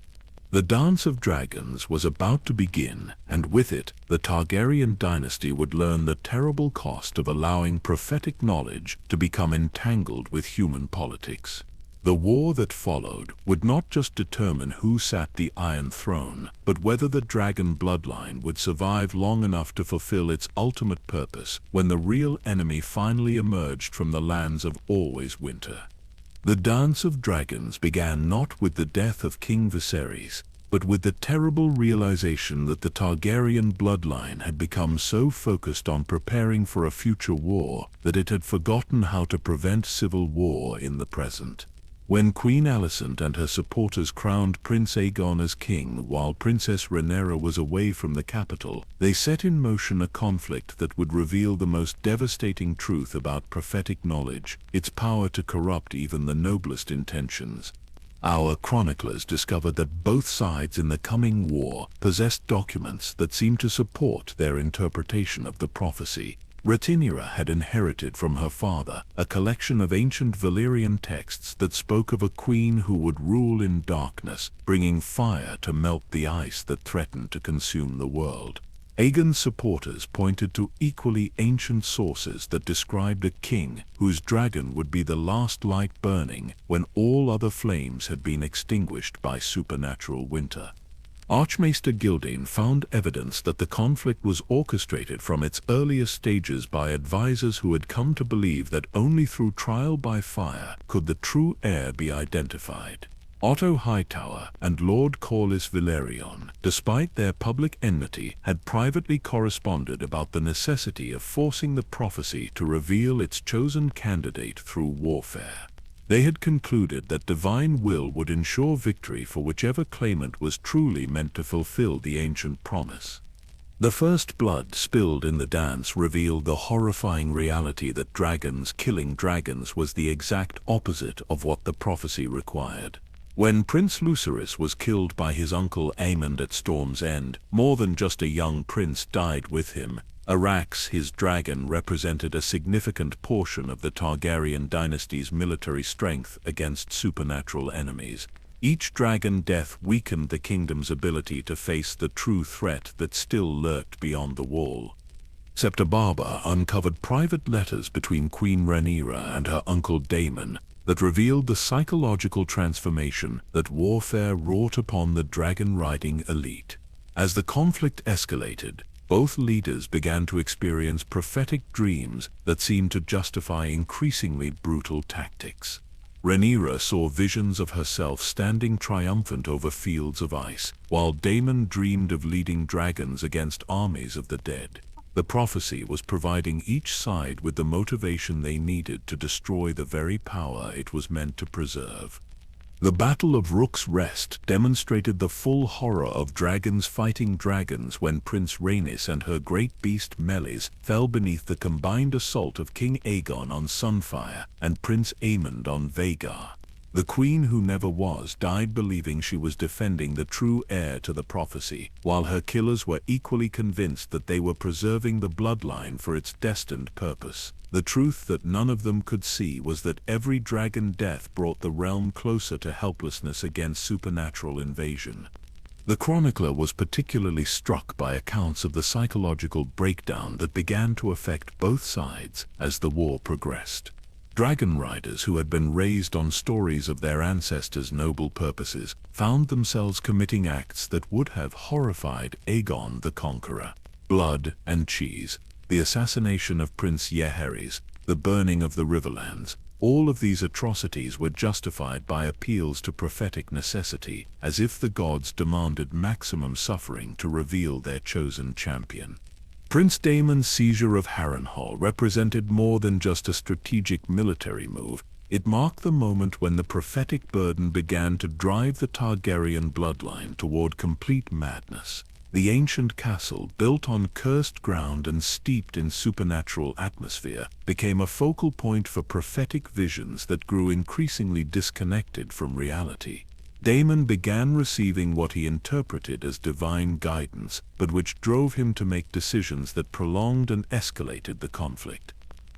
The Dance of Dragons was about to begin, and with it, the Targaryen dynasty would learn the terrible cost of allowing prophetic knowledge to become entangled with human politics. The war that followed would not just determine who sat the Iron Throne, but whether the dragon bloodline would survive long enough to fulfill its ultimate purpose when the real enemy finally emerged from the lands of always winter. The Dance of Dragons began not with the death of King Viserys, but with the terrible realization that the Targaryen bloodline had become so focused on preparing for a future war that it had forgotten how to prevent civil war in the present. When Queen Alicent and her supporters crowned Prince Aegon as king while Princess Rhaenyra was away from the capital, they set in motion a conflict that would reveal the most devastating truth about prophetic knowledge, its power to corrupt even the noblest intentions. Our chroniclers discovered that both sides in the coming war possessed documents that seemed to support their interpretation of the prophecy. Rhaenyra had inherited from her father a collection of ancient Valyrian texts that spoke of a queen who would rule in darkness, bringing fire to melt the ice that threatened to consume the world. Aegon's supporters pointed to equally ancient sources that described a king whose dragon would be the last light burning when all other flames had been extinguished by supernatural winter. Archmaester Gildain found evidence that the conflict was orchestrated from its earliest stages by advisors who had come to believe that only through trial by fire could the true heir be identified. Otto Hightower and Lord Corlys Velaryon, despite their public enmity, had privately corresponded about the necessity of forcing the prophecy to reveal its chosen candidate through warfare. They had concluded that divine will would ensure victory for whichever claimant was truly meant to fulfill the ancient promise. The first blood spilled in the dance revealed the horrifying reality that dragons killing dragons was the exact opposite of what the prophecy required. When Prince Lucerys was killed by his uncle Aemond at Storm's End, more than just a young prince died with him. Arax, his dragon, represented a significant portion of the Targaryen dynasty's military strength against supernatural enemies. Each dragon death weakened the kingdom's ability to face the true threat that still lurked beyond the wall. Septa Barba uncovered private letters between Queen Rhaenyra and her uncle Daemon that revealed the psychological transformation that warfare wrought upon the dragon-riding elite. As the conflict escalated, both leaders began to experience prophetic dreams that seemed to justify increasingly brutal tactics. Rhaenyra saw visions of herself standing triumphant over fields of ice, while Daemon dreamed of leading dragons against armies of the dead. The prophecy was providing each side with the motivation they needed to destroy the very power it was meant to preserve. The Battle of Rook's Rest demonstrated the full horror of dragons fighting dragons when Prince Rhaenys and her great beast Meleys fell beneath the combined assault of King Aegon on Sunfire and Prince Aemond on Vhagar. The queen who never was died believing she was defending the true heir to the prophecy, while her killers were equally convinced that they were preserving the bloodline for its destined purpose. The truth that none of them could see was that every dragon death brought the realm closer to helplessness against supernatural invasion. The chronicler was particularly struck by accounts of the psychological breakdown that began to affect both sides as the war progressed. Dragon riders who had been raised on stories of their ancestors' noble purposes found themselves committing acts that would have horrified Aegon the Conqueror. Blood and cheese, the assassination of Prince Jaehaerys, the burning of the Riverlands, all of these atrocities were justified by appeals to prophetic necessity, as if the gods demanded maximum suffering to reveal their chosen champion. Prince Daemon's seizure of Harrenhal represented more than just a strategic military move. It marked the moment when the prophetic burden began to drive the Targaryen bloodline toward complete madness. The ancient castle, built on cursed ground and steeped in supernatural atmosphere, became a focal point for prophetic visions that grew increasingly disconnected from reality. Daemon began receiving what he interpreted as divine guidance, but which drove him to make decisions that prolonged and escalated the conflict.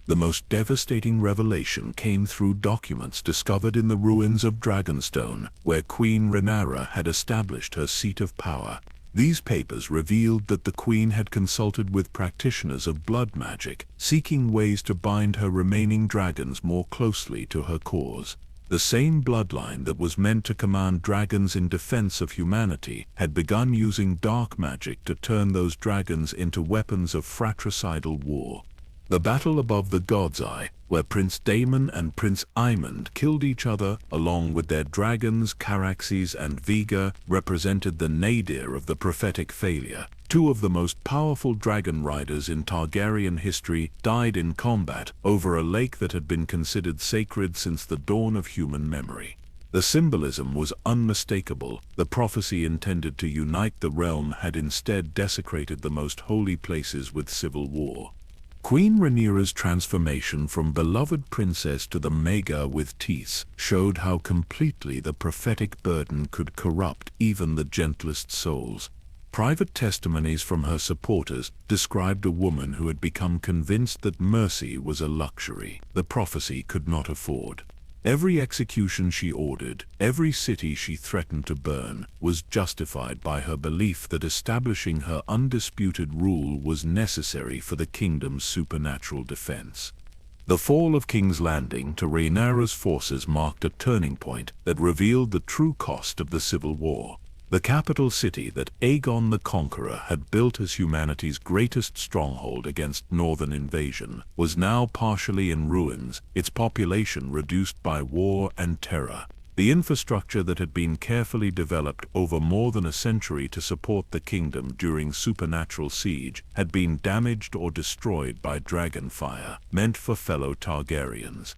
The most devastating revelation came through documents discovered in the ruins of Dragonstone, where Queen Rhaenyra had established her seat of power. These papers revealed that the queen had consulted with practitioners of blood magic, seeking ways to bind her remaining dragons more closely to her cause. The same bloodline that was meant to command dragons in defense of humanity had begun using dark magic to turn those dragons into weapons of fratricidal war. The battle above the God's Eye, where Prince Daemon and Prince Aemond killed each other along with their dragons Caraxes and Vhagar, represented the nadir of the prophetic failure. Two of the most powerful dragon riders in Targaryen history died in combat over a lake that had been considered sacred since the dawn of human memory. The symbolism was unmistakable. The prophecy intended to unite the realm had instead desecrated the most holy places with civil war. Queen Rhaenyra's transformation from beloved princess to the Maegor with teeth showed how completely the prophetic burden could corrupt even the gentlest souls. Private testimonies from her supporters described a woman who had become convinced that mercy was a luxury the prophecy could not afford. Every execution she ordered, every city she threatened to burn, was justified by her belief that establishing her undisputed rule was necessary for the kingdom's supernatural defense. The fall of King's Landing to Rhaenyra's forces marked a turning point that revealed the true cost of the civil war. The capital city that Aegon the Conqueror had built as humanity's greatest stronghold against northern invasion was now partially in ruins, its population reduced by war and terror. The infrastructure that had been carefully developed over more than a century to support the kingdom during supernatural siege had been damaged or destroyed by dragonfire, meant for fellow Targaryens.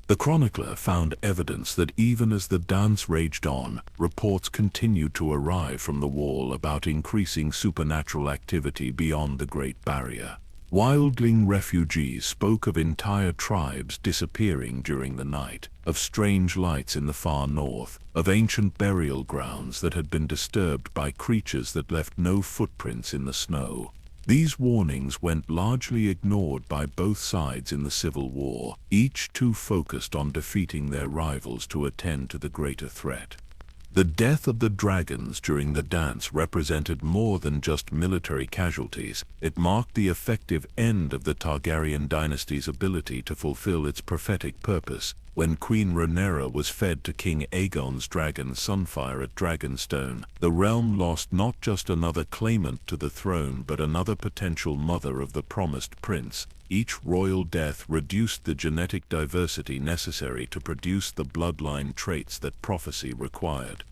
The chronicler found evidence that even as the dance raged on, reports continued to arrive from the Wall about increasing supernatural activity beyond the Great Barrier. Wildling refugees spoke of entire tribes disappearing during the night, of strange lights in the far north, of ancient burial grounds that had been disturbed by creatures that left no footprints in the snow. These warnings went largely ignored by both sides in the Civil War, each too focused on defeating their rivals to attend to the greater threat. The death of the dragons during the dance represented more than just military casualties. It marked the effective end of the Targaryen dynasty's ability to fulfill its prophetic purpose. When Queen Rhaenyra was fed to King Aegon's dragon Sunfire at Dragonstone, the realm lost not just another claimant to the throne but another potential mother of the promised prince. Each royal death reduced the genetic diversity necessary to produce the bloodline traits that prophecy required.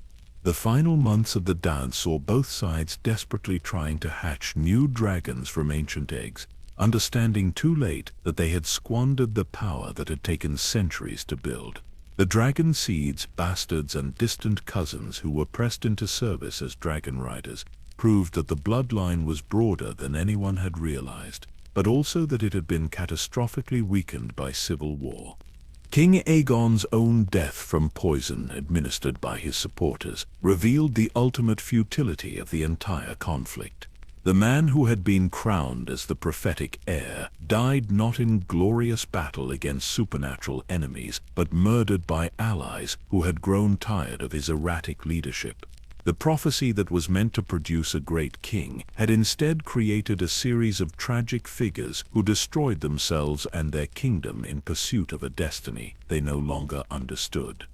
The final months of the dance saw both sides desperately trying to hatch new dragons from ancient eggs, understanding too late that they had squandered the power that had taken centuries to build. The dragon seeds, bastards, and distant cousins who were pressed into service as dragon riders proved that the bloodline was broader than anyone had realized, but also that it had been catastrophically weakened by civil war. King Aegon's own death from poison administered by his supporters revealed the ultimate futility of the entire conflict. The man who had been crowned as the prophetic heir died not in glorious battle against supernatural enemies, but murdered by allies who had grown tired of his erratic leadership. The prophecy that was meant to produce a great king had instead created a series of tragic figures who destroyed themselves and their kingdom in pursuit of a destiny they no longer understood.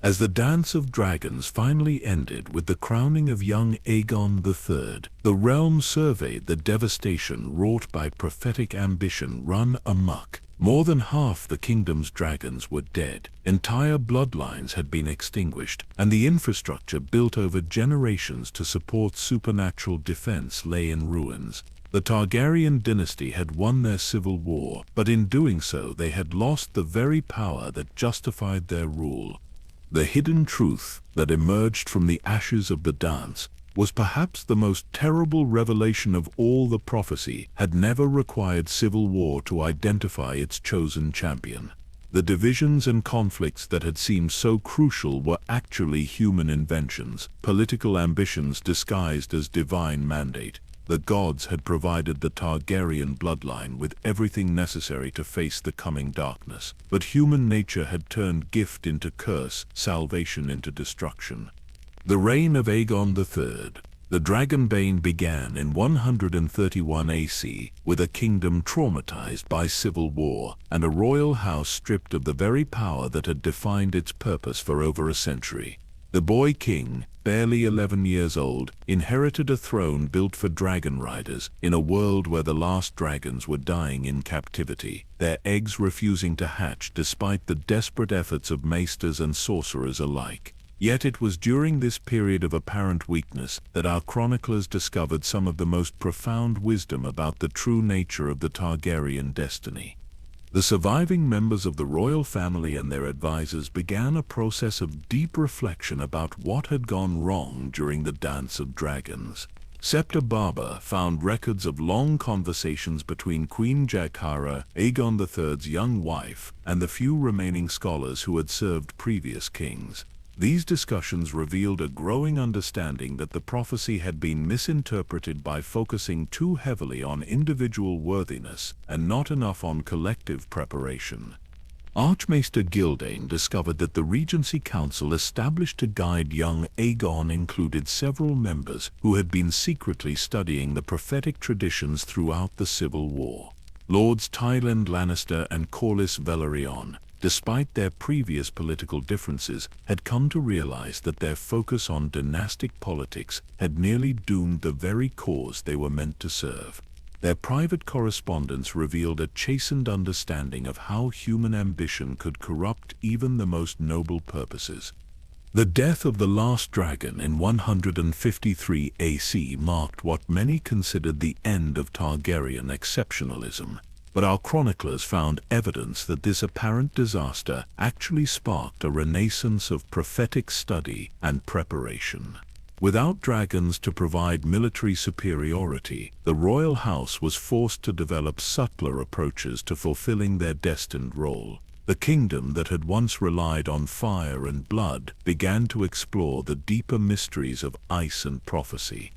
As the Dance of Dragons finally ended with the crowning of young Aegon III, the realm surveyed the devastation wrought by prophetic ambition run amok. More than half the kingdom's dragons were dead, entire bloodlines had been extinguished, and the infrastructure built over generations to support supernatural defense lay in ruins. The Targaryen dynasty had won their civil war, but in doing so they had lost the very power that justified their rule. The hidden truth that emerged from the ashes of the dance was perhaps the most terrible revelation of all. The prophecy had never required civil war to identify its chosen champion. The divisions and conflicts that had seemed so crucial were actually human inventions, political ambitions disguised as divine mandate. The gods had provided the Targaryen bloodline with everything necessary to face the coming darkness, but human nature had turned gift into curse, salvation into destruction. The reign of Aegon III, the Dragonbane, began in 131 AC with a kingdom traumatized by civil war and a royal house stripped of the very power that had defined its purpose for over a century. The boy king, barely 11 years old, inherited a throne built for dragon riders in a world where the last dragons were dying in captivity, their eggs refusing to hatch despite the desperate efforts of maesters and sorcerers alike. Yet it was during this period of apparent weakness that our chroniclers discovered some of the most profound wisdom about the true nature of the Targaryen destiny. The surviving members of the royal family and their advisors began a process of deep reflection about what had gone wrong during the Dance of Dragons. Septa Barba found records of long conversations between Queen Jaehaera, Aegon III's young wife, and the few remaining scholars who had served previous kings. These discussions revealed a growing understanding that the prophecy had been misinterpreted by focusing too heavily on individual worthiness and not enough on collective preparation. Archmaester Gildane discovered that the Regency Council established to guide young Aegon included several members who had been secretly studying the prophetic traditions throughout the Civil War. Lords Tywin Lannister and Corlys Velaryon, despite their previous political differences, had come to realize that their focus on dynastic politics had nearly doomed the very cause they were meant to serve. Their private correspondence revealed a chastened understanding of how human ambition could corrupt even the most noble purposes. The death of the last dragon in 153 AC marked what many considered the end of Targaryen exceptionalism, but our chroniclers found evidence that this apparent disaster actually sparked a renaissance of prophetic study and preparation. Without dragons to provide military superiority, the royal house was forced to develop subtler approaches to fulfilling their destined role. The kingdom that had once relied on fire and blood began to explore the deeper mysteries of ice and prophecy.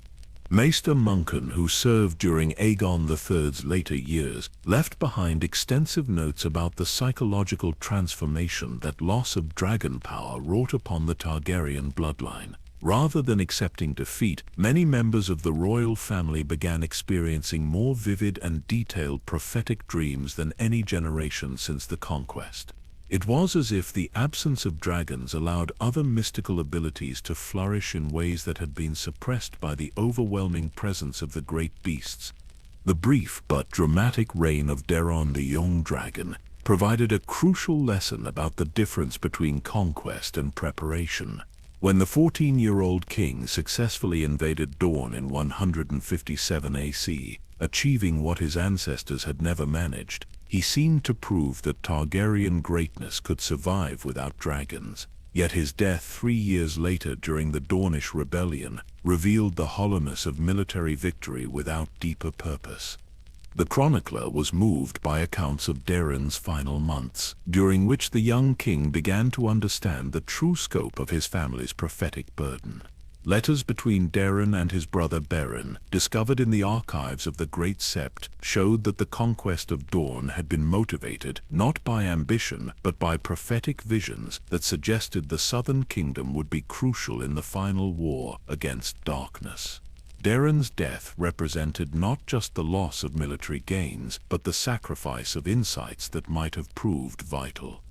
Maester Muncan, who served during Aegon III's later years, left behind extensive notes about the psychological transformation that loss of dragon power wrought upon the Targaryen bloodline. Rather than accepting defeat, many members of the royal family began experiencing more vivid and detailed prophetic dreams than any generation since the conquest. It was as if the absence of dragons allowed other mystical abilities to flourish in ways that had been suppressed by the overwhelming presence of the great beasts. The brief but dramatic reign of Daeron the Young Dragon provided a crucial lesson about the difference between conquest and preparation. When the 14-year-old king successfully invaded Dorne in 157 AC, achieving what his ancestors had never managed, he seemed to prove that Targaryen greatness could survive without dragons. Yet his death 3 years later during the Dornish Rebellion revealed the hollowness of military victory without deeper purpose. The chronicler was moved by accounts of Daeron's final months, during which the young king began to understand the true scope of his family's prophetic burden. Letters between Daeron and his brother Beren, discovered in the archives of the Great Sept, showed that the conquest of Dorne had been motivated not by ambition but by prophetic visions that suggested the Southern Kingdom would be crucial in the final war against darkness. Daeron's death represented not just the loss of military gains, but the sacrifice of insights that might have proved vital.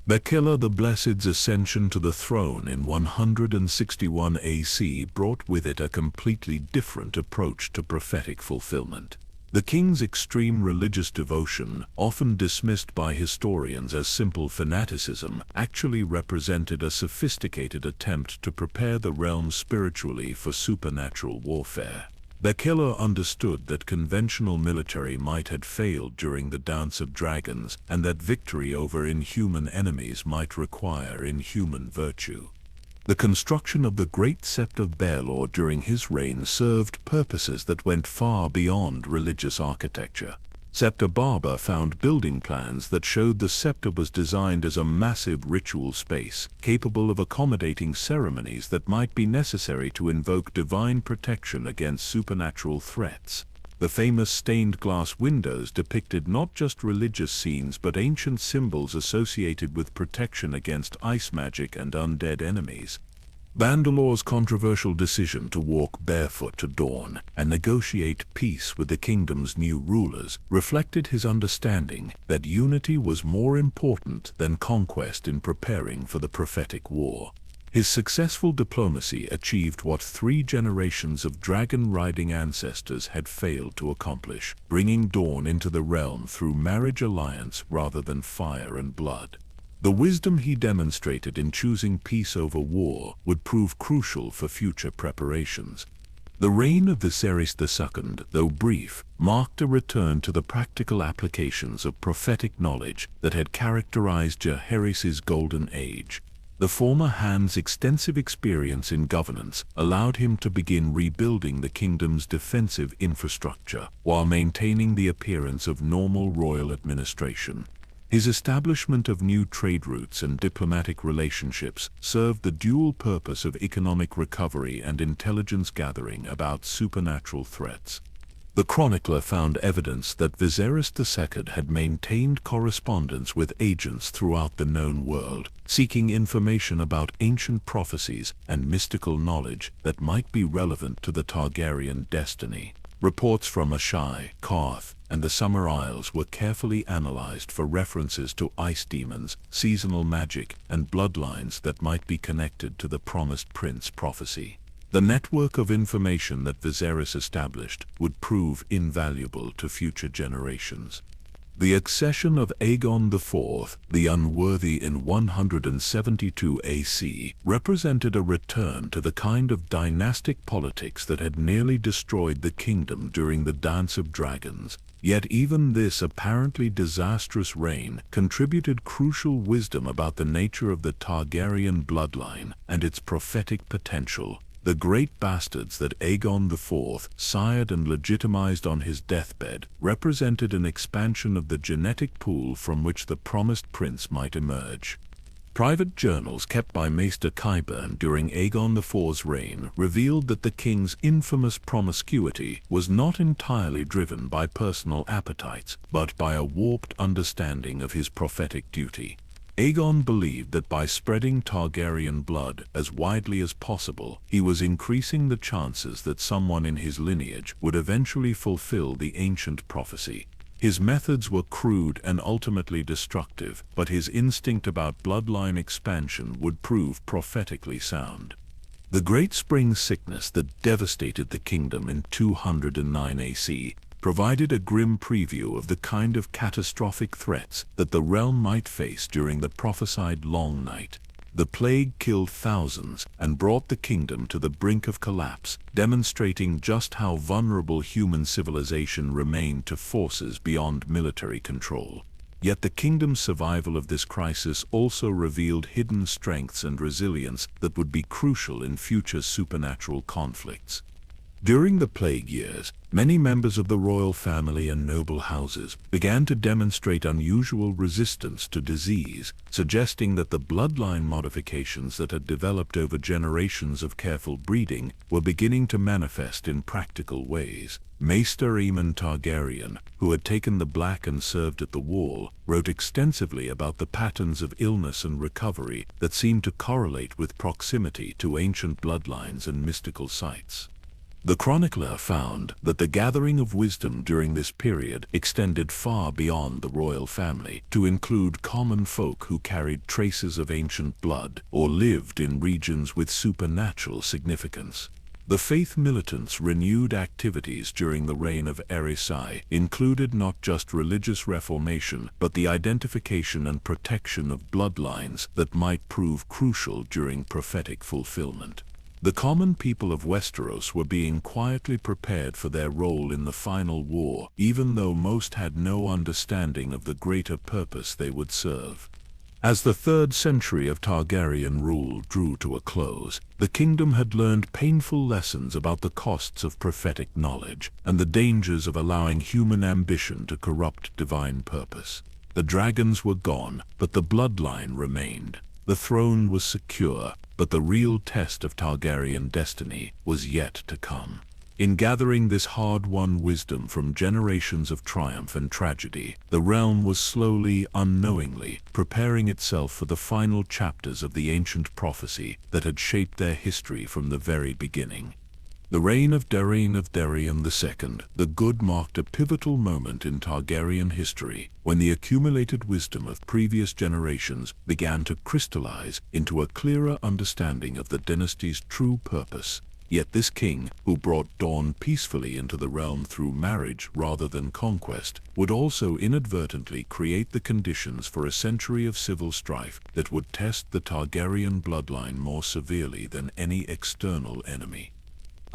Bakilla the Blessed's ascension to the throne in 161 AC brought with it a completely different approach to prophetic fulfillment. The king's extreme religious devotion, often dismissed by historians as simple fanaticism, actually represented a sophisticated attempt to prepare the realm spiritually for supernatural warfare. Bakilla understood that conventional military might had failed during the Dance of Dragons, and that victory over inhuman enemies might require inhuman virtue. The construction of the Great Sept of Baelor during his reign served purposes that went far beyond religious architecture. Septa Barba found building plans that showed the Septa was designed as a massive ritual space, capable of accommodating ceremonies that might be necessary to invoke divine protection against supernatural threats. The famous stained glass windows depicted not just religious scenes but ancient symbols associated with protection against ice magic and undead enemies. Bandalor's controversial decision to walk barefoot to Dorne and negotiate peace with the kingdom's new rulers reflected his understanding that unity was more important than conquest in preparing for the prophetic war. His successful diplomacy achieved what 3 generations of dragon-riding ancestors had failed to accomplish, bringing Dorne into the realm through marriage alliance rather than fire and blood. The wisdom he demonstrated in choosing peace over war would prove crucial for future preparations. The reign of Viserys II, though brief, marked a return to the practical applications of prophetic knowledge that had characterized Jaehaerys' golden age. The former Hand's extensive experience in governance allowed him to begin rebuilding the kingdom's defensive infrastructure while maintaining the appearance of normal royal administration. His establishment of new trade routes and diplomatic relationships served the dual purpose of economic recovery and intelligence gathering about supernatural threats. The chronicler found evidence that Viserys II had maintained correspondence with agents throughout the known world, seeking information about ancient prophecies and mystical knowledge that might be relevant to the Targaryen destiny. Reports from Ashai, Karth, and the Summer Isles were carefully analyzed for references to ice demons, seasonal magic, and bloodlines that might be connected to the Promised Prince prophecy. The network of information that Viserys established would prove invaluable to future generations. The accession of Aegon IV, the Unworthy in 172 AC, represented a return to the kind of dynastic politics that had nearly destroyed the kingdom during the Dance of Dragons. Yet even this apparently disastrous reign contributed crucial wisdom about the nature of the Targaryen bloodline and its prophetic potential. The great bastards that Aegon IV sired and legitimized on his deathbed represented an expansion of the genetic pool from which the promised prince might emerge. Private journals kept by Maester Qyburn during Aegon IV's reign revealed that the king's infamous promiscuity was not entirely driven by personal appetites, but by a warped understanding of his prophetic duty. Aegon believed that by spreading Targaryen blood as widely as possible, he was increasing the chances that someone in his lineage would eventually fulfill the ancient prophecy. His methods were crude and ultimately destructive, but his instinct about bloodline expansion would prove prophetically sound. The Great Spring Sickness that devastated the kingdom in 209 AC provided a grim preview of the kind of catastrophic threats that the realm might face during the prophesied Long Night. The plague killed thousands and brought the kingdom to the brink of collapse, demonstrating just how vulnerable human civilization remained to forces beyond military control. Yet the kingdom's survival of this crisis also revealed hidden strengths and resilience that would be crucial in future supernatural conflicts. During the plague years, many members of the royal family and noble houses began to demonstrate unusual resistance to disease, suggesting that the bloodline modifications that had developed over generations of careful breeding were beginning to manifest in practical ways. Maester Aemon Targaryen, who had taken the Black and served at the Wall, wrote extensively about the patterns of illness and recovery that seemed to correlate with proximity to ancient bloodlines and mystical sites. The chronicler found that the gathering of wisdom during this period extended far beyond the royal family to include common folk who carried traces of ancient blood or lived in regions with supernatural significance. The faith militants' renewed activities during the reign of Aerys included not just religious reformation, but the identification and protection of bloodlines that might prove crucial during prophetic fulfillment. The common people of Westeros were being quietly prepared for their role in the final war, even though most had no understanding of the greater purpose they would serve. As the 3rd century of Targaryen rule drew to a close, the kingdom had learned painful lessons about the costs of prophetic knowledge and the dangers of allowing human ambition to corrupt divine purpose. The dragons were gone, but the bloodline remained. The throne was secure, but the real test of Targaryen destiny was yet to come. In gathering this hard-won wisdom from generations of triumph and tragedy, the realm was slowly, unknowingly, preparing itself for the final chapters of the ancient prophecy that had shaped their history from the very beginning. The reign of Darien II, the Good, marked a pivotal moment in Targaryen history when the accumulated wisdom of previous generations began to crystallize into a clearer understanding of the dynasty's true purpose. Yet this king, who brought dawn peacefully into the realm through marriage rather than conquest, would also inadvertently create the conditions for a century of civil strife that would test the Targaryen bloodline more severely than any external enemy.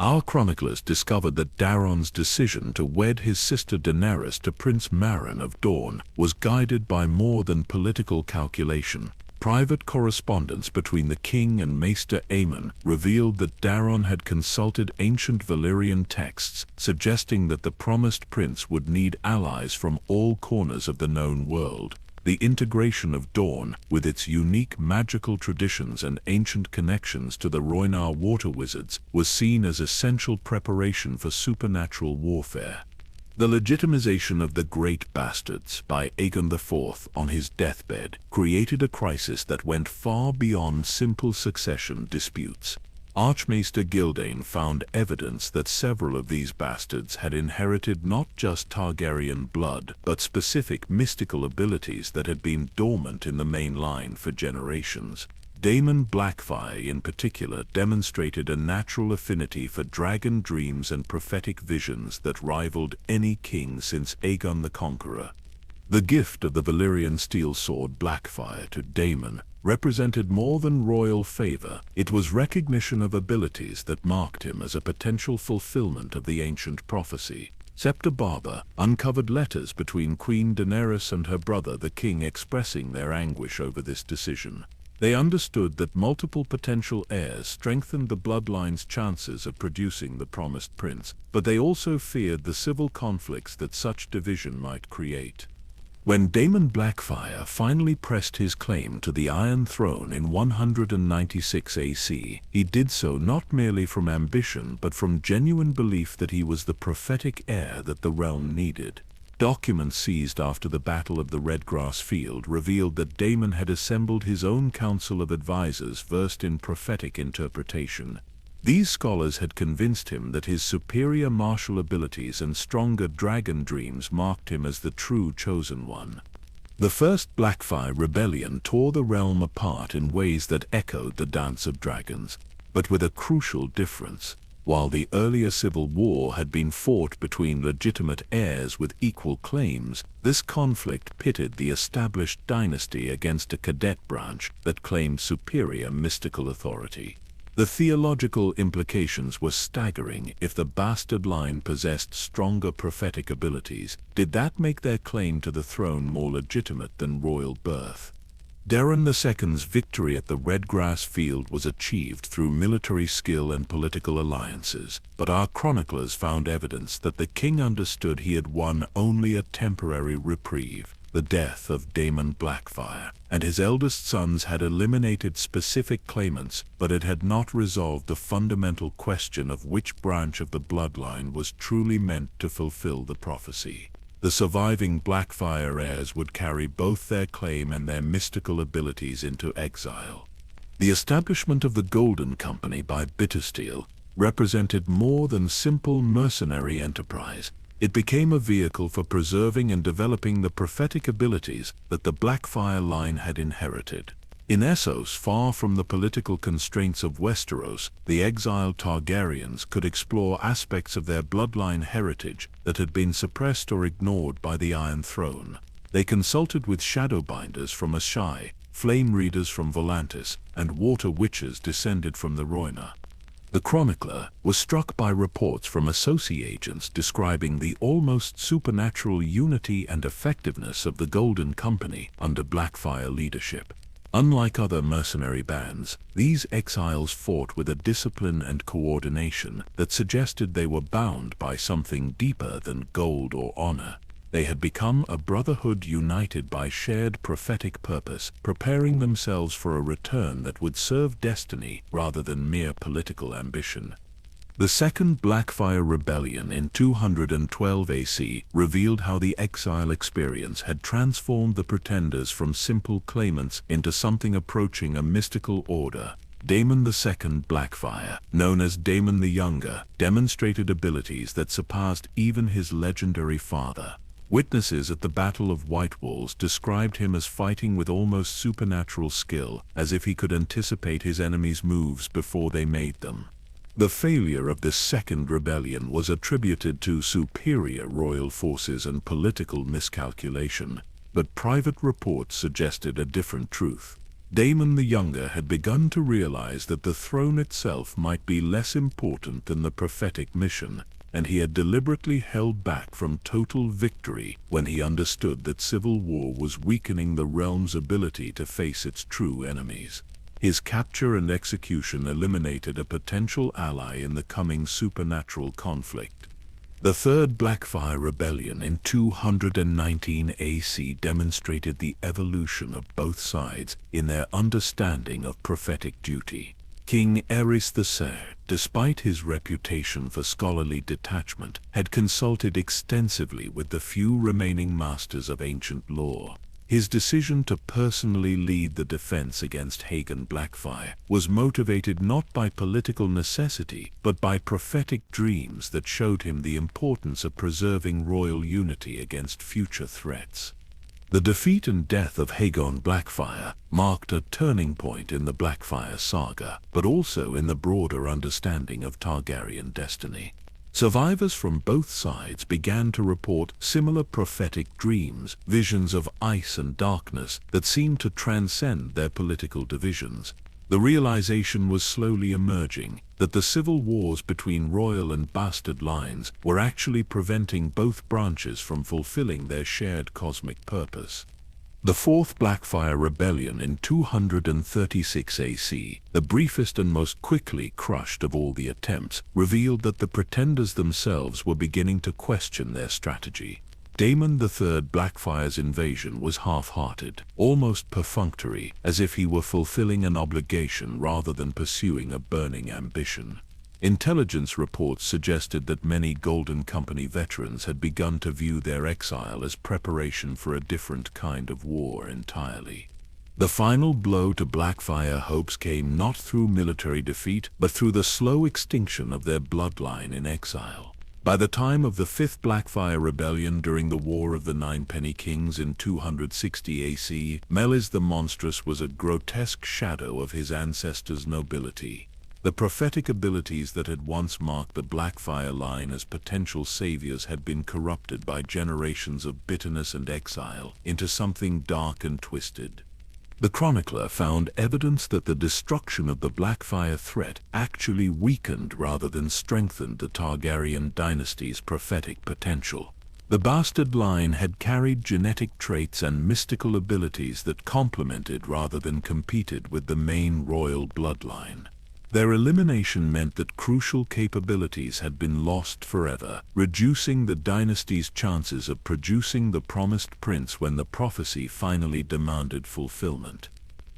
Our chroniclers discovered that Daeron's decision to wed his sister Daenerys to Prince Meryn of Dorne was guided by more than political calculation. Private correspondence between the king and Maester Aemon revealed that Daeron had consulted ancient Valyrian texts, suggesting that the promised prince would need allies from all corners of the known world. The integration of Dawn, with its unique magical traditions and ancient connections to the Rhoynar water wizards, was seen as essential preparation for supernatural warfare. The legitimization of the Great Bastards by Aegon IV on his deathbed created a crisis that went far beyond simple succession disputes. Archmaester Gildane found evidence that several of these bastards had inherited not just Targaryen blood, but specific mystical abilities that had been dormant in the main line for generations. Daemon Blackfire in particular demonstrated a natural affinity for dragon dreams and prophetic visions that rivaled any king since Aegon the Conqueror. The gift of the Valyrian steel sword Blackfire to Daemon represented more than royal favor. It was recognition of abilities that marked him as a potential fulfillment of the ancient prophecy. Septa Barber uncovered letters between Queen Daenerys and her brother the king expressing their anguish over this decision. They understood that multiple potential heirs strengthened the bloodline's chances of producing the promised prince, but they also feared the civil conflicts that such division might create. When Daemon Blackfire finally pressed his claim to the Iron Throne in 196 AC, he did so not merely from ambition but from genuine belief that he was the prophetic heir that the realm needed. Documents seized after the Battle of the Redgrass Field revealed that Daemon had assembled his own council of advisors versed in prophetic interpretation. These scholars had convinced him that his superior martial abilities and stronger dragon dreams marked him as the true chosen one. The First Blackfire Rebellion tore the realm apart in ways that echoed the Dance of Dragons, but with a crucial difference. While the earlier civil war had been fought between legitimate heirs with equal claims, this conflict pitted the established dynasty against a cadet branch that claimed superior mystical authority. The theological implications were staggering. If the bastard line possessed stronger prophetic abilities, did that make their claim to the throne more legitimate than royal birth? Daeron II's victory at the Redgrass Field was achieved through military skill and political alliances, but our chroniclers found evidence that the king understood he had won only a temporary reprieve. The death of Daemon Blackfire and his eldest sons had eliminated specific claimants, but it had not resolved the fundamental question of which branch of the bloodline was truly meant to fulfill the prophecy. The surviving Blackfire heirs would carry both their claim and their mystical abilities into exile. The establishment of the Golden Company by Bittersteel represented more than simple mercenary enterprise. It became a vehicle for preserving and developing the prophetic abilities that the Blackfire line had inherited. In Essos, far from the political constraints of Westeros, the exiled Targaryens could explore aspects of their bloodline heritage that had been suppressed or ignored by the Iron Throne. They consulted with Shadowbinders from Asshai, Flame Readers from Volantis, and Water Witches descended from the Rhoynar. The chronicler was struck by reports from Associ agents describing the almost supernatural unity and effectiveness of the Golden Company under Blackfire leadership. Unlike other mercenary bands, these exiles fought with a discipline and coordination that suggested they were bound by something deeper than gold or honor. They had become a brotherhood united by shared prophetic purpose, preparing themselves for a return that would serve destiny rather than mere political ambition. The Second Blackfire Rebellion in 212 AC revealed how the exile experience had transformed the pretenders from simple claimants into something approaching a mystical order. Daemon II Blackfire, known as Daemon the Younger, demonstrated abilities that surpassed even his legendary father. Witnesses at the Battle of White Walls described him as fighting with almost supernatural skill, as if he could anticipate his enemies' moves before they made them. The failure of this second rebellion was attributed to superior royal forces and political miscalculation, but private reports suggested a different truth. Daemon the Younger had begun to realize that the throne itself might be less important than the prophetic mission, and he had deliberately held back from total victory when he understood that civil war was weakening the realm's ability to face its true enemies. His capture and execution eliminated a potential ally in the coming supernatural conflict. The Third Blackfire Rebellion in 219 AC demonstrated the evolution of both sides in their understanding of prophetic duty. King Aerys III, despite his reputation for scholarly detachment, had consulted extensively with the few remaining masters of ancient lore. His decision to personally lead the defense against Aegon Blackfire was motivated not by political necessity, but by prophetic dreams that showed him the importance of preserving royal unity against future threats. The defeat and death of Aegon Blackfire marked a turning point in the Blackfire saga, but also in the broader understanding of Targaryen destiny. Survivors from both sides began to report similar prophetic dreams, visions of ice and darkness that seemed to transcend their political divisions. The realization was slowly emerging that the civil wars between royal and bastard lines were actually preventing both branches from fulfilling their shared cosmic purpose. The Fourth Blackfire Rebellion in 236 AC, the briefest and most quickly crushed of all the attempts, revealed that the pretenders themselves were beginning to question their strategy. Daemon III Blackfire's invasion was half-hearted, almost perfunctory, as if he were fulfilling an obligation rather than pursuing a burning ambition. Intelligence reports suggested that many Golden Company veterans had begun to view their exile as preparation for a different kind of war entirely. The final blow to Blackfire hopes came not through military defeat, but through the slow extinction of their bloodline in exile. By the time of the Fifth Blackfire Rebellion during the War of the Ninepenny Kings in 260 AC, Melis the Monstrous was a grotesque shadow of his ancestors' nobility. The prophetic abilities that had once marked the Blackfire line as potential saviors had been corrupted by generations of bitterness and exile into something dark and twisted. The chronicler found evidence that the destruction of the Blackfire threat actually weakened rather than strengthened the Targaryen dynasty's prophetic potential. The bastard line had carried genetic traits and mystical abilities that complemented rather than competed with the main royal bloodline. Their elimination meant that crucial capabilities had been lost forever, reducing the dynasty's chances of producing the promised prince when the prophecy finally demanded fulfillment.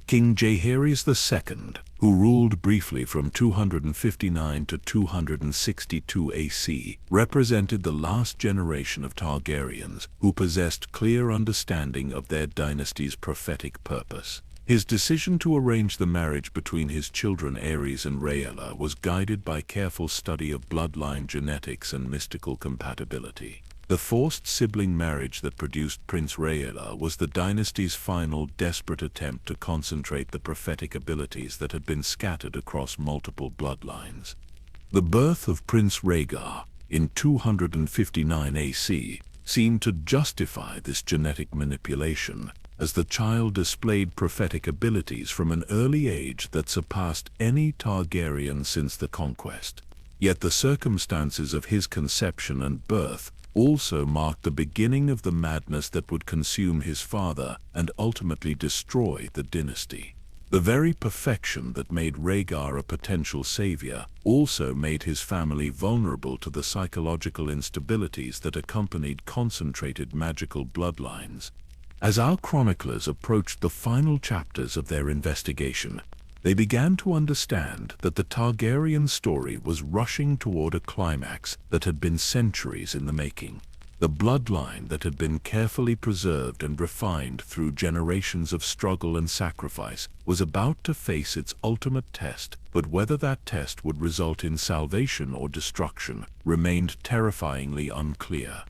King Jaehaerys II, who ruled briefly from 259 to 262 AC, represented the last generation of Targaryens who possessed clear understanding of their dynasty's prophetic purpose. His decision to arrange the marriage between his children Aerys and Rhaella was guided by careful study of bloodline genetics and mystical compatibility. The forced sibling marriage that produced Prince Rhaella was the dynasty's final desperate attempt to concentrate the prophetic abilities that had been scattered across multiple bloodlines. The birth of Prince Rhaegar in 259 AC seemed to justify this genetic manipulation, as the child displayed prophetic abilities from an early age that surpassed any Targaryen since the conquest. Yet the circumstances of his conception and birth also marked the beginning of the madness that would consume his father and ultimately destroy the dynasty. The very perfection that made Rhaegar a potential savior also made his family vulnerable to the psychological instabilities that accompanied concentrated magical bloodlines. As our chroniclers approached the final chapters of their investigation, they began to understand that the Targaryen story was rushing toward a climax that had been centuries in the making. The bloodline that had been carefully preserved and refined through generations of struggle and sacrifice was about to face its ultimate test, but whether that test would result in salvation or destruction remained terrifyingly unclear.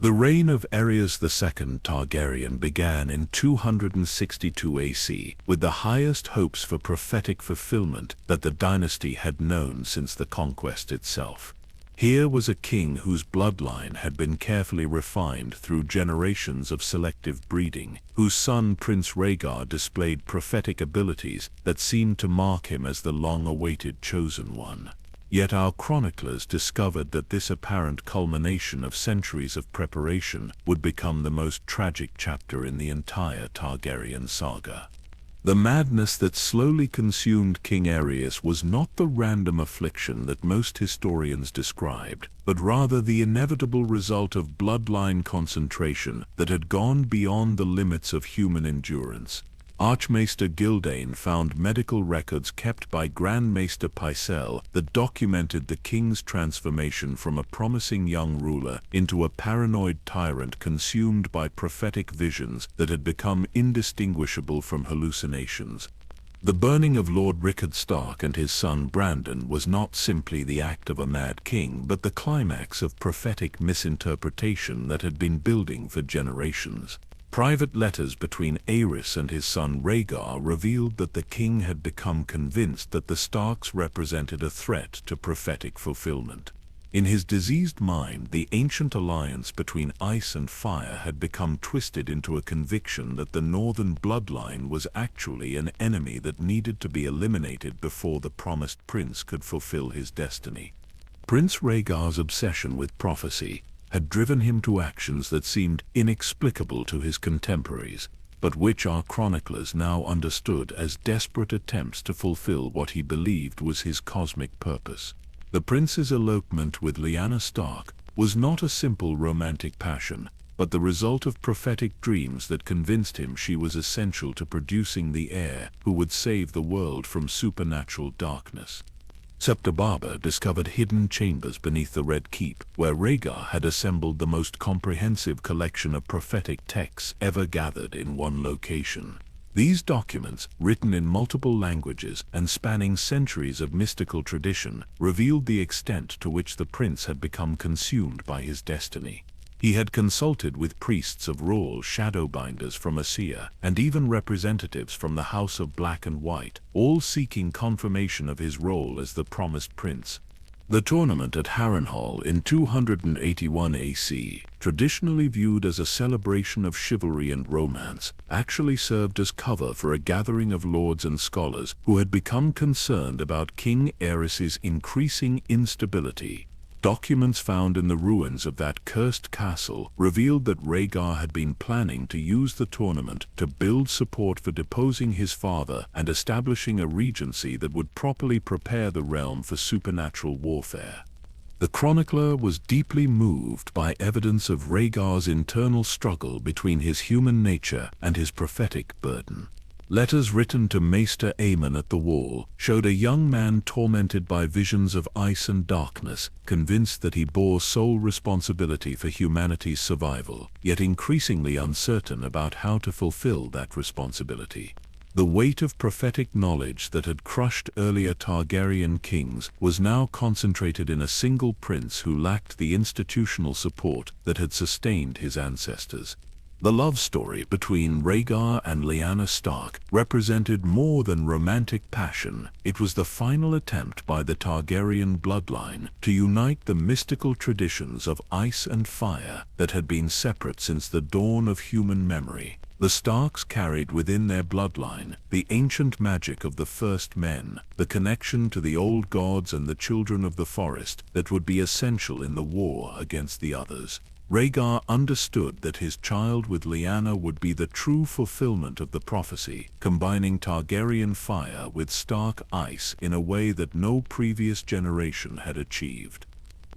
The reign of Aerys II Targaryen began in 262 AC, with the highest hopes for prophetic fulfillment that the dynasty had known since the conquest itself. Here was a king whose bloodline had been carefully refined through generations of selective breeding, whose son Prince Rhaegar displayed prophetic abilities that seemed to mark him as the long-awaited chosen one. Yet our chroniclers discovered that this apparent culmination of centuries of preparation would become the most tragic chapter in the entire Targaryen saga. The madness that slowly consumed King Aerys was not the random affliction that most historians described, but rather the inevitable result of bloodline concentration that had gone beyond the limits of human endurance. Archmaester Gildane found medical records kept by Grand Maester Pycelle that documented the king's transformation from a promising young ruler into a paranoid tyrant consumed by prophetic visions that had become indistinguishable from hallucinations. The burning of Lord Rickard Stark and his son Brandon was not simply the act of a mad king, but the climax of prophetic misinterpretation that had been building for generations. Private letters between Aerys and his son Rhaegar revealed that the king had become convinced that the Starks represented a threat to prophetic fulfillment. In his diseased mind, the ancient alliance between ice and fire had become twisted into a conviction that the northern bloodline was actually an enemy that needed to be eliminated before the promised prince could fulfill his destiny. Prince Rhaegar's obsession with prophecy had driven him to actions that seemed inexplicable to his contemporaries, but which our chroniclers now understood as desperate attempts to fulfill what he believed was his cosmic purpose. The prince's elopement with Lyanna Stark was not a simple romantic passion, but the result of prophetic dreams that convinced him she was essential to producing the heir who would save the world from supernatural darkness. Septa Barber discovered hidden chambers beneath the Red Keep, where Rhaegar had assembled the most comprehensive collection of prophetic texts ever gathered in one location. These documents, written in multiple languages and spanning centuries of mystical tradition, revealed the extent to which the prince had become consumed by his destiny. He had consulted with priests of Rhaul, Shadowbinders from Asea, and even representatives from the House of Black and White, all seeking confirmation of his role as the promised prince. The tournament at Harrenhal in 281 AC, traditionally viewed as a celebration of chivalry and romance, actually served as cover for a gathering of lords and scholars who had become concerned about King Aerys's increasing instability. Documents found in the ruins of that cursed castle revealed that Rhaegar had been planning to use the tournament to build support for deposing his father and establishing a regency that would properly prepare the realm for supernatural warfare. The chronicler was deeply moved by evidence of Rhaegar's internal struggle between his human nature and his prophetic burden. Letters written to Maester Aemon at the Wall showed a young man tormented by visions of ice and darkness, convinced that he bore sole responsibility for humanity's survival, yet increasingly uncertain about how to fulfill that responsibility. The weight of prophetic knowledge that had crushed earlier Targaryen kings was now concentrated in a single prince who lacked the institutional support that had sustained his ancestors. The love story between Rhaegar and Lyanna Stark represented more than romantic passion. It was the final attempt by the Targaryen bloodline to unite the mystical traditions of ice and fire that had been separate since the dawn of human memory. The Starks carried within their bloodline the ancient magic of the first men, the connection to the old gods and the children of the forest that would be essential in the war against the others. Rhaegar understood that his child with Lyanna would be the true fulfillment of the prophecy, combining Targaryen fire with Stark ice in a way that no previous generation had achieved.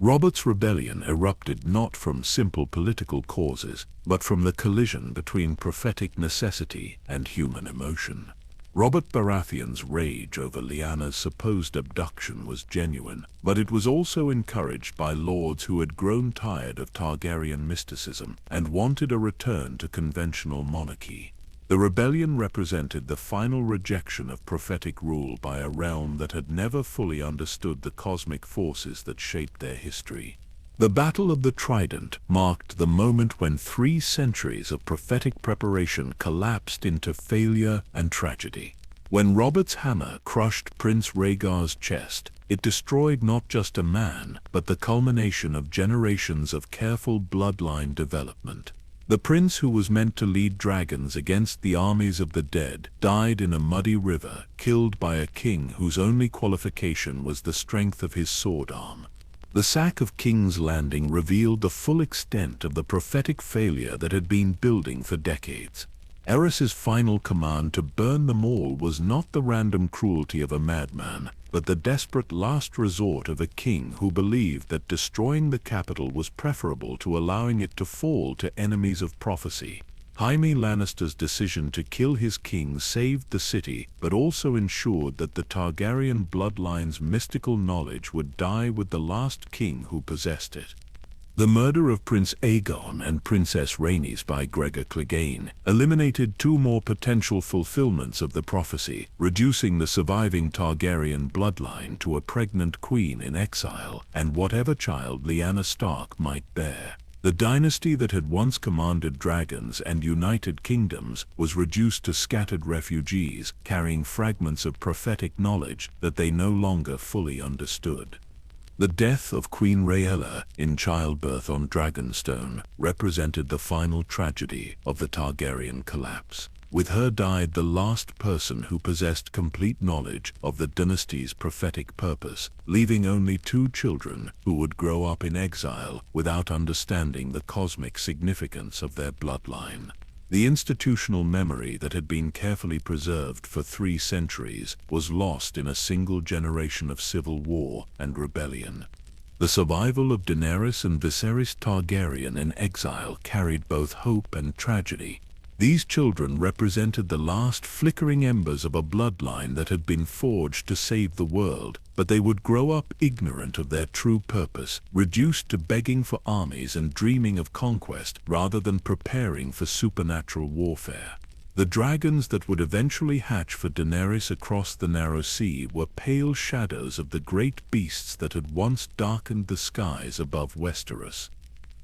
Robert's rebellion erupted not from simple political causes, but from the collision between prophetic necessity and human emotion. Robert Baratheon's rage over Lyanna's supposed abduction was genuine, but it was also encouraged by lords who had grown tired of Targaryen mysticism and wanted a return to conventional monarchy. The rebellion represented the final rejection of prophetic rule by a realm that had never fully understood the cosmic forces that shaped their history. The Battle of the Trident marked the moment when 3 centuries of prophetic preparation collapsed into failure and tragedy. When Robert's hammer crushed Prince Rhaegar's chest, it destroyed not just a man, but the culmination of generations of careful bloodline development. The prince who was meant to lead dragons against the armies of the dead died in a muddy river, killed by a king whose only qualification was the strength of his sword arm. The sack of King's Landing revealed the full extent of the prophetic failure that had been building for decades. Aerys's final command to burn them all was not the random cruelty of a madman, but the desperate last resort of a king who believed that destroying the capital was preferable to allowing it to fall to enemies of prophecy. Jaime Lannister's decision to kill his king saved the city, but also ensured that the Targaryen bloodline's mystical knowledge would die with the last king who possessed it. The murder of Prince Aegon and Princess Rhaenys by Gregor Clegane eliminated two more potential fulfillments of the prophecy, reducing the surviving Targaryen bloodline to a pregnant queen in exile and whatever child Lyanna Stark might bear. The dynasty that had once commanded dragons and united kingdoms was reduced to scattered refugees, carrying fragments of prophetic knowledge that they no longer fully understood. The death of Queen Rhaella in childbirth on Dragonstone represented the final tragedy of the Targaryen collapse. With her died the last person who possessed complete knowledge of the dynasty's prophetic purpose, leaving only two children who would grow up in exile without understanding the cosmic significance of their bloodline. The institutional memory that had been carefully preserved for 3 centuries was lost in a single generation of civil war and rebellion. The survival of Daenerys and Viserys Targaryen in exile carried both hope and tragedy. These children represented the last flickering embers of a bloodline that had been forged to save the world, but they would grow up ignorant of their true purpose, reduced to begging for armies and dreaming of conquest rather than preparing for supernatural warfare. The dragons that would eventually hatch for Daenerys across the narrow sea were pale shadows of the great beasts that had once darkened the skies above Westeros.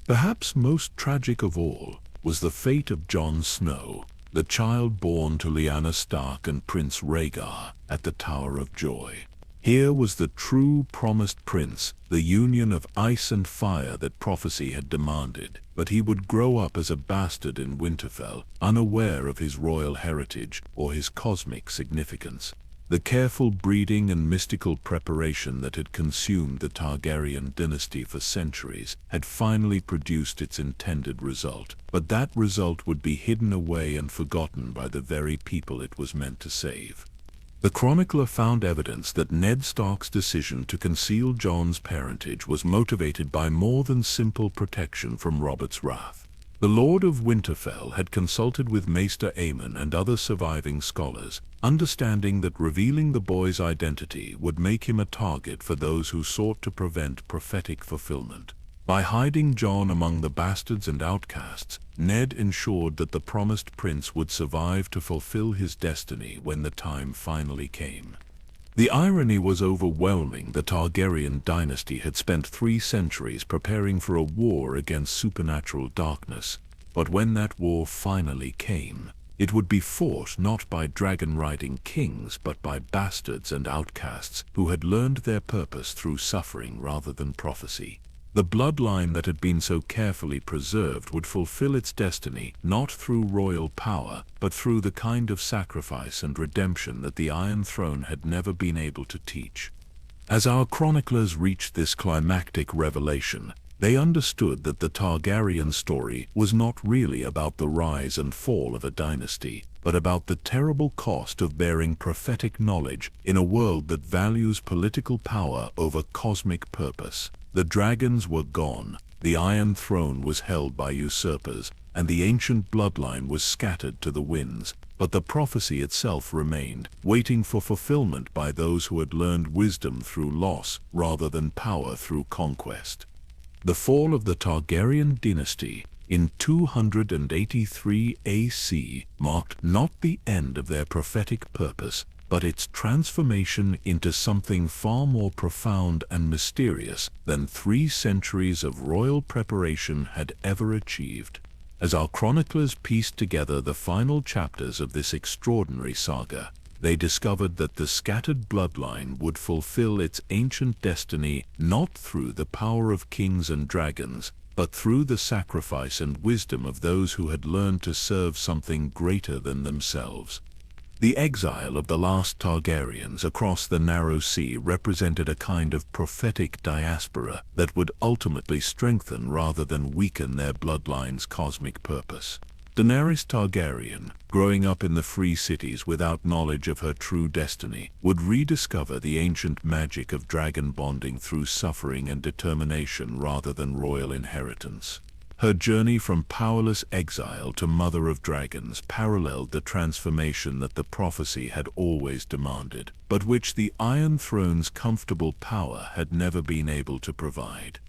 Perhaps most tragic of all was the fate of Jon Snow, the child born to Lyanna Stark and Prince Rhaegar at the Tower of Joy. Here was the true promised prince, the union of ice and fire that prophecy had demanded, but he would grow up as a bastard in Winterfell, unaware of his royal heritage or his cosmic significance. The careful breeding and mystical preparation that had consumed the Targaryen dynasty for centuries had finally produced its intended result, but that result would be hidden away and forgotten by the very people it was meant to save. The chronicler found evidence that Ned Stark's decision to conceal Jon's parentage was motivated by more than simple protection from Robert's wrath. The Lord of Winterfell had consulted with Maester Aemon and other surviving scholars, understanding that revealing the boy's identity would make him a target for those who sought to prevent prophetic fulfillment. By hiding Jon among the bastards and outcasts, Ned ensured that the promised prince would survive to fulfill his destiny when the time finally came. The irony was overwhelming. The Targaryen dynasty had spent 3 centuries preparing for a war against supernatural darkness, but when that war finally came, it would be fought not by dragon-riding kings but by bastards and outcasts who had learned their purpose through suffering rather than prophecy. The bloodline that had been so carefully preserved would fulfill its destiny not through royal power, but through the kind of sacrifice and redemption that the Iron Throne had never been able to teach. As our chroniclers reached this climactic revelation, they understood that the Targaryen story was not really about the rise and fall of a dynasty, but about the terrible cost of bearing prophetic knowledge in a world that values political power over cosmic purpose. The dragons were gone, the Iron Throne was held by usurpers, and the ancient bloodline was scattered to the winds, but the prophecy itself remained, waiting for fulfillment by those who had learned wisdom through loss rather than power through conquest. The fall of the Targaryen dynasty in 283 AC marked not the end of their prophetic purpose, but its transformation into something far more profound and mysterious than 3 centuries of royal preparation had ever achieved. As our chroniclers pieced together the final chapters of this extraordinary saga, they discovered that the scattered bloodline would fulfill its ancient destiny not through the power of kings and dragons, but through the sacrifice and wisdom of those who had learned to serve something greater than themselves. The exile of the last Targaryens across the narrow sea represented a kind of prophetic diaspora that would ultimately strengthen rather than weaken their bloodline's cosmic purpose. Daenerys Targaryen, growing up in the free cities without knowledge of her true destiny, would rediscover the ancient magic of dragon bonding through suffering and determination rather than royal inheritance. Her journey from powerless exile to mother of dragons paralleled the transformation that the prophecy had always demanded, but which the Iron Throne's comfortable power had never been able to provide.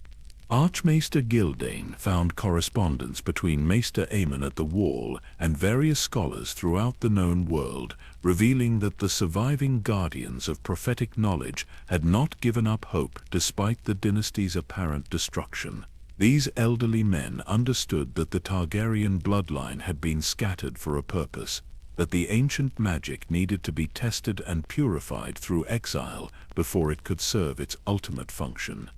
Archmaester Gildane found correspondence between Maester Aemon at the Wall and various scholars throughout the known world, revealing that the surviving guardians of prophetic knowledge had not given up hope despite the dynasty's apparent destruction. These elderly men understood that the Targaryen bloodline had been scattered for a purpose, that the ancient magic needed to be tested and purified through exile before it could serve its ultimate function.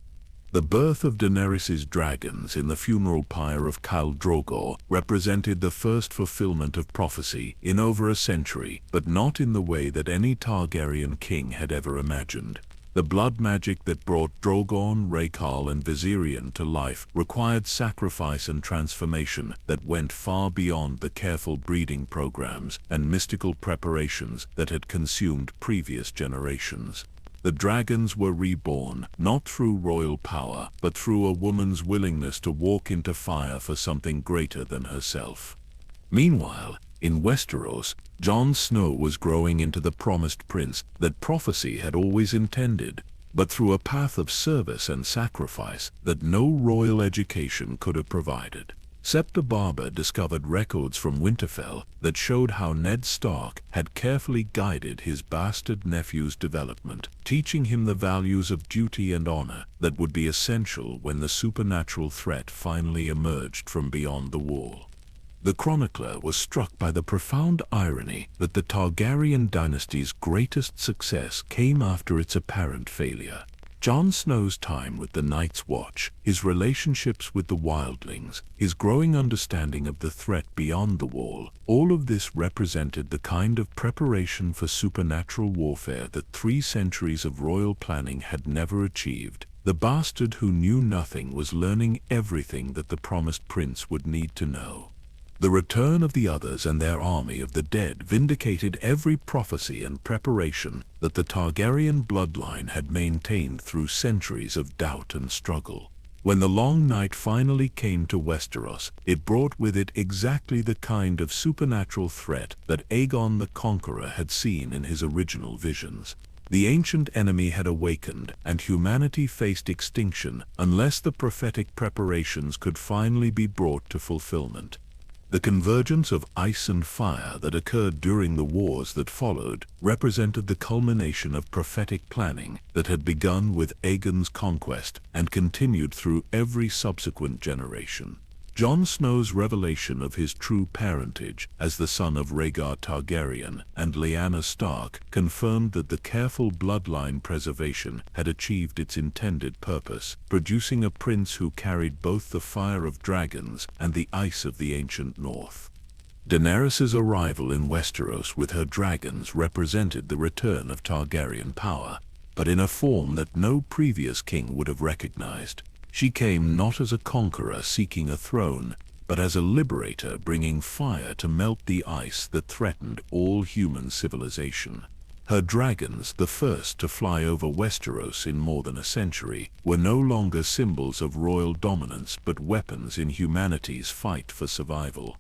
The birth of Daenerys' dragons in the funeral pyre of Khal Drogo represented the first fulfillment of prophecy in over a century, but not in the way that any Targaryen king had ever imagined. The blood magic that brought Drogon, Rhaegal, and Viserion to life required sacrifice and transformation that went far beyond the careful breeding programs and mystical preparations that had consumed previous generations. The dragons were reborn, not through royal power, but through a woman's willingness to walk into fire for something greater than herself. Meanwhile, in Westeros, Jon Snow was growing into the promised prince that prophecy had always intended, but through a path of service and sacrifice that no royal education could have provided. Sept the Barber discovered records from Winterfell that showed how Ned Stark had carefully guided his bastard nephew's development, teaching him the values of duty and honor that would be essential when the supernatural threat finally emerged from beyond the wall. The chronicler was struck by the profound irony that the Targaryen dynasty's greatest success came after its apparent failure. Jon Snow's time with the Night's Watch, his relationships with the wildlings, his growing understanding of the threat beyond the wall, all of this represented the kind of preparation for supernatural warfare that 3 centuries of royal planning had never achieved. The bastard who knew nothing was learning everything that the promised prince would need to know. The return of the others and their army of the dead vindicated every prophecy and preparation that the Targaryen bloodline had maintained through centuries of doubt and struggle. When the long night finally came to Westeros, it brought with it exactly the kind of supernatural threat that Aegon the Conqueror had seen in his original visions. The ancient enemy had awakened, and humanity faced extinction unless the prophetic preparations could finally be brought to fulfillment. The convergence of ice and fire that occurred during the wars that followed represented the culmination of prophetic planning that had begun with Aegon's conquest and continued through every subsequent generation. Jon Snow's revelation of his true parentage as the son of Rhaegar Targaryen and Lyanna Stark confirmed that the careful bloodline preservation had achieved its intended purpose, producing a prince who carried both the fire of dragons and the ice of the ancient north. Daenerys' arrival in Westeros with her dragons represented the return of Targaryen power, but in a form that no previous king would have recognized. She came not as a conqueror seeking a throne, but as a liberator bringing fire to melt the ice that threatened all human civilization. Her dragons, the first to fly over Westeros in more than a century, were no longer symbols of royal dominance but weapons in humanity's fight for survival.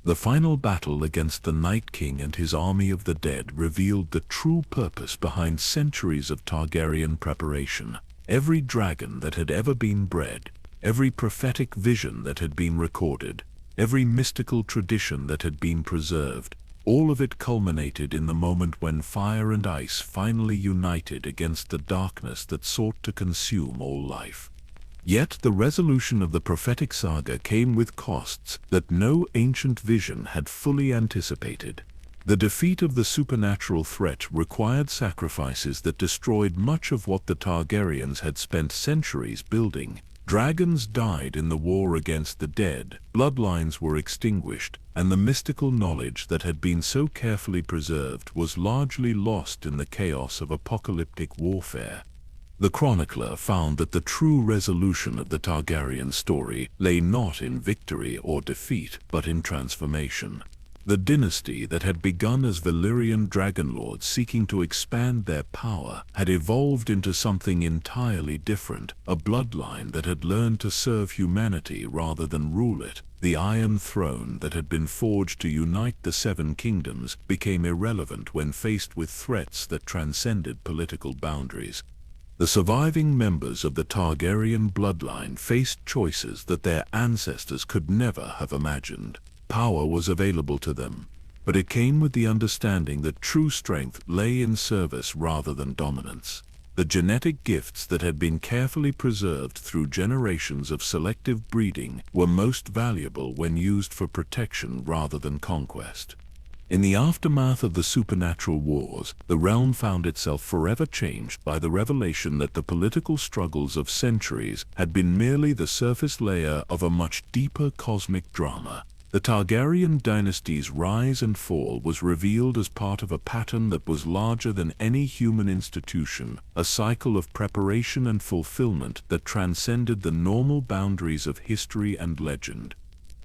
The final battle against the Night King and his army of the dead revealed the true purpose behind centuries of Targaryen preparation. Every dragon that had ever been bred, every prophetic vision that had been recorded, every mystical tradition that had been preserved, all of it culminated in the moment when fire and ice finally united against the darkness that sought to consume all life. Yet the resolution of the prophetic saga came with costs that no ancient vision had fully anticipated. The defeat of the supernatural threat required sacrifices that destroyed much of what the Targaryens had spent centuries building. Dragons died in the war against the dead, bloodlines were extinguished, and the mystical knowledge that had been so carefully preserved was largely lost in the chaos of apocalyptic warfare. The chronicler found that the true resolution of the Targaryen story lay not in victory or defeat, but in transformation. The dynasty that had begun as Valyrian dragonlords seeking to expand their power had evolved into something entirely different, a bloodline that had learned to serve humanity rather than rule it. The Iron Throne that had been forged to unite the Seven Kingdoms became irrelevant when faced with threats that transcended political boundaries. The surviving members of the Targaryen bloodline faced choices that their ancestors could never have imagined. Power was available to them, but it came with the understanding that true strength lay in service rather than dominance. The genetic gifts that had been carefully preserved through generations of selective breeding were most valuable when used for protection rather than conquest. In the aftermath of the supernatural wars, the realm found itself forever changed by the revelation that the political struggles of centuries had been merely the surface layer of a much deeper cosmic drama. The Targaryen dynasty's rise and fall was revealed as part of a pattern that was larger than any human institution, a cycle of preparation and fulfillment that transcended the normal boundaries of history and legend.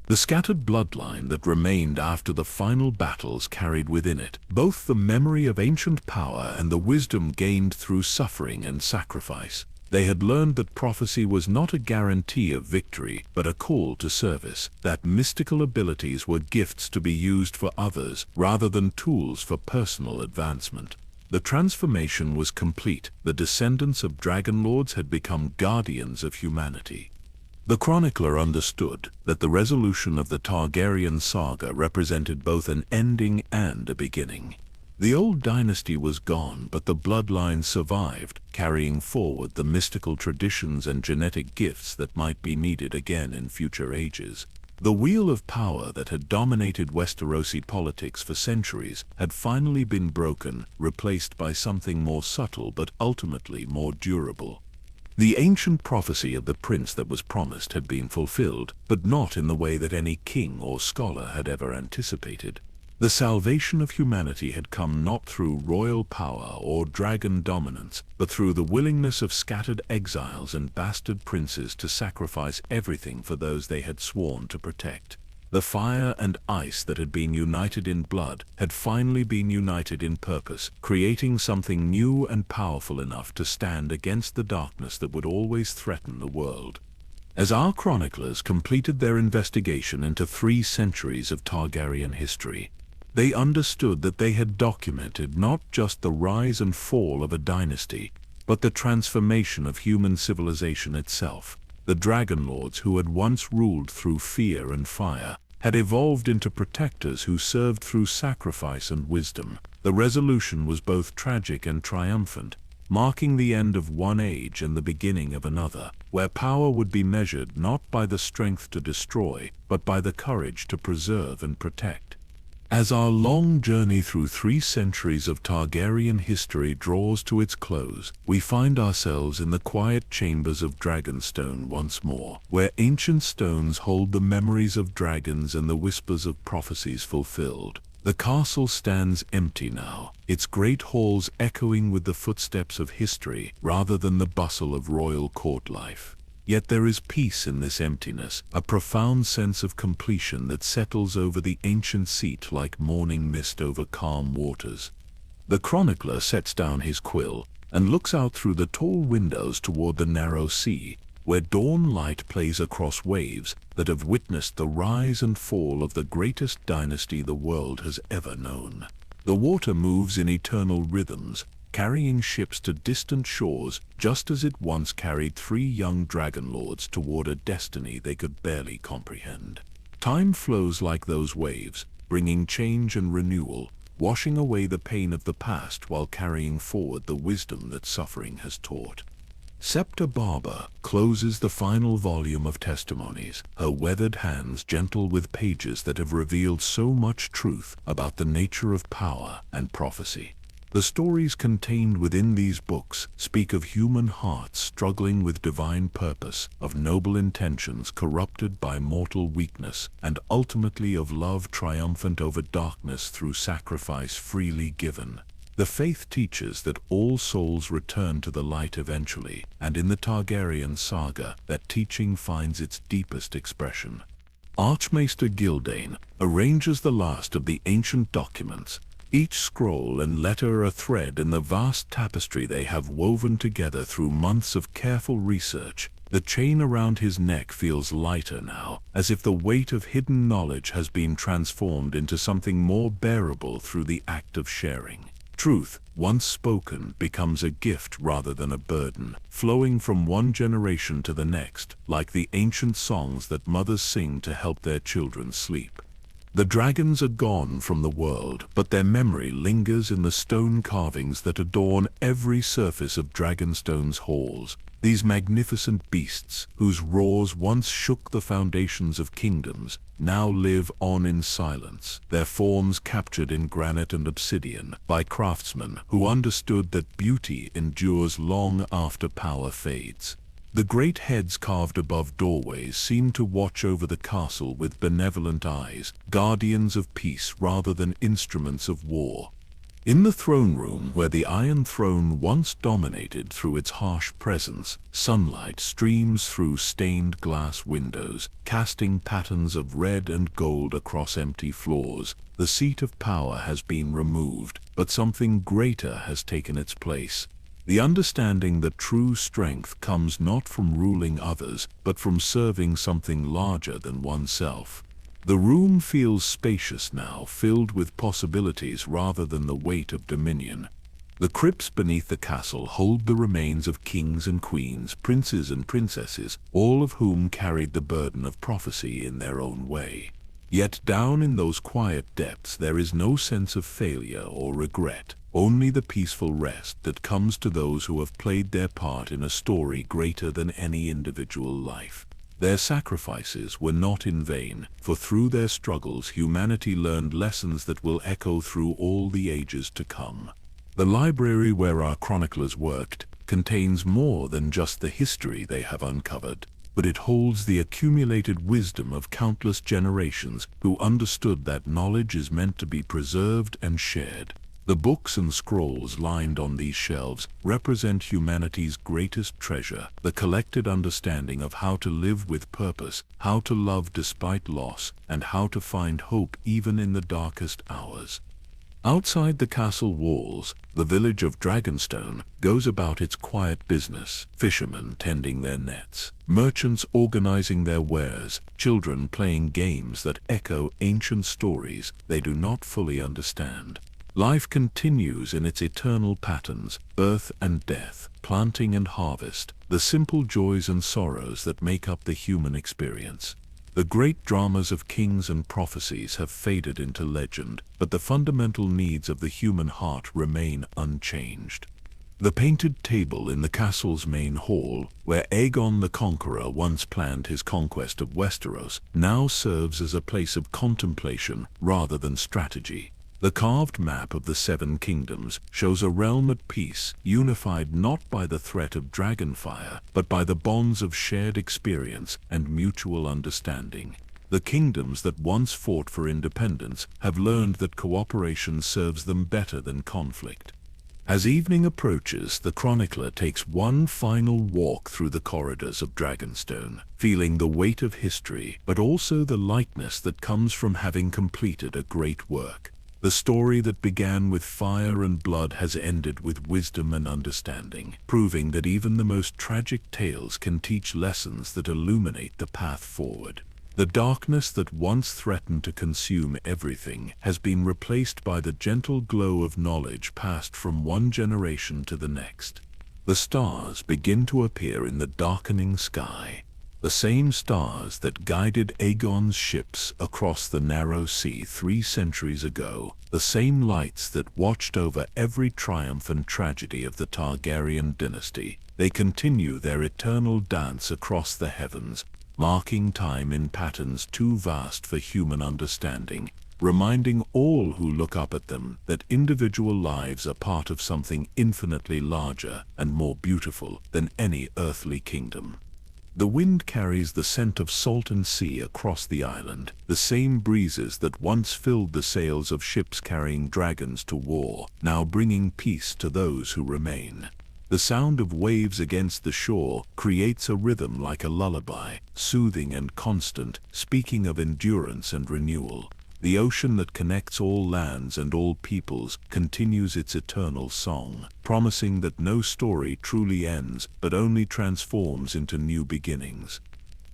The scattered bloodline that remained after the final battles carried within it both the memory of ancient power and the wisdom gained through suffering and sacrifice. They had learned that prophecy was not a guarantee of victory, but a call to service, that mystical abilities were gifts to be used for others rather than tools for personal advancement. The transformation was complete. The descendants of dragonlords had become guardians of humanity. The chronicler understood that the resolution of the Targaryen saga represented both an ending and a beginning. The old dynasty was gone, but the bloodline survived, carrying forward the mystical traditions and genetic gifts that might be needed again in future ages. The wheel of power that had dominated Westerosi politics for centuries had finally been broken, replaced by something more subtle but ultimately more durable. The ancient prophecy of the prince that was promised had been fulfilled, but not in the way that any king or scholar had ever anticipated. The salvation of humanity had come not through royal power or dragon dominance, but through the willingness of scattered exiles and bastard princes to sacrifice everything for those they had sworn to protect. The fire and ice that had been united in blood had finally been united in purpose, creating something new and powerful enough to stand against the darkness that would always threaten the world. As our chroniclers completed their investigation into 3 centuries of Targaryen history, they understood that they had documented not just the rise and fall of a dynasty, but the transformation of human civilization itself. The dragonlords who had once ruled through fear and fire had evolved into protectors who served through sacrifice and wisdom. The resolution was both tragic and triumphant, marking the end of one age and the beginning of another, where power would be measured not by the strength to destroy, but by the courage to preserve and protect. As our long journey through 3 centuries of Targaryen history draws to its close, we find ourselves in the quiet chambers of Dragonstone once more, where ancient stones hold the memories of dragons and the whispers of prophecies fulfilled. The castle stands empty now, its great halls echoing with the footsteps of history rather than the bustle of royal court life. Yet there is peace in this emptiness, a profound sense of completion that settles over the ancient seat like morning mist over calm waters. The chronicler sets down his quill and looks out through the tall windows toward the narrow sea, where dawn light plays across waves that have witnessed the rise and fall of the greatest dynasty the world has ever known. The water moves in eternal rhythms, carrying ships to distant shores just as it once carried 3 young dragonlords toward a destiny they could barely comprehend. Time flows like those waves, bringing change and renewal, washing away the pain of the past while carrying forward the wisdom that suffering has taught. Septa Barber closes the final volume of testimonies, her weathered hands gentle with pages that have revealed so much truth about the nature of power and prophecy. The stories contained within these books speak of human hearts struggling with divine purpose, of noble intentions corrupted by mortal weakness, and ultimately of love triumphant over darkness through sacrifice freely given. The faith teaches that all souls return to the light eventually, and in the Targaryen saga, that teaching finds its deepest expression. Archmaester Gildane arranges the last of the ancient documents, each scroll and letter a thread in the vast tapestry they have woven together through months of careful research. The chain around his neck feels lighter now, as if the weight of hidden knowledge has been transformed into something more bearable through the act of sharing. Truth, once spoken, becomes a gift rather than a burden, flowing from one generation to the next, like the ancient songs that mothers sing to help their children sleep. The dragons are gone from the world, but their memory lingers in the stone carvings that adorn every surface of Dragonstone's halls. These magnificent beasts, whose roars once shook the foundations of kingdoms, now live on in silence, their forms captured in granite and obsidian by craftsmen who understood that beauty endures long after power fades. The great heads carved above doorways seem to watch over the castle with benevolent eyes, guardians of peace rather than instruments of war. In the throne room, where the Iron Throne once dominated through its harsh presence, sunlight streams through stained glass windows, casting patterns of red and gold across empty floors. The seat of power has been removed, but something greater has taken its place. The understanding that true strength comes not from ruling others, but from serving something larger than oneself. The room feels spacious now, filled with possibilities rather than the weight of dominion. The crypts beneath the castle hold the remains of kings and queens, princes and princesses, all of whom carried the burden of prophecy in their own way. Yet down in those quiet depths there is no sense of failure or regret, only the peaceful rest that comes to those who have played their part in a story greater than any individual life. Their sacrifices were not in vain, for through their struggles humanity learned lessons that will echo through all the ages to come. The library where our chroniclers worked contains more than just the history they have uncovered, but it holds the accumulated wisdom of countless generations who understood that knowledge is meant to be preserved and shared. The books and scrolls lined on these shelves represent humanity's greatest treasure, the collected understanding of how to live with purpose, how to love despite loss, and how to find hope even in the darkest hours. Outside the castle walls, the village of Dragonstone goes about its quiet business, fishermen tending their nets, merchants organizing their wares, children playing games that echo ancient stories they do not fully understand. Life continues in its eternal patterns, birth and death, planting and harvest, the simple joys and sorrows that make up the human experience. The great dramas of kings and prophecies have faded into legend, but the fundamental needs of the human heart remain unchanged. The painted table in the castle's main hall, where Aegon the Conqueror once planned his conquest of Westeros, now serves as a place of contemplation rather than strategy. The carved map of the Seven Kingdoms shows a realm at peace, unified not by the threat of dragonfire, but by the bonds of shared experience and mutual understanding. The kingdoms that once fought for independence have learned that cooperation serves them better than conflict. As evening approaches, the chronicler takes one final walk through the corridors of Dragonstone, feeling the weight of history, but also the lightness that comes from having completed a great work. The story that began with fire and blood has ended with wisdom and understanding, proving that even the most tragic tales can teach lessons that illuminate the path forward. The darkness that once threatened to consume everything has been replaced by the gentle glow of knowledge passed from one generation to the next. The stars begin to appear in the darkening sky. The same stars that guided Aegon's ships across the narrow sea 3 centuries ago, the same lights that watched over every triumph and tragedy of the Targaryen dynasty. They continue their eternal dance across the heavens, marking time in patterns too vast for human understanding, reminding all who look up at them that individual lives are part of something infinitely larger and more beautiful than any earthly kingdom. The wind carries the scent of salt and sea across the island, the same breezes that once filled the sails of ships carrying dragons to war, now bringing peace to those who remain. The sound of waves against the shore creates a rhythm like a lullaby, soothing and constant, speaking of endurance and renewal. The ocean that connects all lands and all peoples continues its eternal song, promising that no story truly ends but only transforms into new beginnings.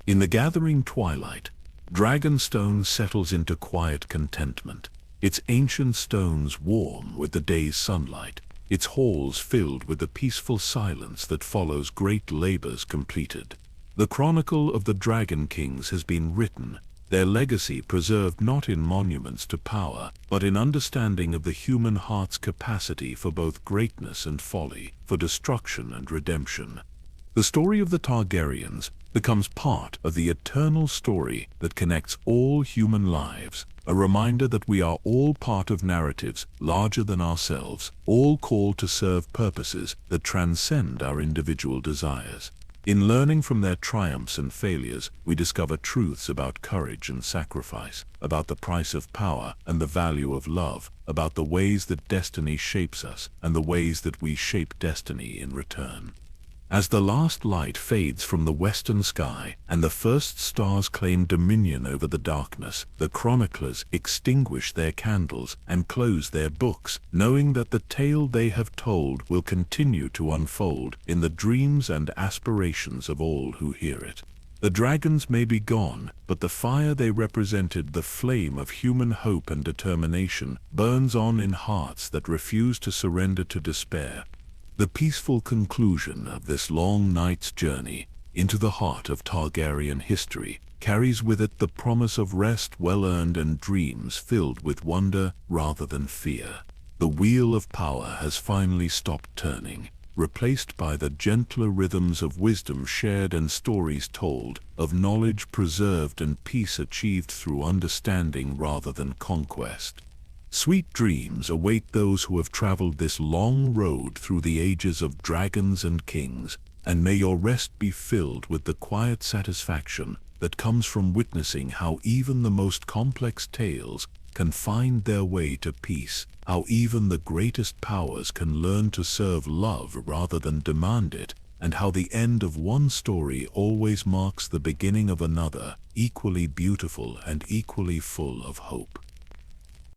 In the gathering twilight, Dragonstone settles into quiet contentment, its ancient stones warm with the day's sunlight, its halls filled with the peaceful silence that follows great labors completed. The chronicle of the Dragon Kings has been written, their legacy preserved not in monuments to power, but in understanding of the human heart's capacity for both greatness and folly, for destruction and redemption. The story of the Targaryens becomes part of the eternal story that connects all human lives, a reminder that we are all part of narratives larger than ourselves, all called to serve purposes that transcend our individual desires. In learning from their triumphs and failures, we discover truths about courage and sacrifice, about the price of power and the value of love, about the ways that destiny shapes us and the ways that we shape destiny in return. As the last light fades from the western sky and the first stars claim dominion over the darkness, the chroniclers extinguish their candles and close their books, knowing that the tale they have told will continue to unfold in the dreams and aspirations of all who hear it. The dragons may be gone, but the fire they represented, the flame of human hope and determination, burns on in hearts that refuse to surrender to despair. The peaceful conclusion of this long night's journey into the heart of Targaryen history carries with it the promise of rest well-earned and dreams filled with wonder rather than fear. The wheel of power has finally stopped turning, replaced by the gentler rhythms of wisdom shared and stories told, of knowledge preserved and peace achieved through understanding rather than conquest. Sweet dreams await those who have traveled this long road through the ages of dragons and kings, and may your rest be filled with the quiet satisfaction that comes from witnessing how even the most complex tales can find their way to peace, how even the greatest powers can learn to serve love rather than demand it, and how the end of one story always marks the beginning of another, equally beautiful and equally full of hope.